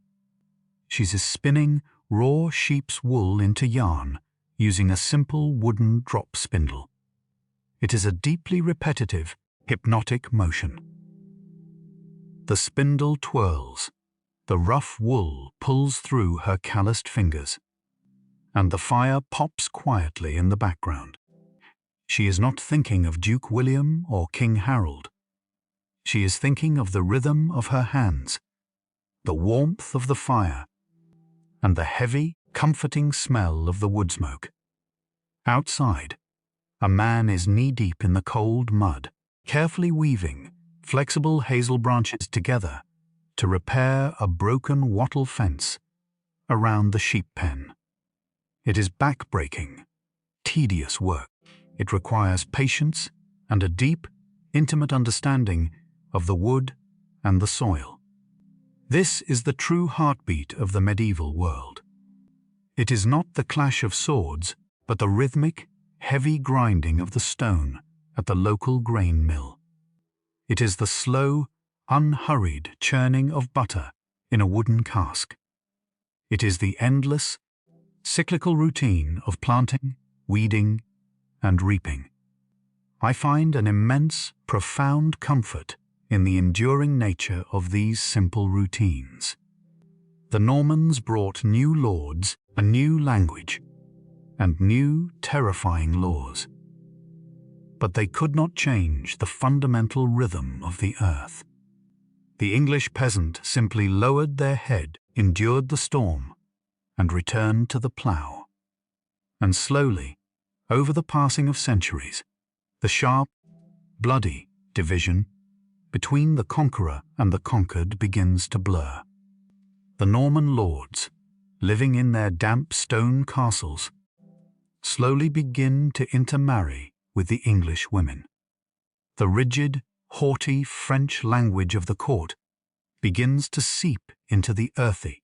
She is spinning raw sheep's wool into yarn using a simple wooden drop spindle. It is a deeply repetitive, hypnotic motion. The spindle twirls, the rough wool pulls through her calloused fingers, and the fire pops quietly in the background. She is not thinking of Duke William or King Harold. She is thinking of the rhythm of her hands, the warmth of the fire, and the heavy, comforting smell of the wood smoke. Outside, a man is knee-deep in the cold mud, carefully weaving flexible hazel branches together to repair a broken wattle fence around the sheep pen. It is back-breaking, tedious work. It requires patience and a deep, intimate understanding of the wood and the soil. This is the true heartbeat of the medieval world. It is not the clash of swords, but the rhythmic, heavy grinding of the stone at the local grain mill. It is the slow, unhurried churning of butter in a wooden cask. It is the endless, cyclical routine of planting, weeding, and reaping. I find an immense, profound comfort in the enduring nature of these simple routines. The Normans brought new lords, a new language, and new, terrifying laws. But they could not change the fundamental rhythm of the earth. The English peasant simply lowered their head, endured the storm, and returned to the plough. And slowly, over the passing of centuries, the sharp, bloody division between the conqueror and the conquered begins to blur. The Norman lords, living in their damp stone castles, slowly begin to intermarry with the English women. The rigid, haughty French language of the court begins to seep into the earthy,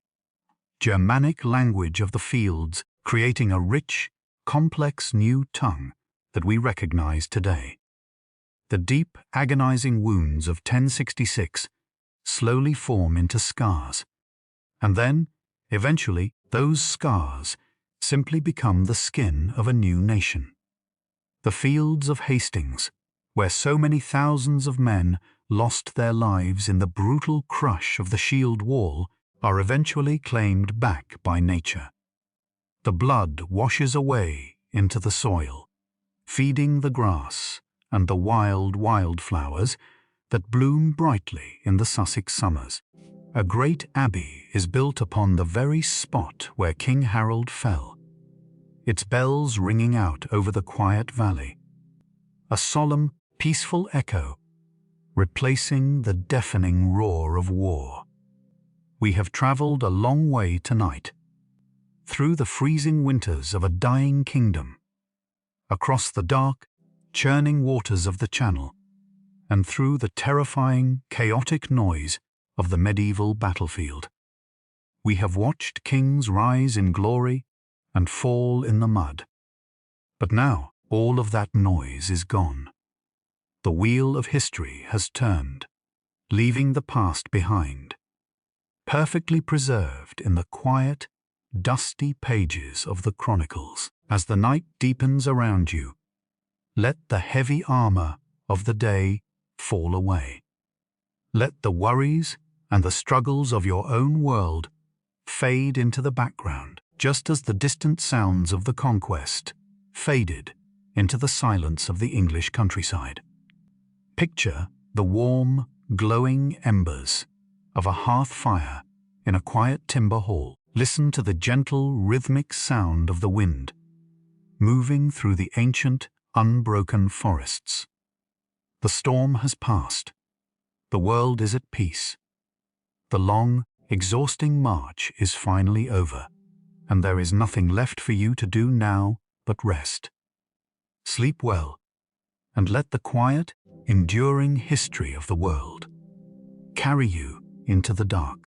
Germanic language of the fields, creating a rich, complex new tongue that we recognize today. The deep, agonizing wounds of 1066 slowly form into scars, and then, eventually, those scars simply become the skin of a new nation. The fields of Hastings, where so many thousands of men lost their lives in the brutal crush of the shield wall, are eventually claimed back by nature. The blood washes away into the soil, feeding the grass and the wild wildflowers that bloom brightly in the Sussex summers. A great abbey is built upon the very spot where King Harold fell, its bells ringing out over the quiet valley, a solemn, peaceful echo, replacing the deafening roar of war. We have traveled a long way tonight, through the freezing winters of a dying kingdom, across the dark, churning waters of the Channel, and through the terrifying, chaotic noise of the medieval battlefield. We have watched kings rise in glory and fall in the mud. But now all of that noise is gone. The wheel of history has turned, leaving the past behind, perfectly preserved in the quiet, dusty pages of the chronicles. As the night deepens around you, let the heavy armor of the day fall away. Let the worries and the struggles of your own world fade into the background, just as the distant sounds of the Conquest faded into the silence of the English countryside. Picture the warm, glowing embers of a hearth fire in a quiet timber hall. Listen to the gentle, rhythmic sound of the wind moving through the ancient, unbroken forests. The storm has passed. The world is at peace. The long, exhausting march is finally over, and there is nothing left for you to do now but rest. Sleep well, and let the quiet, enduring history of the world carry you into the dark.